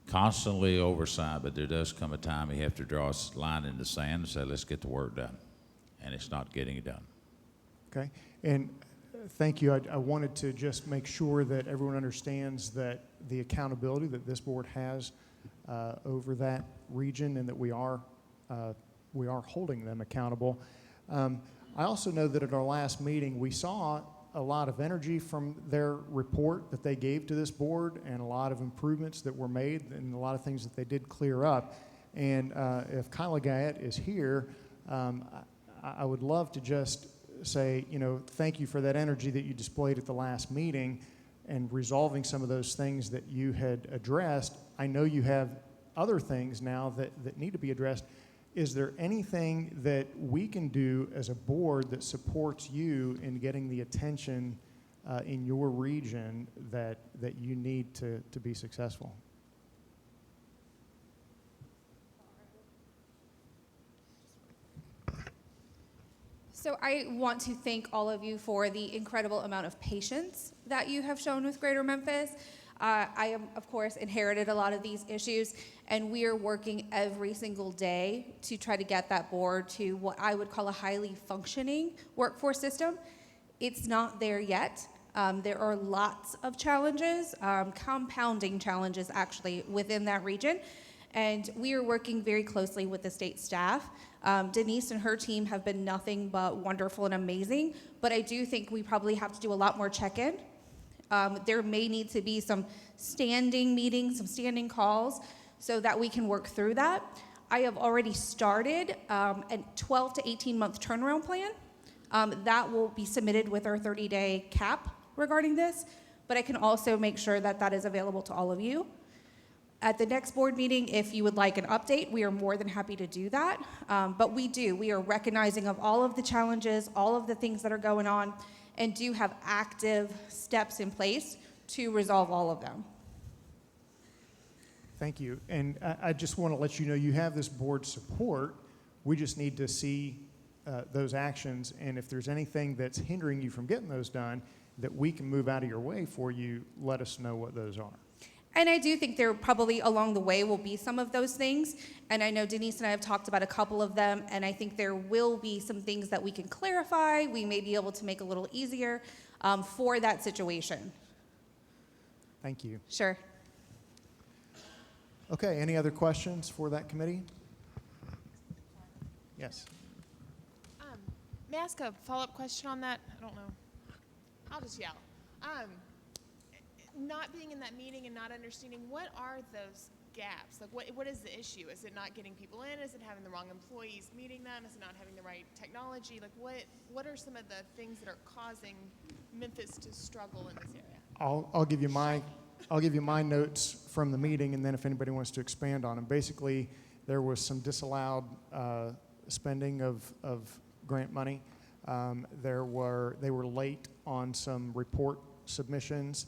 constantly oversight, but there does come a time you have to draw a line in the sand and say, let's get the work done. And it's not getting it done. Okay, and thank you. I wanted to just make sure that everyone understands that the accountability that this board has over that region, and that we are holding them accountable. I also know that at our last meeting, we saw a lot of energy from their report that they gave to this board, and a lot of improvements that were made, and a lot of things that they did clear up. And if Kyla Guyette is here, I would love to just say, you know, thank you for that energy that you displayed at the last meeting and resolving some of those things that you had addressed. I know you have other things now that need to be addressed. Is there anything that we can do as a board that supports you in getting the attention in your region that you need to be successful? So I want to thank all of you for the incredible amount of patience that you have shown with Greater Memphis. I am, of course, inherited a lot of these issues, and we are working every single day to try to get that board to what I would call a highly functioning workforce system. It's not there yet. There are lots of challenges, compounding challenges actually within that region, and we are working very closely with the state staff. Denise and her team have been nothing but wonderful and amazing, but I do think we probably have to do a lot more check-in. There may need to be some standing meetings, some standing calls, so that we can work through that. I have already started a 12 to 18-month turnaround plan. That will be submitted with our 30-day cap regarding this, but I can also make sure that that is available to all of you. At the next board meeting, if you would like an update, we are more than happy to do that. But we are recognizing of all of the challenges, all of the things that are going on, and do have active steps in place to resolve all of them. Thank you. And I just want to let you know you have this board support. We just need to see those actions, and if there's anything that's hindering you from getting those done that we can move out of your way for you, let us know what those are. And I do think there probably along the way will be some of those things. And I know Denise and I have talked about a couple of them, and I think there will be some things that we can clarify. We may be able to make a little easier for that situation. Thank you. Sure. Okay, any other questions for that committee? Yes. May I ask a follow-up question on that? I don't know. I'll just yell. Not being in that meeting and not understanding, what are those gaps? Like, what is the issue? Is it not getting people in? Is it having the wrong employees meeting them? Is it not having the right technology? Like, what are some of the things that are causing Memphis to struggle in this area? I'll give you my notes from the meeting, and then if anybody wants to expand on them. Basically, there was some disallowed spending of grant money. They were late on some report submissions.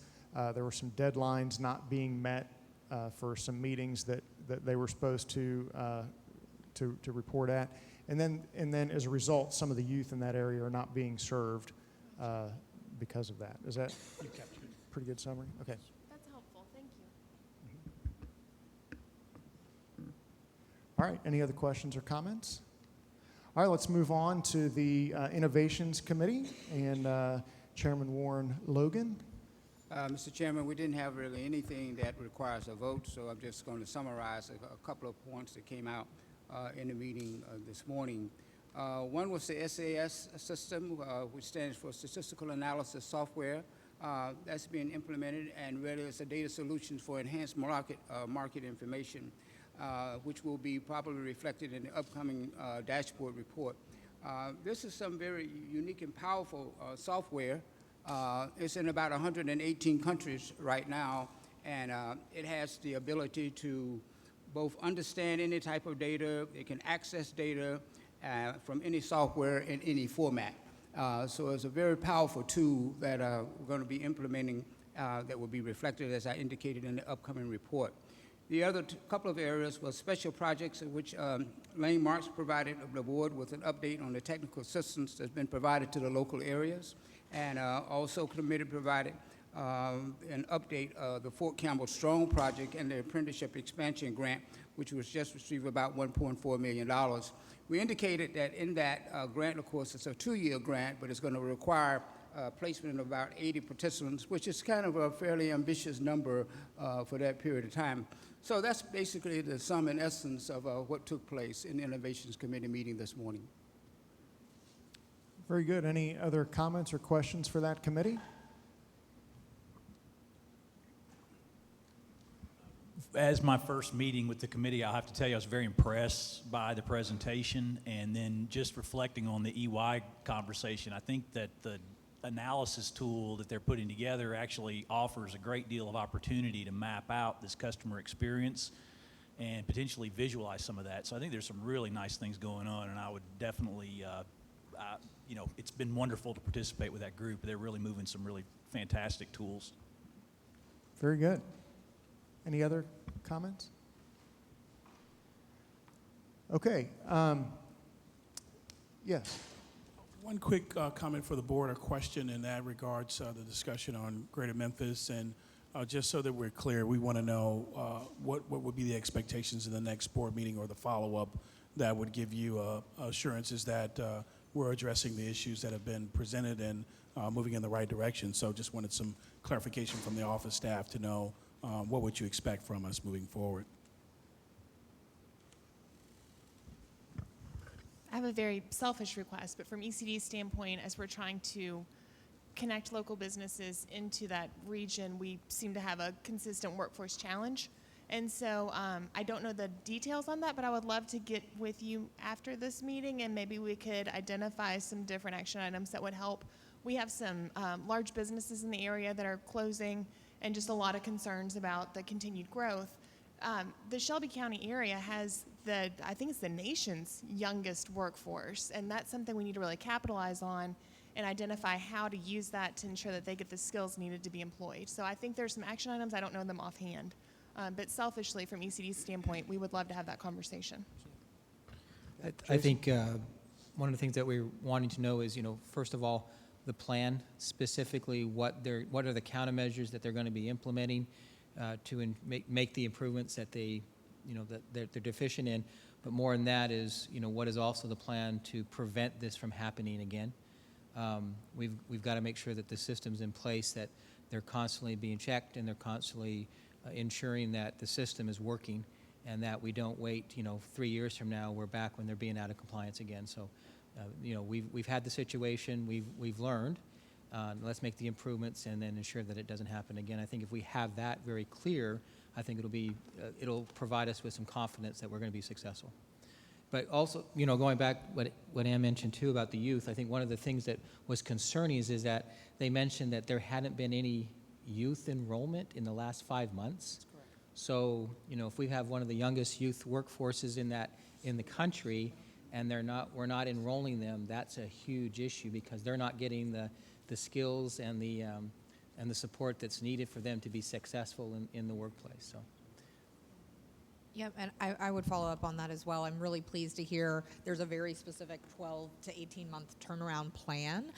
There were some deadlines not being met for some meetings that they were supposed to report at, and then as a result, some of the youth in that area are not being served because of that. Is that you captured a pretty good summary? Okay. That's helpful. Thank you. All right, any other questions or comments? All right, let's move on to the Innovations Committee and Chairman Warren Logan. Mr. Chairman, we didn't have really anything that requires a vote, so I'm just going to summarize a couple of points that came out in the meeting this morning. One was the SAS system, which stands for Statistical Analysis Software. That's being implemented, and really it's a data solution for enhanced market information, which will be probably reflected in the upcoming dashboard report. This is some very unique and powerful software. It's in about 118 countries right now, and it has the ability to both understand any type of data, it can access data from any software in any format. So it's a very powerful tool that we're going to be implementing that will be reflected, as I indicated, in the upcoming report. The other couple of areas were special projects in which Lane Marks provided the board with an update on the technical assistance that's been provided to the local areas, and also committee provided an update of the Fort Campbell Strong project and the apprenticeship expansion grant, which was just received about $1.4 million. We indicated that in that grant, of course, it's a 2-year grant, but it's going to require placement of about 80 participants, which is kind of a fairly ambitious number for that period of time. So that's basically the sum and essence of what took place in the Innovations Committee meeting this morning. Very good. Any other comments or questions for that committee? As my first meeting with the committee, I'll have to tell you I was very impressed by the presentation, and then just reflecting on the EY conversation, I think that the analysis tool that they're putting together actually offers a great deal of opportunity to map out this customer experience and potentially visualize some of that. So I think there's some really nice things going on, and I would definitely, you know, it's been wonderful to participate with that group. They're really moving some really fantastic tools. Very good. Any other comments? Okay. Yes. One quick comment for the board, or question in that regards, the discussion on Greater Memphis, and just so that we're clear, we want to know what would be the expectations in the next board meeting or the follow-up that would give you assurances that we're addressing the issues that have been presented and moving in the right direction. So just wanted some clarification from the office staff to know what would you expect from us moving forward. I have a very selfish request, but from ECD's standpoint, as we're trying to connect local businesses into that region, we seem to have a consistent workforce challenge. And so I don't know the details on that, but I would love to get with you after this meeting, and maybe we could identify some different action items that would help. We have some large businesses in the area that are closing, and just a lot of concerns about the continued growth. The Shelby County area has I think it's the nation's youngest workforce, and that's something we need to really capitalize on and identify how to use that to ensure that they get the skills needed to be employed. So I think there's some action items, I don't know them offhand, but selfishly from ECD's standpoint, we would love to have that conversation. I think one of the things that we're wanting to know is, you know, first of all, the plan, specifically what are the countermeasures that they're going to be implementing to make the improvements that they, you know, that they're deficient in. But more than that is, you know, what is also the plan to prevent this from happening again. We've got to make sure that the system's in place, that they're constantly being checked, and they're constantly ensuring that the system is working, and that we don't wait, you know, 3 years from now, we're back when they're being out of compliance again. So, you know, we've had the situation, we've learned. Let's make the improvements and then ensure that it doesn't happen again. I think if we have that very clear, I think it'll provide us with some confidence that we're going to be successful. But also, you know, going back what Ann mentioned too about the youth, I think one of the things that was concerning is that they mentioned that there hadn't been any youth enrollment in the last 5 months. That's correct. So, you know, if we have one of the youngest youth workforces in the country, and we're not enrolling them, that's a huge issue, because they're not getting the skills and the support that's needed for them to be successful in the workplace. So, Yep, and I would follow up on that as well. I'm really pleased to hear there's a very specific 12 to 18-month turnaround plan.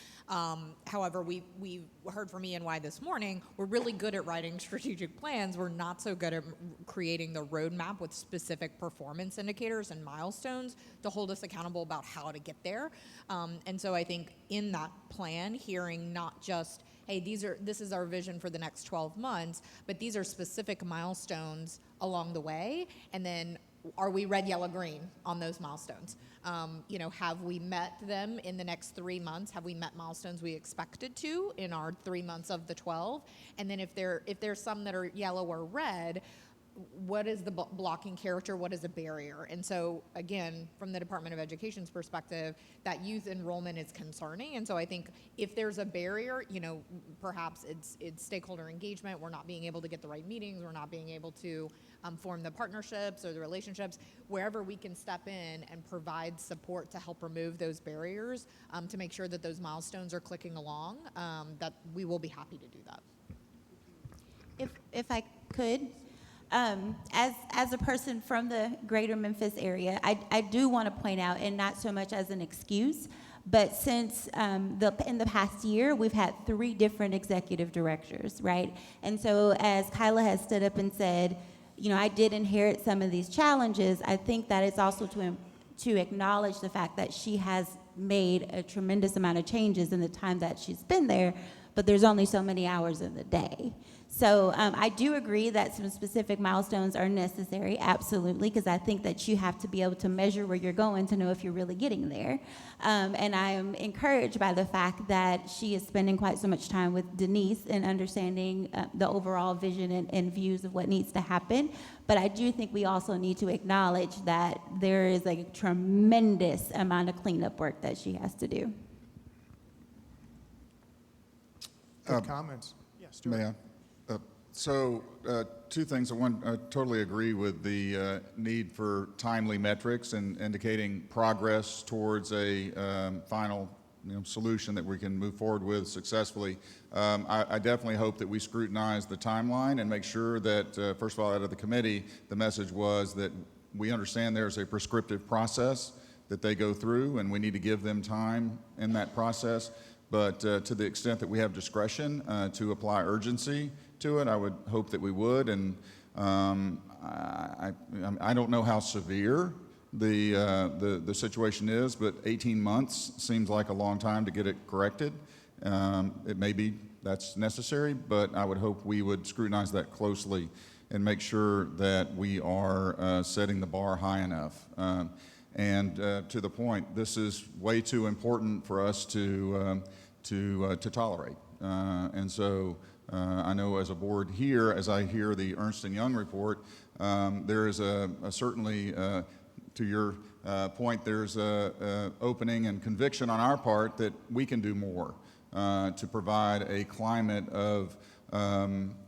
However, we heard from E&Y this morning, we're really good at writing strategic plans. We're not so good at creating the roadmap with specific performance indicators and milestones to hold us accountable about how to get there. And so I think in that plan, hearing not just, hey, this is our vision for the next 12 months, but these are specific milestones along the way, and then are we red, yellow, green on those milestones? Have we met them in the next 3 months? Have we met milestones we expected to in our 3 months of the 12? And then if there's some that are yellow or red, what is the blocking character? What is a barrier? And so, again, from the Department of Education's perspective, that youth enrollment is concerning. And so I think if there's a barrier, perhaps it's stakeholder engagement. We're not being able to get the right meetings. We're not being able to form the partnerships or the relationships. Wherever we can step in and provide support to help remove those barriers, to make sure that those milestones are clicking along, that we will be happy to do that. If I could, as a person from the greater Memphis area, I do want to point out, and not so much as an excuse, but since in the past year, we've had 3 different executive directors, right? And so as Kyla has stood up and said, I did inherit some of these challenges, I think that it's also to acknowledge the fact that she has made a tremendous amount of changes in the time that she's been there, but there's only so many hours in the day. So I do agree that some specific milestones are necessary, absolutely, because I think that you have to be able to measure where you're going to know if you're really getting there. And I am encouraged by the fact that she is spending quite so much time with Denise and understanding the overall vision and views of what needs to happen. But I do think we also need to acknowledge that there is a tremendous amount of cleanup work that she has to do. Good comments. Yeah, Stuart. May I? So 2 things. One, I totally agree with the need for timely metrics and indicating progress towards a final solution that we can move forward with successfully. I definitely hope that we scrutinize the timeline and make sure that, first of all, out of the committee, the message was that we understand there's a prescriptive process that they go through, and we need to give them time in that process. But to the extent that we have discretion to apply urgency to it, I would hope that we would. And I don't know how severe the situation is, but 18 months seems like a long time to get it corrected. It may be that's necessary, but I would hope we would scrutinize that closely and make sure that we are setting the bar high enough. And to the point, this is way too important for us to tolerate. And so I know as a board here, as I hear the Ernst & Young report, there is certainly, to your point, there's a opening and conviction on our part that we can do more to provide a climate of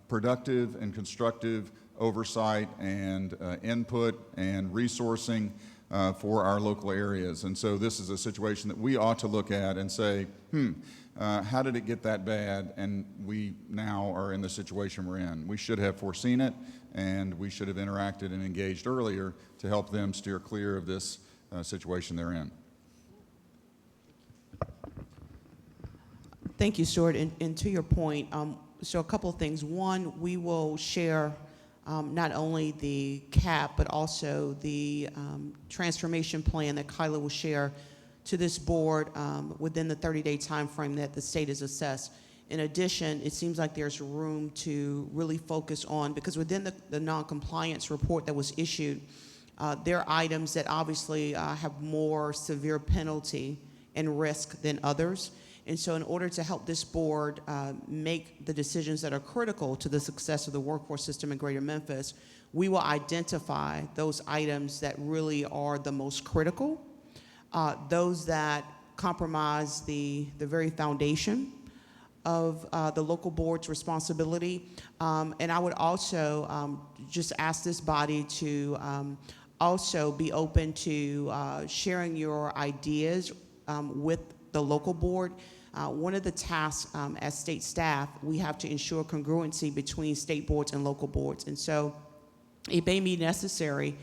productive and constructive oversight and input and resourcing for our local areas. And so this is a situation that we ought to look at and say, how did it get that bad? And we now are in the situation we're in. We should have foreseen it, and we should have interacted and engaged earlier to help them steer clear of this situation they're in. Thank you, Stuart. And to your point, so a couple of things. One, we will share not only the CAP, but also the transformation plan that Kyla will share to this board within the 30-day time frame that the state has assessed. In addition, it seems like there's room to really focus on, because within the non-compliance report that was issued, there are items that obviously have more severe penalty and risk than others. And so in order to help this board make the decisions that are critical to the success of the workforce system in Greater Memphis, we will identify those items that really are the most critical, those that compromise the very foundation of the local board's responsibility. And I would also just ask this body to also be open to sharing your ideas with the local board. One of the tasks as state staff, we have to ensure congruency between state boards and local boards. And so it may be necessary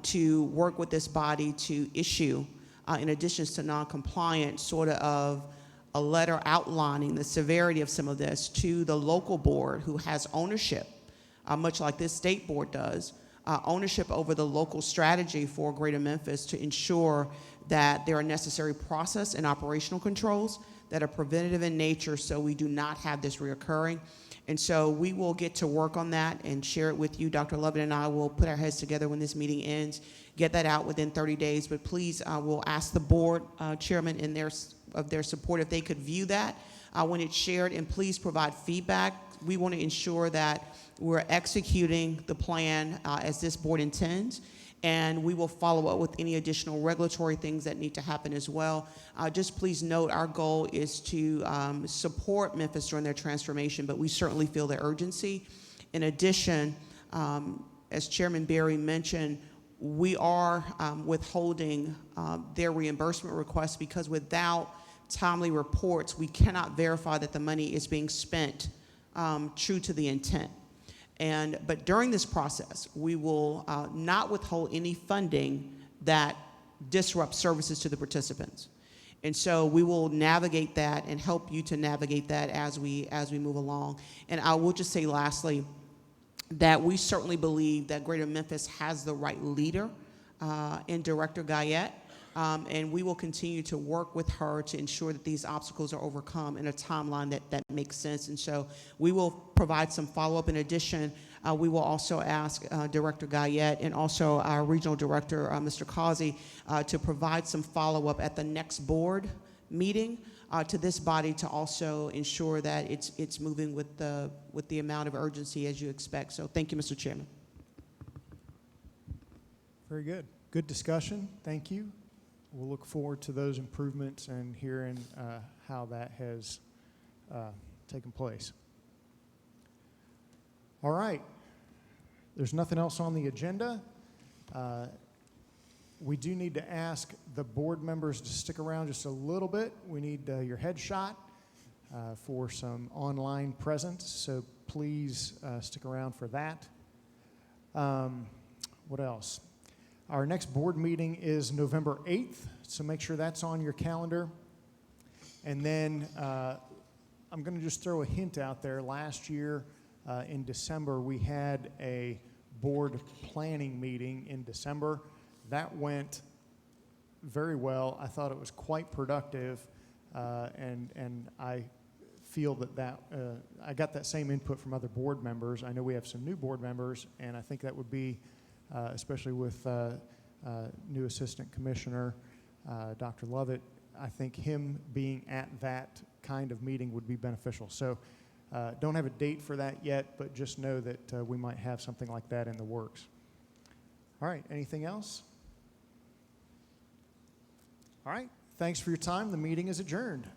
to work with this body to issue, in addition to non-compliance, sort of a letter outlining the severity of some of this to the local board who has ownership, much like this state board does, ownership over the local strategy for Greater Memphis to ensure that there are necessary process and operational controls that are preventative in nature so we do not have this reoccurring. And so we will get to work on that and share it with you. Dr. Lovett and I will put our heads together when this meeting ends, get that out within 30 days. But please, we'll ask the board chairman of their support if they could view that when it's shared, and please provide feedback. We want to ensure that we're executing the plan as this board intends, and we will follow up with any additional regulatory things that need to happen as well. Just please note our goal is to support Memphis during their transformation, but we certainly feel the urgency. In addition, as Chairman Berry mentioned, we are withholding their reimbursement requests because without timely reports, we cannot verify that the money is being spent true to the intent. But during this process, we will not withhold any funding that disrupts services to the participants. And so we will navigate that and help you to navigate that as we move along. And I will just say lastly that we certainly believe that Greater Memphis has the right leader in Director Guyette. And we will continue to work with her to ensure that these obstacles are overcome in a timeline that makes sense. And so we will provide some follow-up. In addition, we will also ask Director Guyette and also our Regional Director, Mr. Causey, to provide some follow-up at the next board meeting to this body to also ensure that it's moving with the amount of urgency as you expect. So thank you, Mr. Chairman. Very good. Good discussion. Thank you. We'll look forward to those improvements and hearing how that has taken place. All right. There's nothing else on the agenda. We do need to ask the board members to stick around just a little bit. We need your headshot for some online presence, so please stick around for that. What else? Our next board meeting is November 8th, so make sure that's on your calendar. And then I'm going to just throw a hint out there. Last year in December, we had a board planning meeting in December. That went very well. I thought it was quite productive, and I feel that I got that same input from other board members. I know we have some new board members, and I think that would be especially with new Assistant Commissioner Dr. Lovett, I think him being at that kind of meeting would be beneficial. So don't have a date for that yet, but just know that we might have something like that in the works. All right, anything else? All right, thanks for your time. The meeting is adjourned.